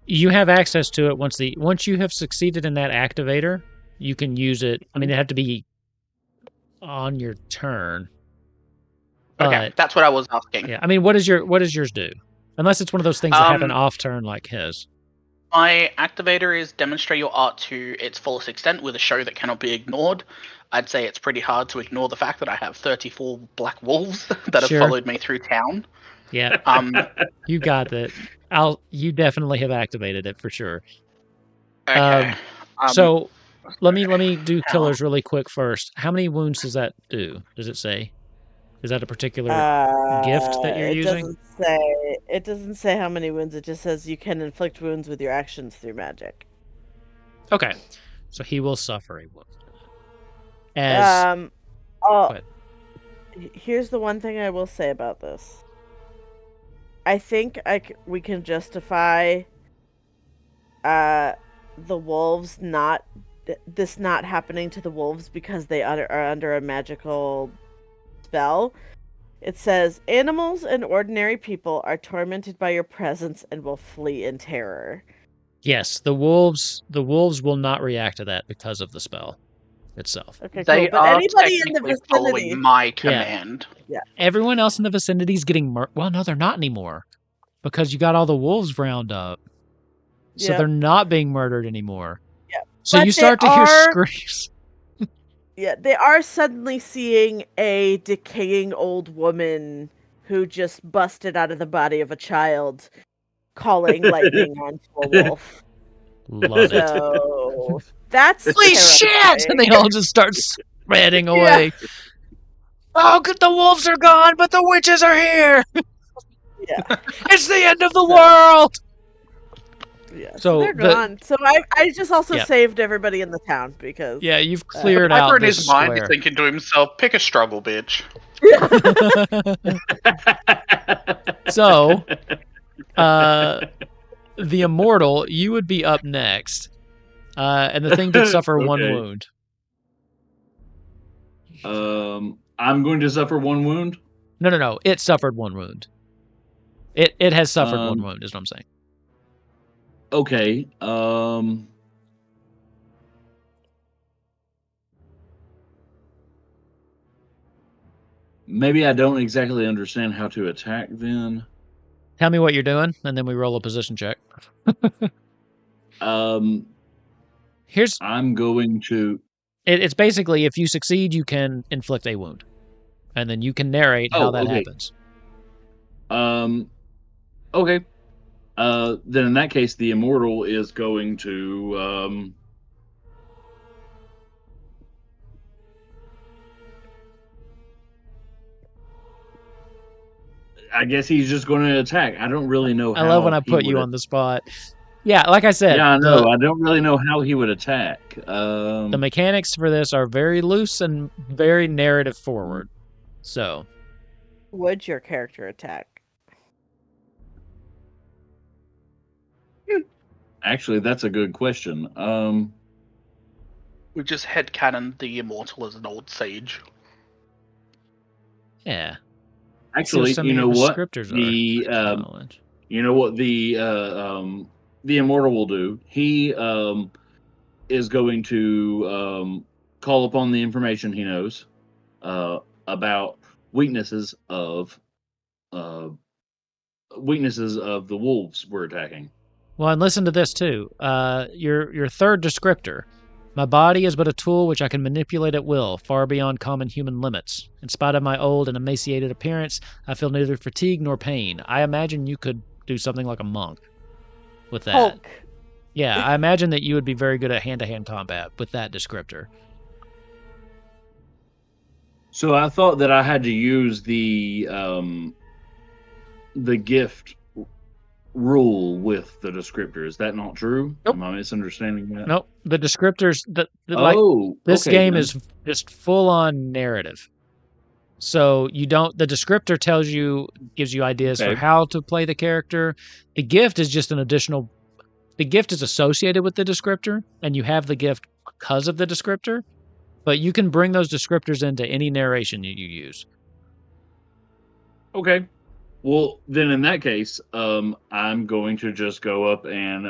You have access to it once you have succeeded in that activator, you can use it. I mean, it had to be on your turn. Okay, that's what I was asking. Yeah, I mean, what does yours do? Unless it's one of those things that happen off turn like his. My activator is demonstrate your art to its fullest extent with a show that cannot be ignored. I'd say it's pretty hard to ignore the fact that I have 34 black wolves that have followed me through town. Yeah. You got that. You definitely have activated it for sure. Okay. So let me do killers really quick first. How many wounds does that do? Does it say? Is that a particular gift that you're using? It doesn't say how many wounds. It just says you can inflict wounds with your actions through magic. Okay, so he will suffer a wound. Here's the one thing I will say about this. I think we can justify the wolves not happening to the wolves because they are under a magical spell. It says animals and ordinary people are tormented by your presence and will flee in terror. Yes, the wolves will not react to that because of the spell itself. Okay, they cool. But are anybody in the technically vicinity following my command. Yeah. Everyone else in the vicinity is getting well, no, they're not anymore. Because you got all the wolves round up. So they're not being murdered anymore. Yeah. So but you start to hear screams. Yeah, they are suddenly seeing a decaying old woman who just busted out of the body of a child, calling lightning onto a wolf. Love it. So that's Holy shit! And they all just start heading away. Oh, good, the wolves are gone, but the witches are here. Yeah. It's the end of the So- world. Yeah, So they're the- gone. So I just also Yeah. saved everybody in the town because Yeah, you've cleared Piper out in this his mind is square. thinking to himself, "Pick a struggle, bitch." So, the Immortal, you would be up next. And the thing did suffer one Okay. wound. I'm going to suffer one wound. No. It suffered one wound. It has suffered one Um, wound, is what I'm saying. Okay. Maybe I don't exactly understand how to attack then. Tell me what you're doing, and then we roll a position check. Here's I'm going to. it's basically if you succeed, you can inflict a wound, and then you can narrate how that okay. happens. Okay. Then in that case, the Immortal is going to. I guess he's just going to attack. I don't really know how. I love when I he put you would on the spot. Yeah, like I said, Yeah, I know. I don't really know how he would attack. the mechanics for this are very loose and very narrative forward. So, would your character attack? Actually, that's a good question. We just headcanon the Immortal as an old sage. yeah. Actually, some you of know your what? descriptors The are. Knowledge. You know what the Immortal will do? He is going to call upon the information he knows about weaknesses of the wolves we're attacking. Well, and listen to this too. Your third descriptor. My body is but a tool which I can manipulate at will, far beyond common human limits. In spite of my old and emaciated appearance, I feel neither fatigue nor pain. I imagine you could do something like a monk with that. Hulk. Yeah, I imagine that you would be very good at hand-to-hand combat with that descriptor. So I thought that I had to use the gift rule with the descriptor. Is that not true? Nope. Am I misunderstanding that? Nope. The descriptors Oh, this okay, game then. is just full-on narrative. So you don't. The descriptor gives you ideas for Okay. how to play the character. The gift is just an additional. The gift is associated with the descriptor, and you have the gift because of the descriptor. But you can bring those descriptors into any narration you use. Okay. Well, then in that case, I'm going to just go up and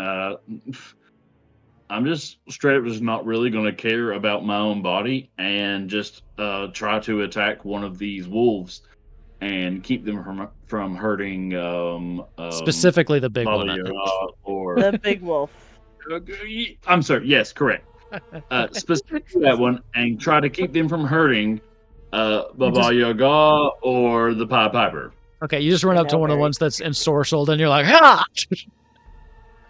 I'm just straight up just not really going to care about my own body and just try to attack one of these wolves and keep them from hurting Specifically the big Baba one. Yaga or The big wolf. I'm sorry. Yes, correct. Specifically that one, and try to keep them from hurting Baba Yaga or the Pied Piper. Okay, you just run I up to know, one of the very ones that's ensorcelled, and you're like, ha!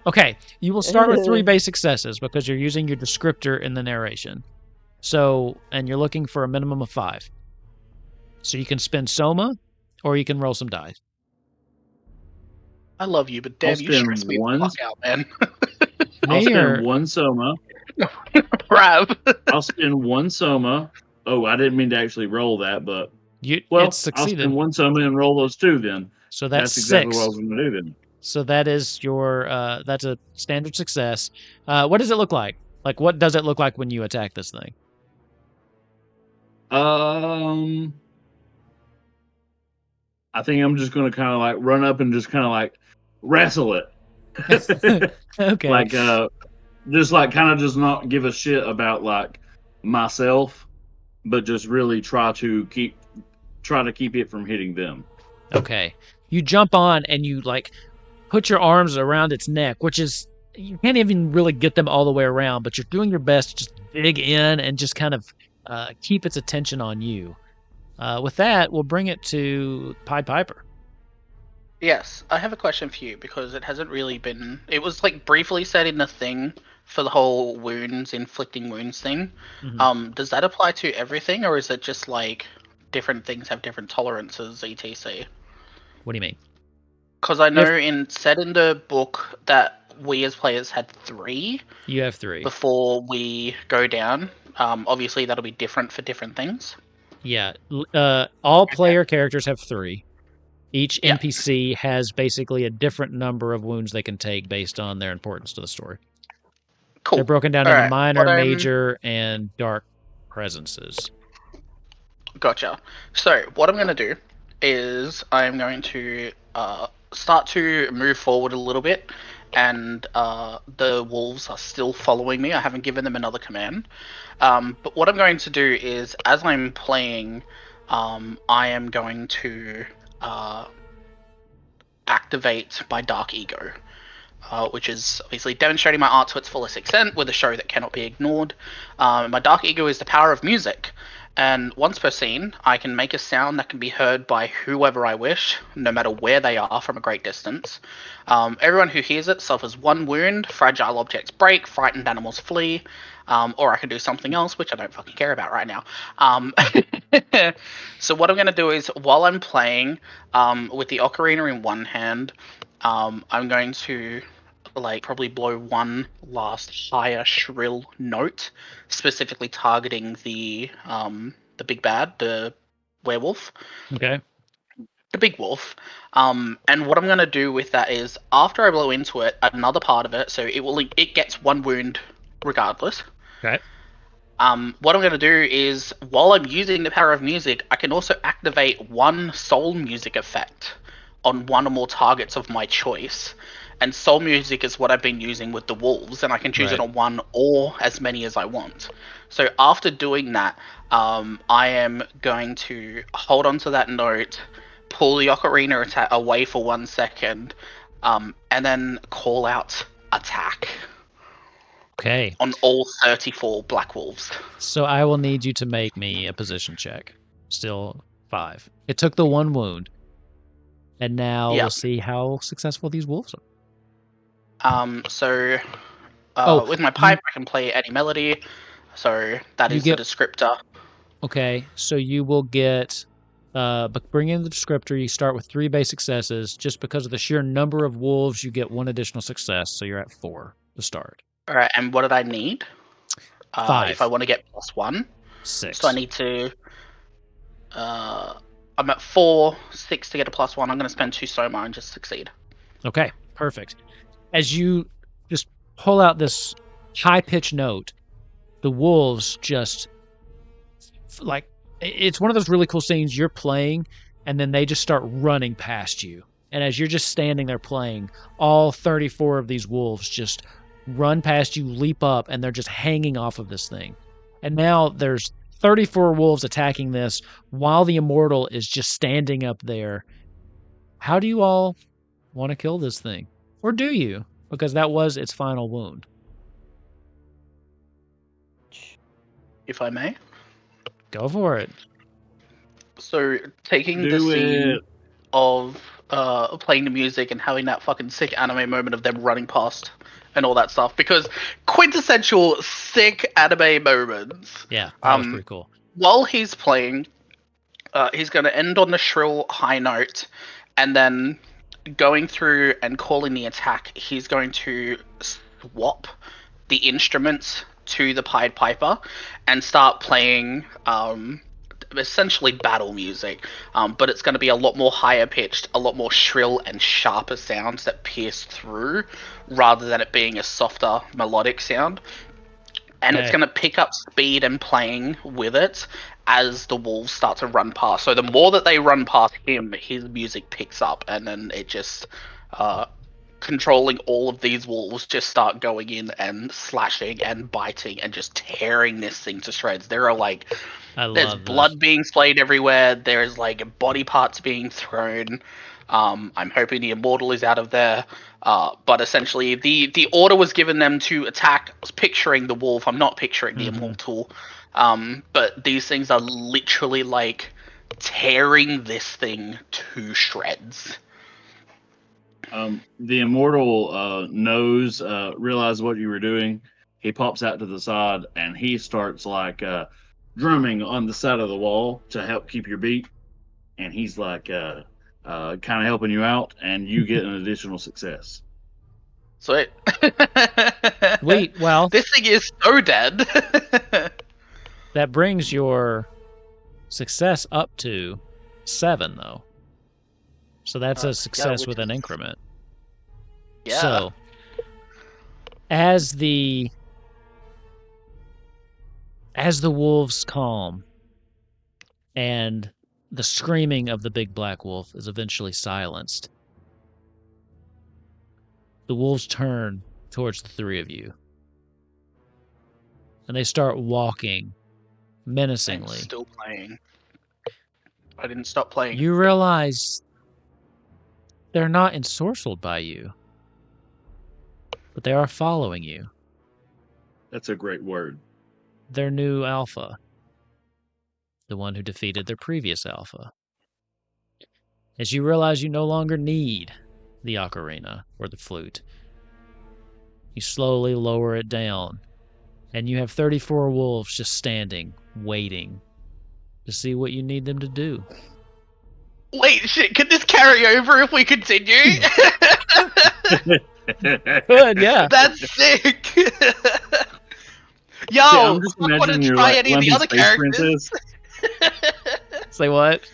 Okay, you will start with 3 base successes because you're using your descriptor in the narration. So, and you're looking for a minimum of 5. So you can spend Soma, or you can roll some dice. I love you, but damn, you spend stress me the fuck out, man. I'll spend 1 Soma. Rav. I'll spend 1 Soma. Oh, I didn't mean to actually roll that, but It's I'll succeeded. spend 1 Soma and roll those 2 then. So that's exactly 6. what I was going to do then. So that is your that's a standard success. What does it look like? Like, what does it look like when you attack this thing? I think I'm just going to kind of like run up and just kind of like wrestle it. Okay. Like just like kind of just not give a shit about like myself, but just really try to keep it from hitting them. Okay. You jump on and you like put your arms around its neck, which is you can't even really get them all the way around, but you're doing your best to just dig in and just kind of keep its attention on you. With that, we'll bring it to Pied Piper. Yes, I have a question for you because it hasn't really been. It was like briefly said in the thing for the whole inflicting wounds thing. Does that apply to everything, or is it just like different things have different tolerances, etc? What do you mean? Because I know said in the book that we as players had 3 You have 3. before we go down. Obviously, that'll be different for different things. Yeah. All player characters have 3. Each Yeah. NPC has basically a different number of wounds they can take based on their importance to the story. Cool. They're broken down All into right. minor, major, and dark presences. Gotcha. So what I'm going to do is I'm going to start to move forward a little bit, and the wolves are still following me. I haven't given them another command. But what I'm going to do is, as I'm playing, I am going to activate my dark ego. Which is obviously demonstrating my art to its fullest extent with a show that cannot be ignored. My dark ego is the power of music, and once per scene, I can make a sound that can be heard by whoever I wish, no matter where they are from a great distance. Everyone who hears it suffers 1 wound, fragile objects break, frightened animals flee, or I can do something else, which I don't fucking care about right now. So what I'm going to do is, while I'm playing with the ocarina in one hand, I'm going to probably blow one last higher shrill note, specifically targeting the big bad, the werewolf. Okay. The big wolf. And what I'm going to do with that is, after I blow into it, another part of it, so it gets 1 wound regardless. Okay. What I'm going to do is, while I'm using the power of music, I can also activate 1 soul music effect on 1 or more targets of my choice. And soul music is what I've been using with the wolves, and I can choose it on 1 or as many as I want. So after doing that, I am going to hold on to that note, pull the ocarina away for 1 second, and then call out attack. Okay. On all 34 black wolves. So I will need you to make me a position check. Still 5. It took the 1 wound. And now we'll see how successful these wolves are. So with my pipe, I can play any melody. So that is the descriptor. Okay, so you will get, but bring in the descriptor. You start with 3 basic successes. Just because of the sheer number of wolves, you get 1 additional success. So you're at 4 to start. All right, and what did I need? 5. If I want to get +1. 6. So I need to. I'm at 4, 6 to get a +1. I'm going to spend 2 soma and just succeed. Okay, perfect. As you just pull out this high-pitched note, the wolves just, like, it's one of those really cool scenes. You're playing, and then they just start running past you. And as you're just standing there playing, all 34 of these wolves just run past you, leap up, and they're just hanging off of this thing. And now there's 34 wolves attacking this while the Immortal is just standing up there. How do you all want to kill this thing? Or do you? Because that was its final wound. If I may. Go for it. So taking the scene of playing the music and having that fucking sick anime moment of them running past and all that stuff, because quintessential sick anime moments. Yeah, that was pretty cool. While he's playing, he's going to end on the shrill high note, and then going through and calling the attack, he's going to swap the instruments to the Pied Piper and start playing essentially battle music, but it's going to be a lot more higher pitched, a lot more shrill and sharper sounds that pierce through, rather than it being a softer melodic sound. And it's going to pick up speed and playing with it as the wolves start to run past. So the more that they run past him, his music picks up, and then it just controlling all of these wolves just start going in and slashing and biting and just tearing this thing to shreds. There are there's blood being splayed everywhere. There's body parts being thrown. I'm hoping the Immortal is out of there. But essentially, the order was given them to attack. I was picturing the wolf. I'm not picturing the Immortal. But these things are literally tearing this thing to shreds. The Immortal realized what you were doing, he pops out to the side and he starts like drumming on the side of the wall to help keep your beat. And he's like kind of helping you out, and you get an additional success. Sweet. Wait, well, This thing is so dead. that brings your success up to 7, though. So that's a success which with an is- increment. Yeah. So, as the wolves calm and the screaming of the big black wolf is eventually silenced, the wolves turn towards the 3 of you. And they start walking I'm menacingly. still playing. I didn't stop playing. You realize they're not ensorcelled by you, but they are following you. That's a great word. Their new alpha, the one who defeated their previous alpha. As you realize you no longer need the ocarina or the flute, you slowly lower it down, and you have 34 wolves just standing, waiting to see what you need them to do. Wait, shit, can this carry over if we continue? Good, yeah. That's sick! Yo, See, I'm just I want to imagining you're try like any of the Lumpy other Space characters. Princess. Say what?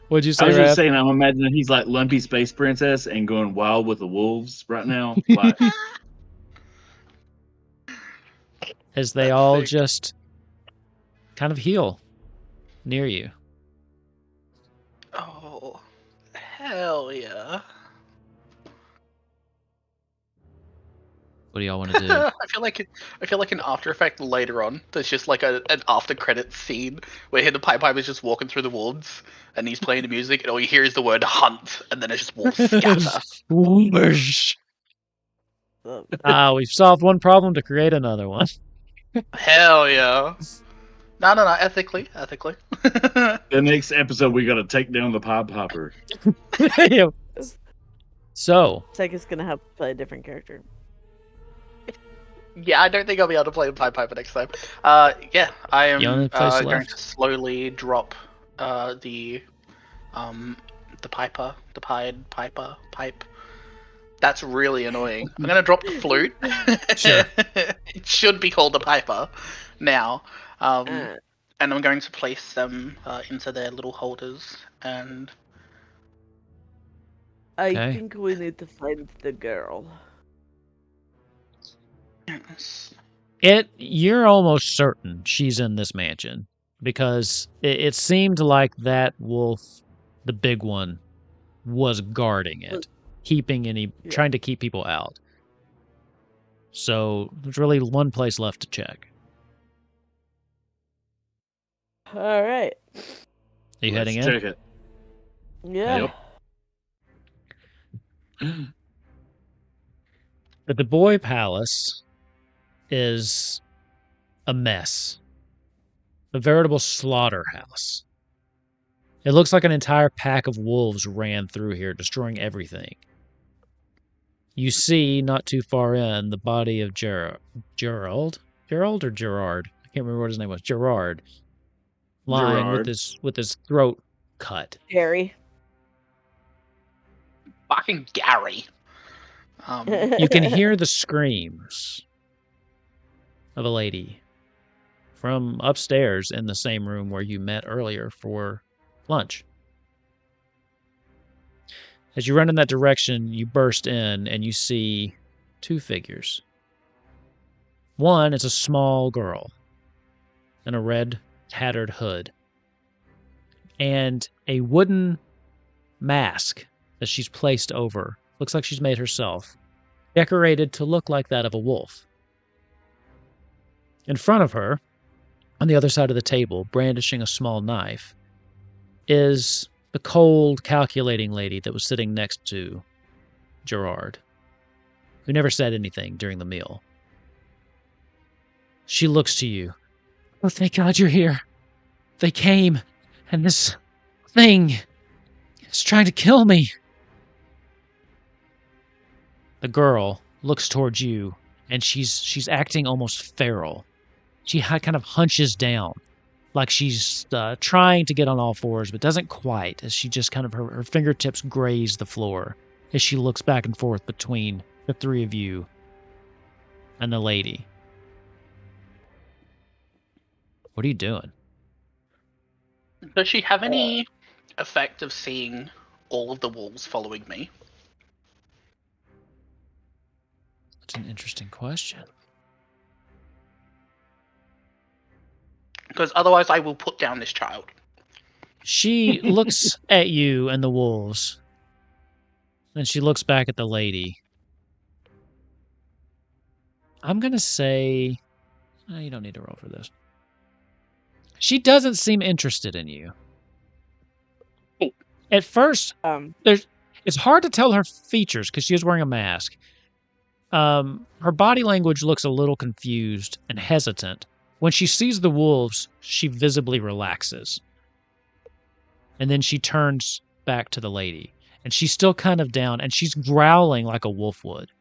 What'd you say, I was just Rap? saying, I'm imagining he's like Lumpy Space Princess and going wild with the wolves right now. Like, As they That's all sick. just kind of heal near you. Oh, hell yeah. What do y'all want to do? I feel like an After Effect later on. There's just like an after credits scene where the Pied Piper's just walking through the woods and he's playing the music, and all you hear is the word "hunt," and then it's just wolves scatter. Whoosh. We've solved one problem to create another one. Hell yeah! No, ethically. the next episode, we got to take down the Pied Piper. So, Sega gonna have to play a different character. Yeah, I don't think I'll be able to play the Pied Piper next time. Yeah, I am The only place going left. to slowly drop the Piper, the Pied Piper pipe. That's really annoying. I'm gonna drop the flute. Sure. It should be called the Piper now. Uh, And I'm going to place them into their little holders. And I Okay. think we need to find the girl. You're almost certain she's in this mansion because it seemed like that wolf, the big one, was guarding it, trying to keep people out. So there's really one place left to check. All right. Are you Let's heading in? check it. Yeah. Yep. The Du Bois Palace is a mess. A veritable slaughterhouse. It looks like an entire pack of wolves ran through here, destroying everything. You see, not too far in, the body of Gerald? Gerald or Gerard? I can't remember what his name was. Gerard. Lying Gerard. with his throat cut. Jerry. fucking Gary. You can hear the screams of a lady from upstairs in the same room where you met earlier for lunch. As you run in that direction, you burst in and you see 2 figures. One is a small girl in a red tattered hood and a wooden mask that she's placed over. Looks like she's made herself, decorated to look like that of a wolf. In front of her, on the other side of the table, brandishing a small knife, is the cold, calculating lady that was sitting next to Gerard, who never said anything during the meal. She looks to you. Oh, thank God you're here. They came, and this thing is trying to kill me. The girl looks towards you and she's acting almost feral. She kind of hunches down, like she's trying to get on all fours, but doesn't quite, as she just kind of, her fingertips graze the floor as she looks back and forth between the three of you and the lady. What are you doing? Does she have any effect of seeing all of the wolves following me? That's an interesting question. Because otherwise I will put down this child. She looks at you and the wolves. Then she looks back at the lady. I'm going to say... you don't need to roll for this. She doesn't seem interested in you. At first, it's hard to tell her features because she is wearing a mask. Her body language looks a little confused and hesitant. When she sees the wolves, she visibly relaxes. And then she turns back to the lady. And she's still kind of down, and she's growling like a wolf would.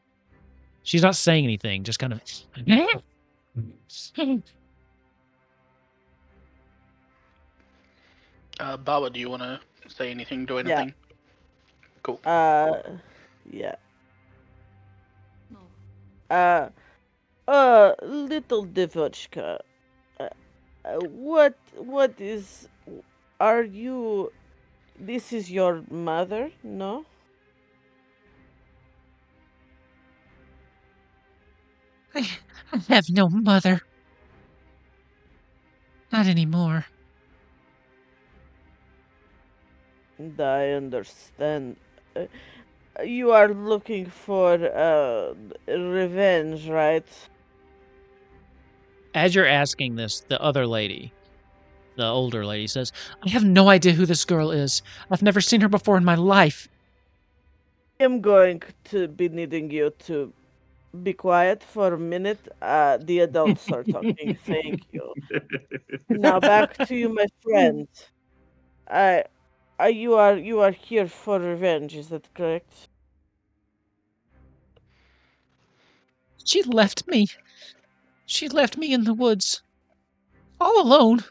She's not saying anything, just kind of... Baba, do you want to say anything, do anything? Yeah. Cool. Yeah. Little Devochka, what is... Are you... This is your mother, no? I have no mother. Not anymore. I understand. You are looking for revenge, right? As you're asking this, the other lady, the older lady, says, I have no idea who this girl is. I've never seen her before in my life. I'm going to be needing you to be quiet for a minute. The adults are talking. Thank you. Now back to you, my friend. You are here for revenge. Is that correct? She left me. She left me in the woods, all alone.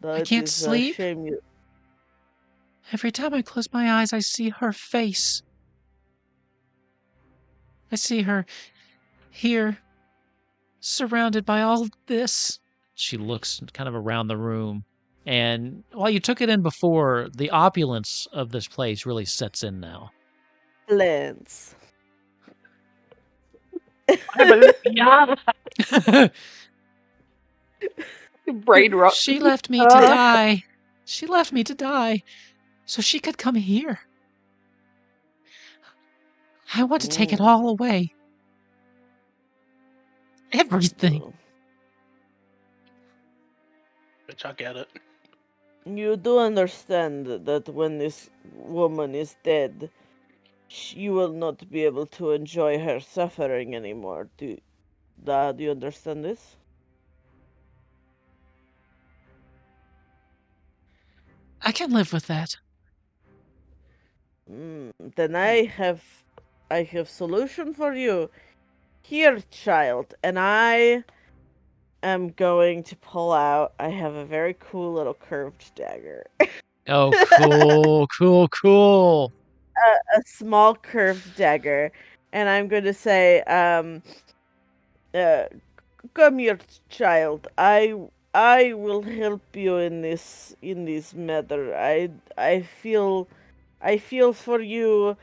I can't sleep. Shame. Every time I close my eyes, I see her face. I see her here, surrounded by all this. She looks kind of around the room. And while you took it in before, the opulence of this place really sets in now. Plants. Yeah. Brain rot. She left me to die. She left me to die so she could come here. I want to take it all away. Everything. Which I get it. You do understand that when this woman is dead, you will not be able to enjoy her suffering anymore. Do you understand this? I can live with that. Then I have solution for you. Here, child, and I am going to pull out. I have a very cool little curved dagger. Oh, cool. A small curved dagger, and I'm going to say, come here, child. I will help you in this matter. I feel for you.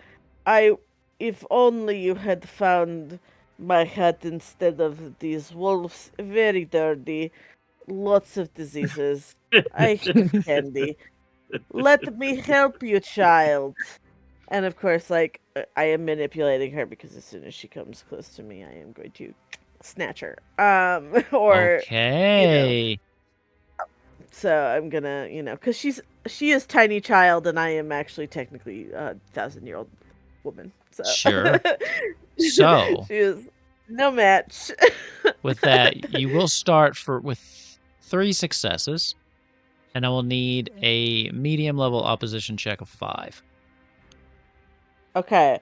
If only you had found my hat instead of these wolves. Very dirty, lots of diseases. I have candy. Let me help you, child. And of course, like, I am manipulating her because as soon as she comes close to me, I am going to snatch her. Okay. So I'm gonna, because she is tiny child, and I am actually technically a 1,000-year-old woman. So. Sure. So she is no match. with that, you will start with 3 successes, and I will need a medium level opposition check of 5. Okay.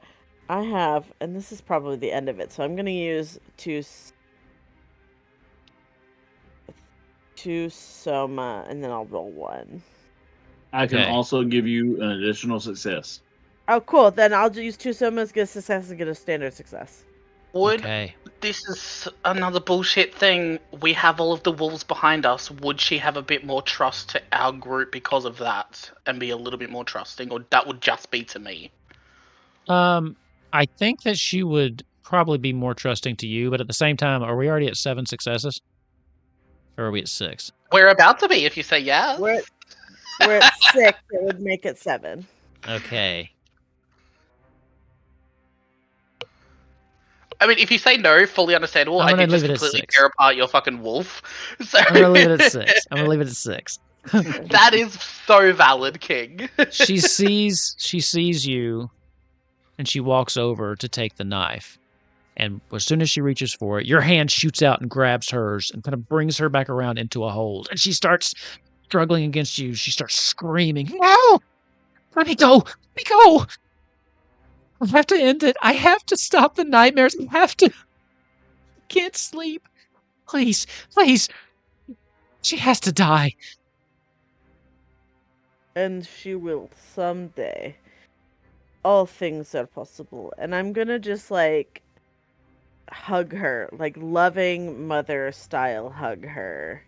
I have, and this is probably the end of it, so I'm going to use two soma, and then I'll roll 1. I can Okay. also give you an additional success. Oh, cool. Then I'll use 2 somas, get a success, and get a standard success. Would Okay. this is another bullshit thing? We have all of the wolves behind us. Would she have a bit more trust to our group because of that, and be a little bit more trusting, or that would just be to me? I think that she would probably be more trusting to you, but at the same time, are we already at 7 successes? Or are we at 6? We're about to be if you say yes. We're at 6. It would make it 7. Okay. I mean, if you say no, fully understandable. I'm I gonna did just leave it at completely 6. tear apart your fucking wolf. So I'm gonna leave it at 6. I'm gonna leave it at 6. that is so valid, King. She sees you, and she walks over to take the knife. And as soon as she reaches for it, your hand shoots out and grabs hers and kind of brings her back around into a hold. And she starts struggling against you. She starts screaming, "No! Let me go! Let me go! I have to end it. I have to stop the nightmares. I have to. I can't sleep. Please, please. She has to die." And she will someday. All things are possible. And I'm gonna just, like, hug her. Like, loving mother style hug her.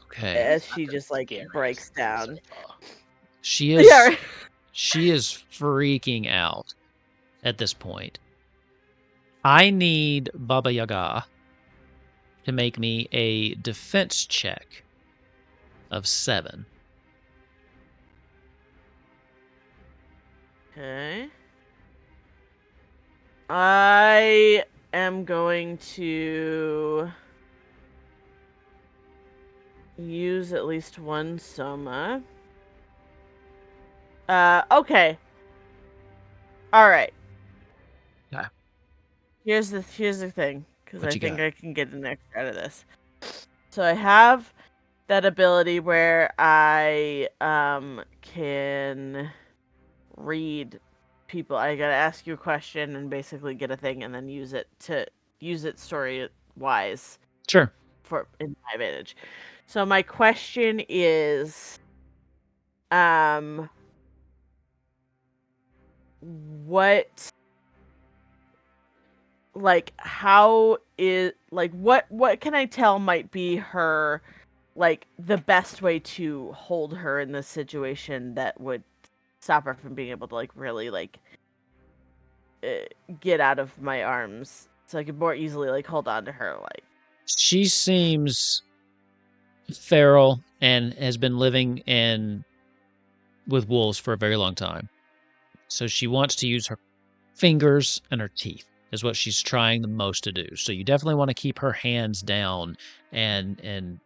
Okay. As she just, like, Scariest breaks thing so down. far. She is Yeah, right. she is freaking out at this point. I need Baba Yaga to make me a defense check of 7. Okay. I am going to use at least 1 soma. Okay. All right. Okay. Here's the thing, because What I you think got? I can get an extra out of this. So I have that ability where I can read people. I gotta ask you a question and basically get a thing, and then use it story wise Sure. for in my advantage. So my question is, what, like, how is, like, what can I tell might be her, like, the best way to hold her in this situation that would stop her from being able to, like, really, like, get out of my arms, so I could more easily, like, hold on to her, like. She seems feral and has been living with wolves for a very long time. So she wants to use her fingers and her teeth is what she's trying the most to do. So you definitely want to keep her hands down and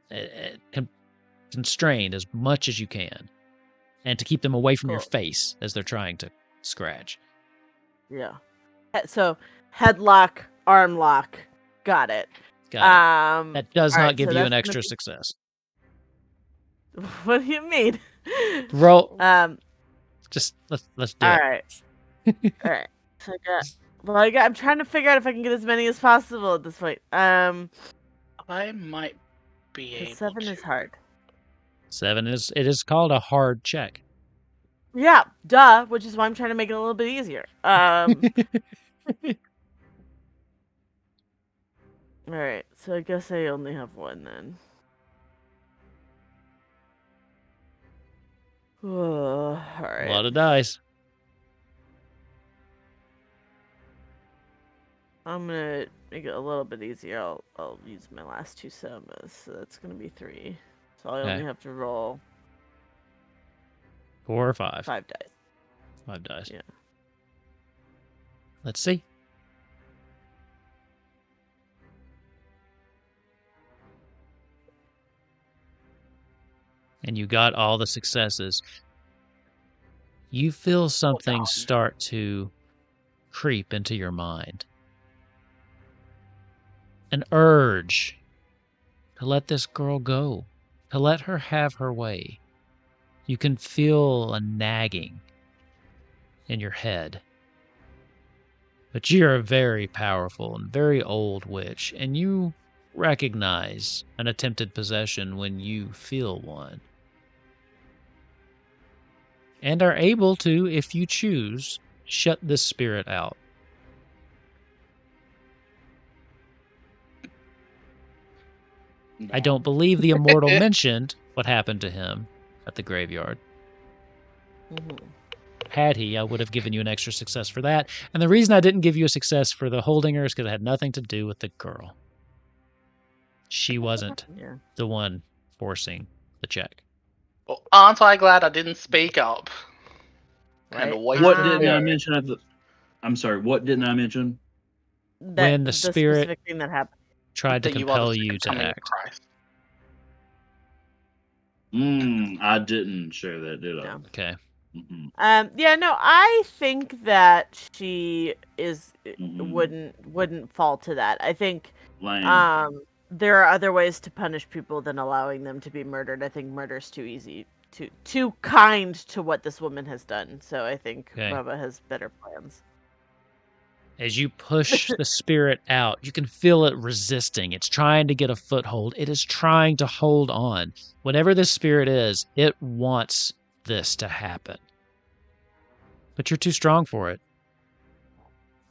constrained as much as you can, and to keep them away from your Cool. face as they're trying to scratch. Yeah. So headlock, arm lock, got it. Got it. That does all not right, give so you that's an gonna extra be- success. What do you mean? Roll. Um. Just let's do All it. right. All right. So I'm trying to figure out if I can get as many as possible at this point. I might be 'Cause able 7 to. is hard. 7 is called a hard check. Yeah, duh. Which is why I'm trying to make it a little bit easier. All right. So I guess I only have 1 then. All A right. lot of dice. I'm gonna make it a little bit easier. I'll use my last 2 somas, so that's gonna be 3. So I only Okay. have to roll 4 or 5. 5 dice. 5 dice. Yeah. Let's see. And you got all the successes. You feel something on. start to creep into your mind. An urge to let this girl go, to let her have her way. You can feel a nagging in your head. But you're a very powerful and very old witch, and you recognize an attempted possession when you feel one. And are able to, if you choose, shut this spirit out. I don't believe the Immortal mentioned what happened to him at the graveyard. Mm-hmm. Had he, I would have given you an extra success for that. And the reason I didn't give you a success for the holding her is because it had nothing to do with the girl. She wasn't Yeah. the one forcing the check. Well, aren't I glad I didn't speak up? And Right. away What from didn't I her. mention at the? I'm sorry. What didn't I mention? When the spirit specific thing that happened. tried to That you are the compel second you to coming of act. Christ. I didn't share that, did I? No. Okay. Mm-mm. Yeah, no, I think that she is Mm-mm. wouldn't fall to that. I think Lame. there are other ways to punish people than allowing them to be murdered. I think murder's too easy, too kind to what this woman has done. So I think Okay. Baba has better plans. As you push the spirit out, you can feel it resisting. It's trying to get a foothold. It is trying to hold on. Whatever this spirit is, it wants this to happen. But you're too strong for it.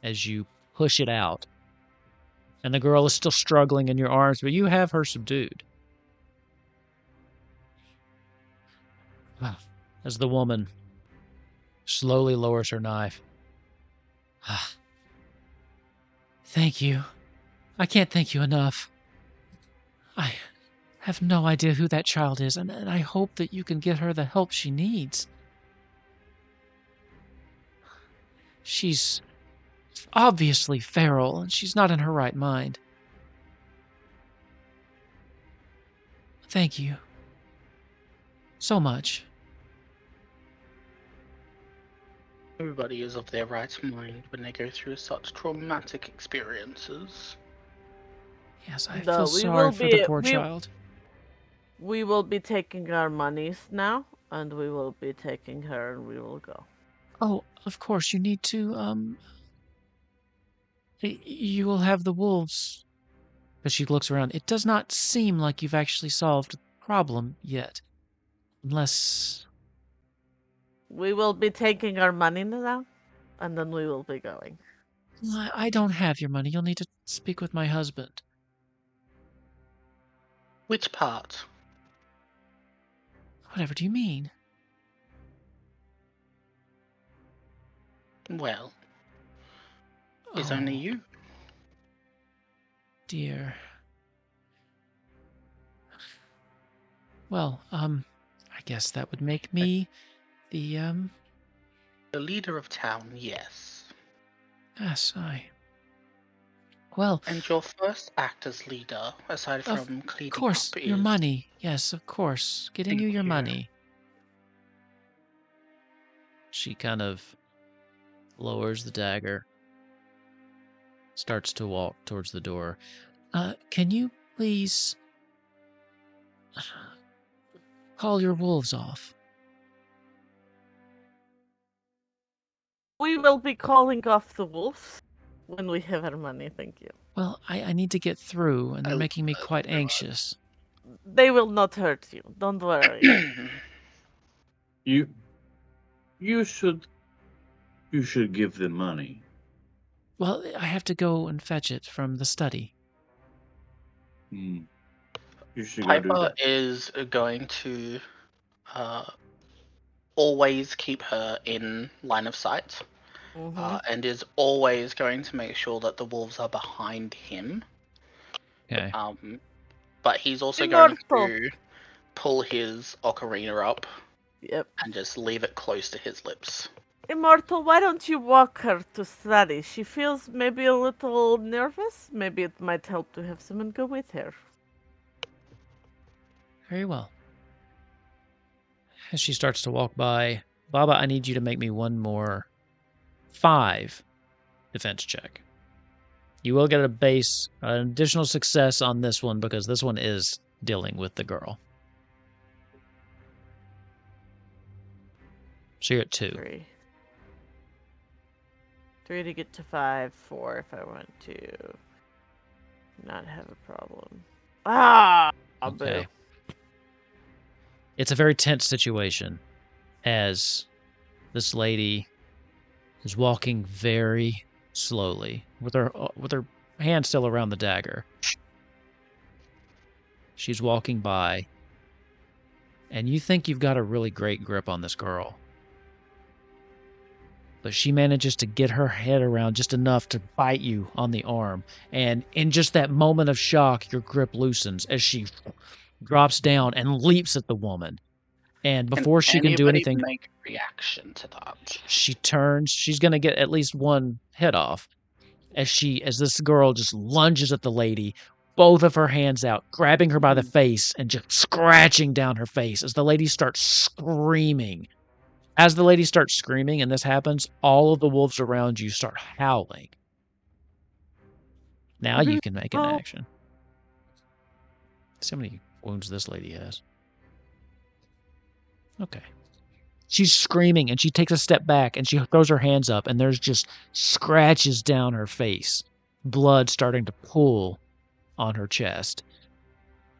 As you push it out. And the girl is still struggling in your arms, but you have her subdued. As the woman slowly lowers her knife. Thank you. I can't thank you enough. I have no idea who that child is, and I hope that you can get her the help she needs. She's obviously feral, and she's not in her right mind. Thank you. So much. Everybody is of their right mind when they go through such traumatic experiences. Yes, I No, feel we sorry will for the be poor child. we will be taking our monies now, and we will be taking her, and we will go. Oh, of course, you need to, you will have the wolves. As she looks around, it does not seem like you've actually solved the problem yet. Unless... We will be taking our money now, and then we will be going. I don't have your money. You'll need to speak with my husband. Which part? Whatever do you mean? Well, it's Oh, only you. dear. Well, I guess that would make me the, The leader of town, yes. yes, well, And your first act as leader, aside of from cleaning course, up, your is... money. Yes, of course. Getting you Thank your you. money. She kind of lowers the dagger, starts to walk towards the door. Can you please call your wolves off? We will be calling off the wolves when we have our money, thank you. Well, I need to get through, and they're Oh, making me quite anxious. They will not hurt you, don't worry. You should give them money. Well, I have to go and fetch it from the study. You should go do Piper that. is going to always keep her in line of sight, and is always going to make sure that the wolves are behind him. Okay. But he's also Immortal. going to pull his ocarina up Yep. and just leave it close to his lips. Immortal, why don't you walk her to study? She feels maybe a little nervous. Maybe it might help to have someone go with her. Very well. As she starts to walk by, Baba, I need you to make me one more 5 defense check. You will get an additional success on this one because this one is dealing with the girl. So you're at 2. 3. 3 to get to 5, 4 if I want to not have a problem. Ah! Okay. It's a very tense situation as this lady is walking very slowly with her hand still around the dagger. She's walking by, and you think you've got a really great grip on this girl. But she manages to get her head around just enough to bite you on the arm. And in just that moment of shock, your grip loosens as she drops down and leaps at the woman. And before she can do anything, make a reaction to that? she turns. She's going to get at least one hit off as this girl just lunges at the lady, both of her hands out, grabbing her by the face and just scratching down her face as the lady starts screaming. As the lady starts screaming and this happens, all of the wolves around you start howling. Now you can make an action. See how many wounds this lady has. Okay. She's screaming and she takes a step back and she throws her hands up and there's just scratches down her face. Blood starting to pool on her chest.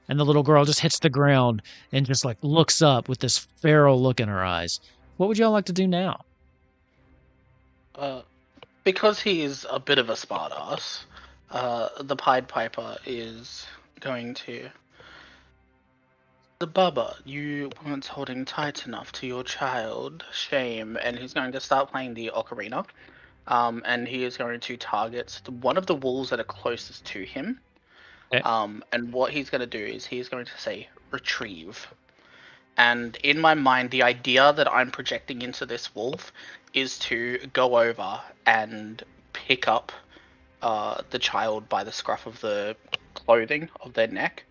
And the little girl just hits the ground and just like looks up with this feral look in her eyes. What would y'all like to do now? Because he is a bit of a smartass, the Pied Piper is going to... The Baba, you weren't holding tight enough to your child. Shame. And he's going to start playing the ocarina. And he is going to target one of the wolves that are closest to him. Okay. And what he's going to do is he's going to say, retrieve. And in my mind, the idea that I'm projecting into this wolf is to go over and pick up the child by the scruff of the clothing of their neck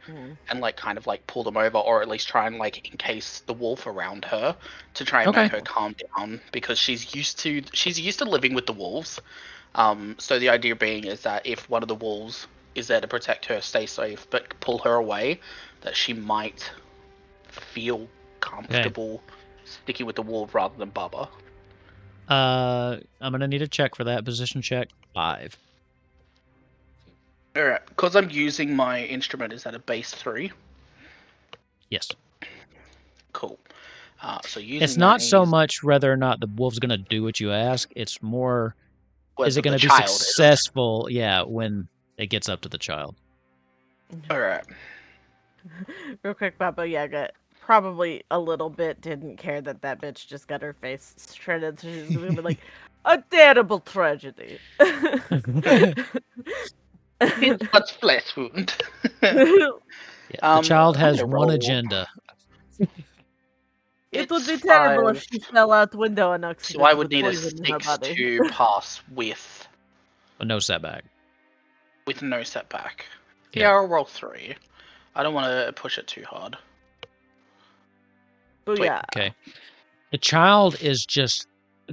and like kind of like pull them over, or at least try and like encase the wolf around her to try and make her calm down, because she's used to living with the wolves. So the idea being is that if one of the wolves is there to protect her, stay safe, but pull her away, that she might feel comfortable sticking with the wolf rather than Baba. I'm gonna need a check for that. Position check 5. Alright, because I'm using my instrument, is that a base 3? Yes. Cool. So using it's not so much whether or not the wolf's gonna do what you ask. It's more, is it gonna be successful? Yeah, when it gets up to the child. Alright. Real quick, Baba Yaga probably a little bit didn't care that bitch just got her face shredded, so she's gonna be like, a terrible tragedy. It's but flesh wound. The child has one agenda. It would be terrible if she fell out window and accident. So I would need a 6 to pass with no setback. With no setback. Yeah, I'll roll 3. I don't want to push it too hard. Oh yeah. Okay. The child is just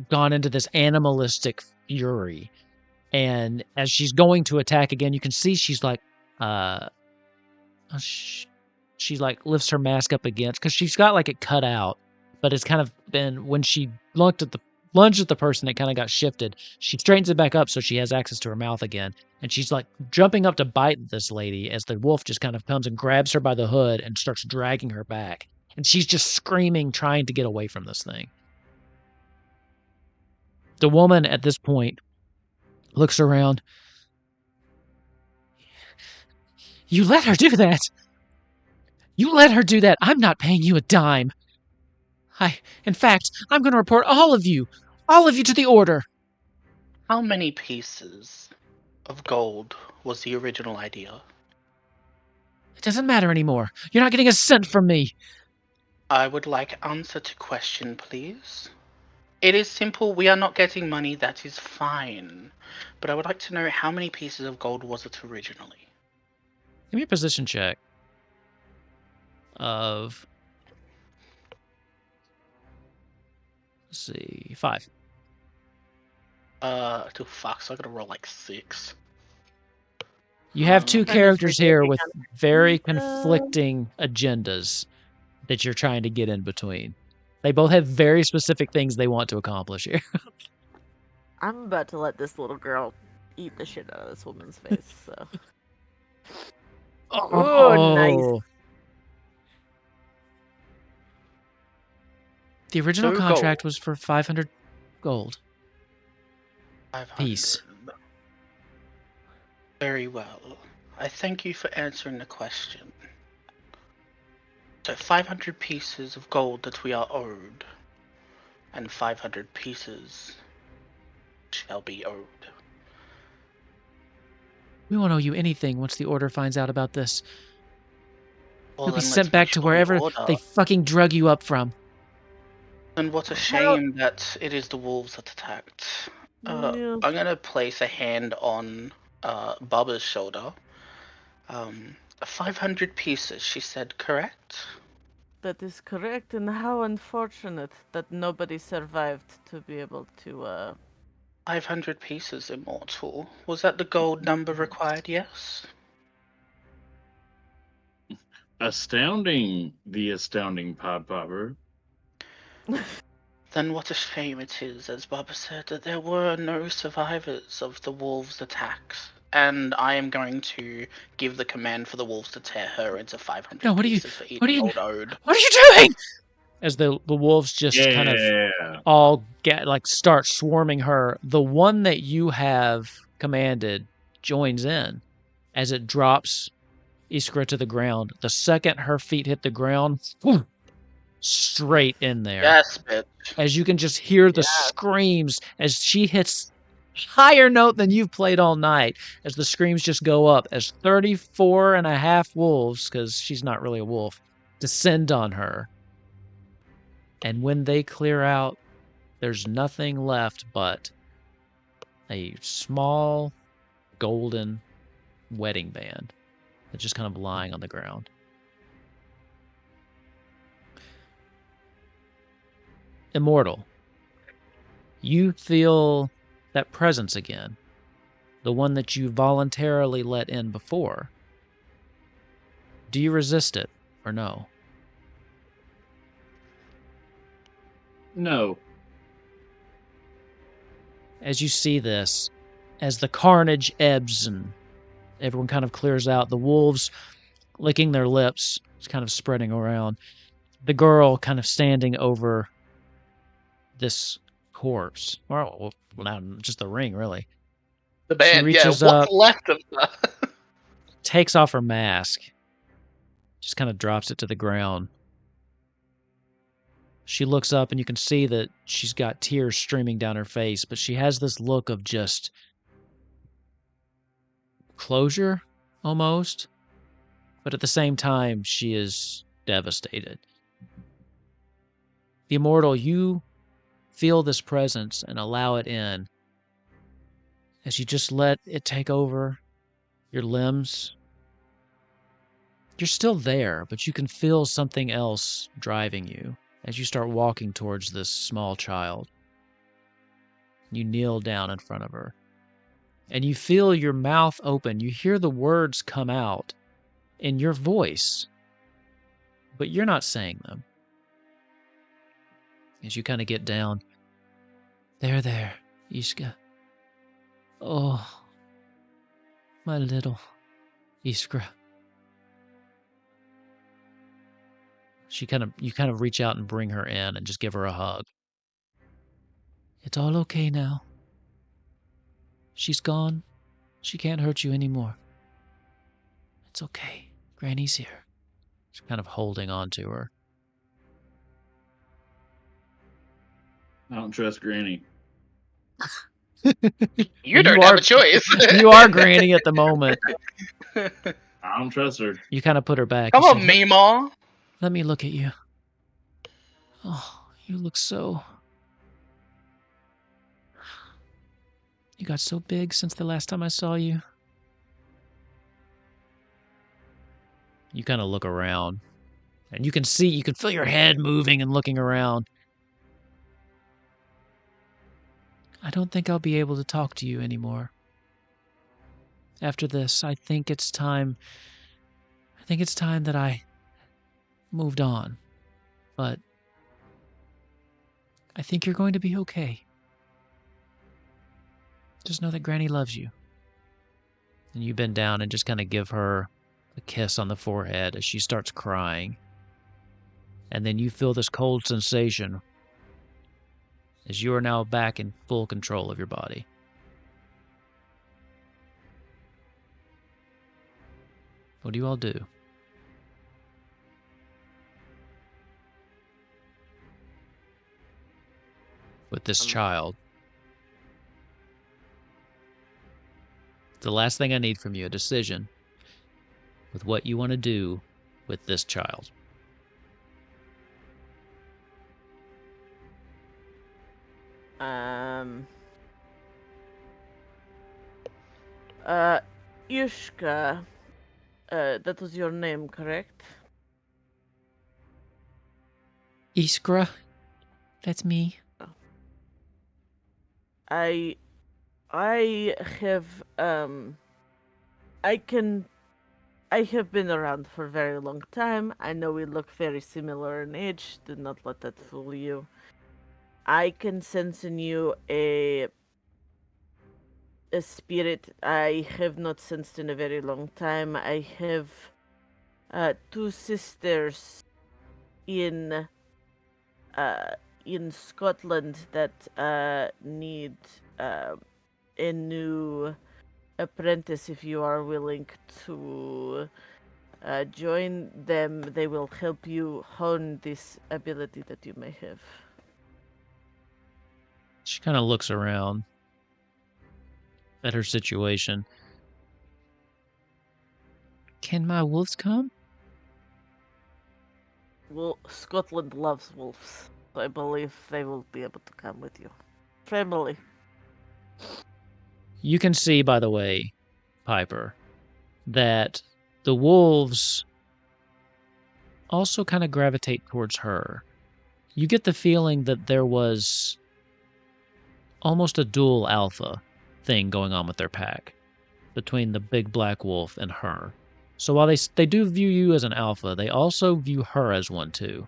gone into this animalistic fury, and as she's going to attack again, you can see she's like, she like lifts her mask up against, because she's got like it cut out, but it's kind of been, when she lunged at the person, it kind of got shifted. She straightens it back up so she has access to her mouth again, and she's like jumping up to bite this lady as the wolf just kind of comes and grabs her by the hood and starts dragging her back. And she's just screaming, trying to get away from this thing. The woman at this point looks around. You let her do that! You let her do that! I'm not paying you a dime! In fact, I'm going to report all of you to the order! How many pieces of gold was the original idea? It doesn't matter anymore. You're not getting a cent from me! I would like answer to question, please. It is simple. We are not getting money. That is fine. But I would like to know, how many pieces of gold was it originally? Give me a position check of... Let's see, 5. Fuck, so I gotta roll like 6. You have 2 characters here with very conflicting agendas that you're trying to get in between. They both have very specific things they want to accomplish here. I'm about to let this little girl eat the shit out of this woman's face, so. Oh, nice. The original No contract gold. was for 500 gold. 500. Peace. Very well. I thank you for answering the question. So 500 pieces of gold that we are owed, and 500 pieces shall be owed. We won't owe you anything once the Order finds out about this. Well, You'll be then let's sent back finish to what the wherever order. they fucking drug you up from. And what a shame that it is the wolves that attacked. Yeah. I'm gonna place a hand on Baba's shoulder. 500 pieces, she said, correct? That is correct, and how unfortunate that nobody survived to be able to, 500 pieces, Immortal. Was that the gold number required? Yes? Astounding, the astounding Pod Popper. Then what a shame it is, as Baba said, that there were no survivors of the wolves' attacks. And I am going to give the command for the wolves to tear her into 500 No, pieces for each gold owed. What are you doing? As the wolves just kind of all start swarming her. The one that you have commanded joins in as it drops Iskra to the ground. The second her feet hit the ground, straight in there. Yes, bitch. As you can just hear the screams as she hits higher note than you've played all night, as the screams just go up, as 34 and a half wolves, because she's not really a wolf, descend on her. And when they clear out, there's nothing left but a small golden wedding band that's just kind of lying on the ground. Immortal, you feel that presence again, the one that you voluntarily let in before. Do you resist it or no? No. As you see this, as the carnage ebbs and everyone kind of clears out, the wolves licking their lips, it's kind of spreading around. The girl kind of standing over this corpse. Well, not just the ring, really. The band, she reaches what's up, left of her? takes off her mask, just kind of drops it to the ground. She looks up and you can see that she's got tears streaming down her face, but she has this look of just closure, almost. But at the same time, she is devastated. The Immortal, you feel this presence and allow it in as you just let it take over your limbs. You're still there, but you can feel something else driving you as you start walking towards this small child. You kneel down in front of her, and you feel your mouth open. You hear the words come out in your voice, but you're not saying them. As you kind of get down, there, Iskra. Oh, my little Iskra. You kind of reach out and bring her in and just give her a hug. It's all okay now. She's gone. She can't hurt you anymore. It's okay. Granny's here. She's kind of holding on to her. I don't trust Granny. You don't have a choice. You are Granny at the moment. I don't trust her. You kind of put her back. Come You on, say, Mima. Let me look at you. Oh, you look so... You got so big since the last time I saw you. You kind of look around. And you can feel your head moving and looking around. I don't think I'll be able to talk to you anymore. After this, I think it's time that I moved on. But I think you're going to be okay. Just know that Granny loves you. And you bend down and just kind of give her a kiss on the forehead as she starts crying. And then you feel this cold sensation as you are now back in full control of your body. What do you all do? With this child. The last thing I need from you, a decision with what you want to do with this child. Iskra, that was your name, correct? Iskra, that's me. I have I have been around for a very long time. I know we look very similar in age. Do not let that fool you. I can sense in you a spirit I have not sensed in a very long time. I have two sisters in Scotland that need a new apprentice. If you are willing to join them, they will help you hone this ability that you may have. She kind of looks around at her situation. Can my wolves come? Well, Scotland loves wolves, so I believe they will be able to come with you. Family. You can see, by the way, Piper, that the wolves also kind of gravitate towards her. You get the feeling that there was almost a dual alpha thing going on with their pack between the big black wolf and her. So while they do view you as an alpha, they also view her as one too.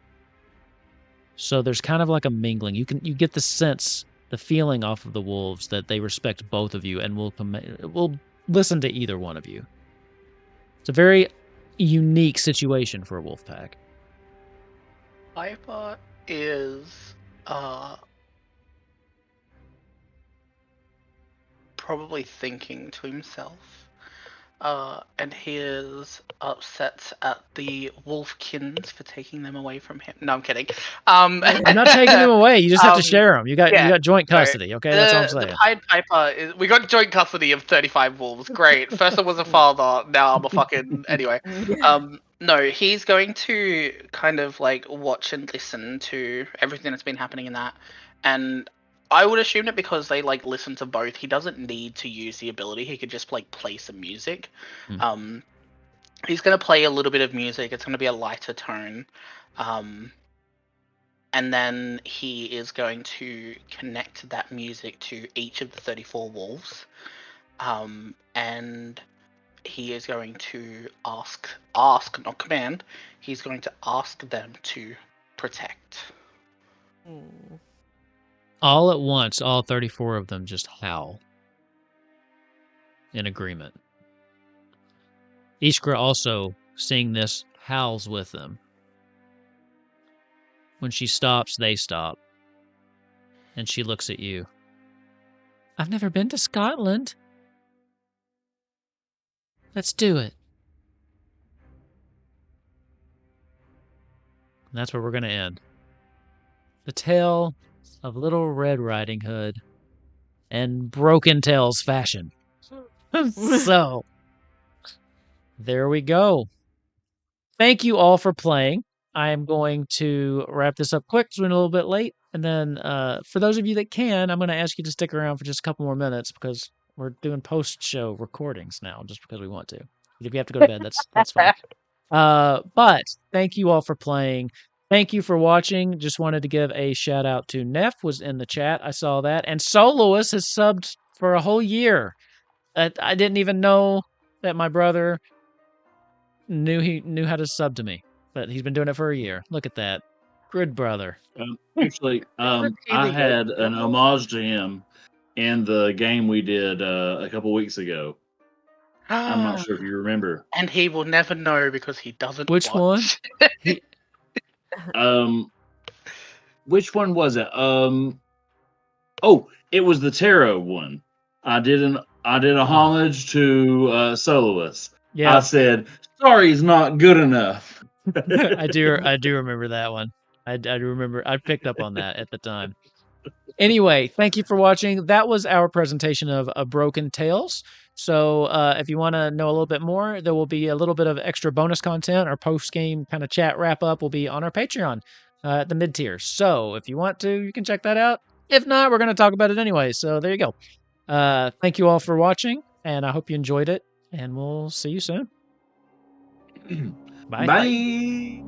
So there's kind of like a mingling. You get the sense, the feeling off of the wolves that they respect both of you and will listen to either one of you. It's a very unique situation for a wolf pack. Piper is probably thinking to himself, and he is upset at the Wolfkins for taking them away from him. No, I'm kidding. I'm not taking them away. You just have to share them. You got joint no, custody. Okay, that's all I'm saying. The Pied Piper is. We got joint custody of 35 wolves. Great. First I was a father. Now I'm a fucking. Anyway. No, he's going to kind of like watch and listen to everything that's been happening in that, and I would assume that because they like listen to both, he doesn't need to use the ability. He could just like play some music. He's gonna play a little bit of music. It's gonna be a lighter tone, and then he is going to connect that music to each of the 34 wolves, and he is going to ask, not command. He's going to ask them to protect. All at once, all 34 of them just howl in agreement. Iskra also, seeing this, howls with them. When she stops, they stop. And she looks at you. I've never been to Scotland. Let's do it. And that's where we're going to end. The tale of Little Red Riding Hood and Broken Tales fashion. So, there we go. Thank you all for playing. I am going to wrap this up quick because we're a little bit late. And then for those of you that can, I'm going to ask you to stick around for just a couple more minutes because we're doing post-show recordings now just because we want to. If you have to go to bed, that's fine. But thank you all for playing. Thank you for watching. Just wanted to give a shout out to Neff was in the chat. I saw that. And Soloist has subbed for a whole year. I didn't even know that my brother knew how to sub to me. But he's been doing it for a year. Look at that. Good brother. Actually, I had an homage to him in the game we did a couple weeks ago. I'm not sure if you remember. And he will never know because he doesn't Which watch. one? He, Which one was it? Oh, it was the tarot one. I did a homage to Soloist. yeah, I said, "Sorry's not good enough." I do remember that one. I do remember. I picked up on that at the time. Anyway, thank you for watching. That was our presentation of Broken Tales. So if you want to know a little bit more, there will be a little bit of extra bonus content. Our post-game kind of chat wrap-up will be on our Patreon at the mid-tier. So if you want to, you can check that out. If not, we're going to talk about it anyway. So there you go. Thank you all for watching, and I hope you enjoyed it, and we'll see you soon. Bye. Bye.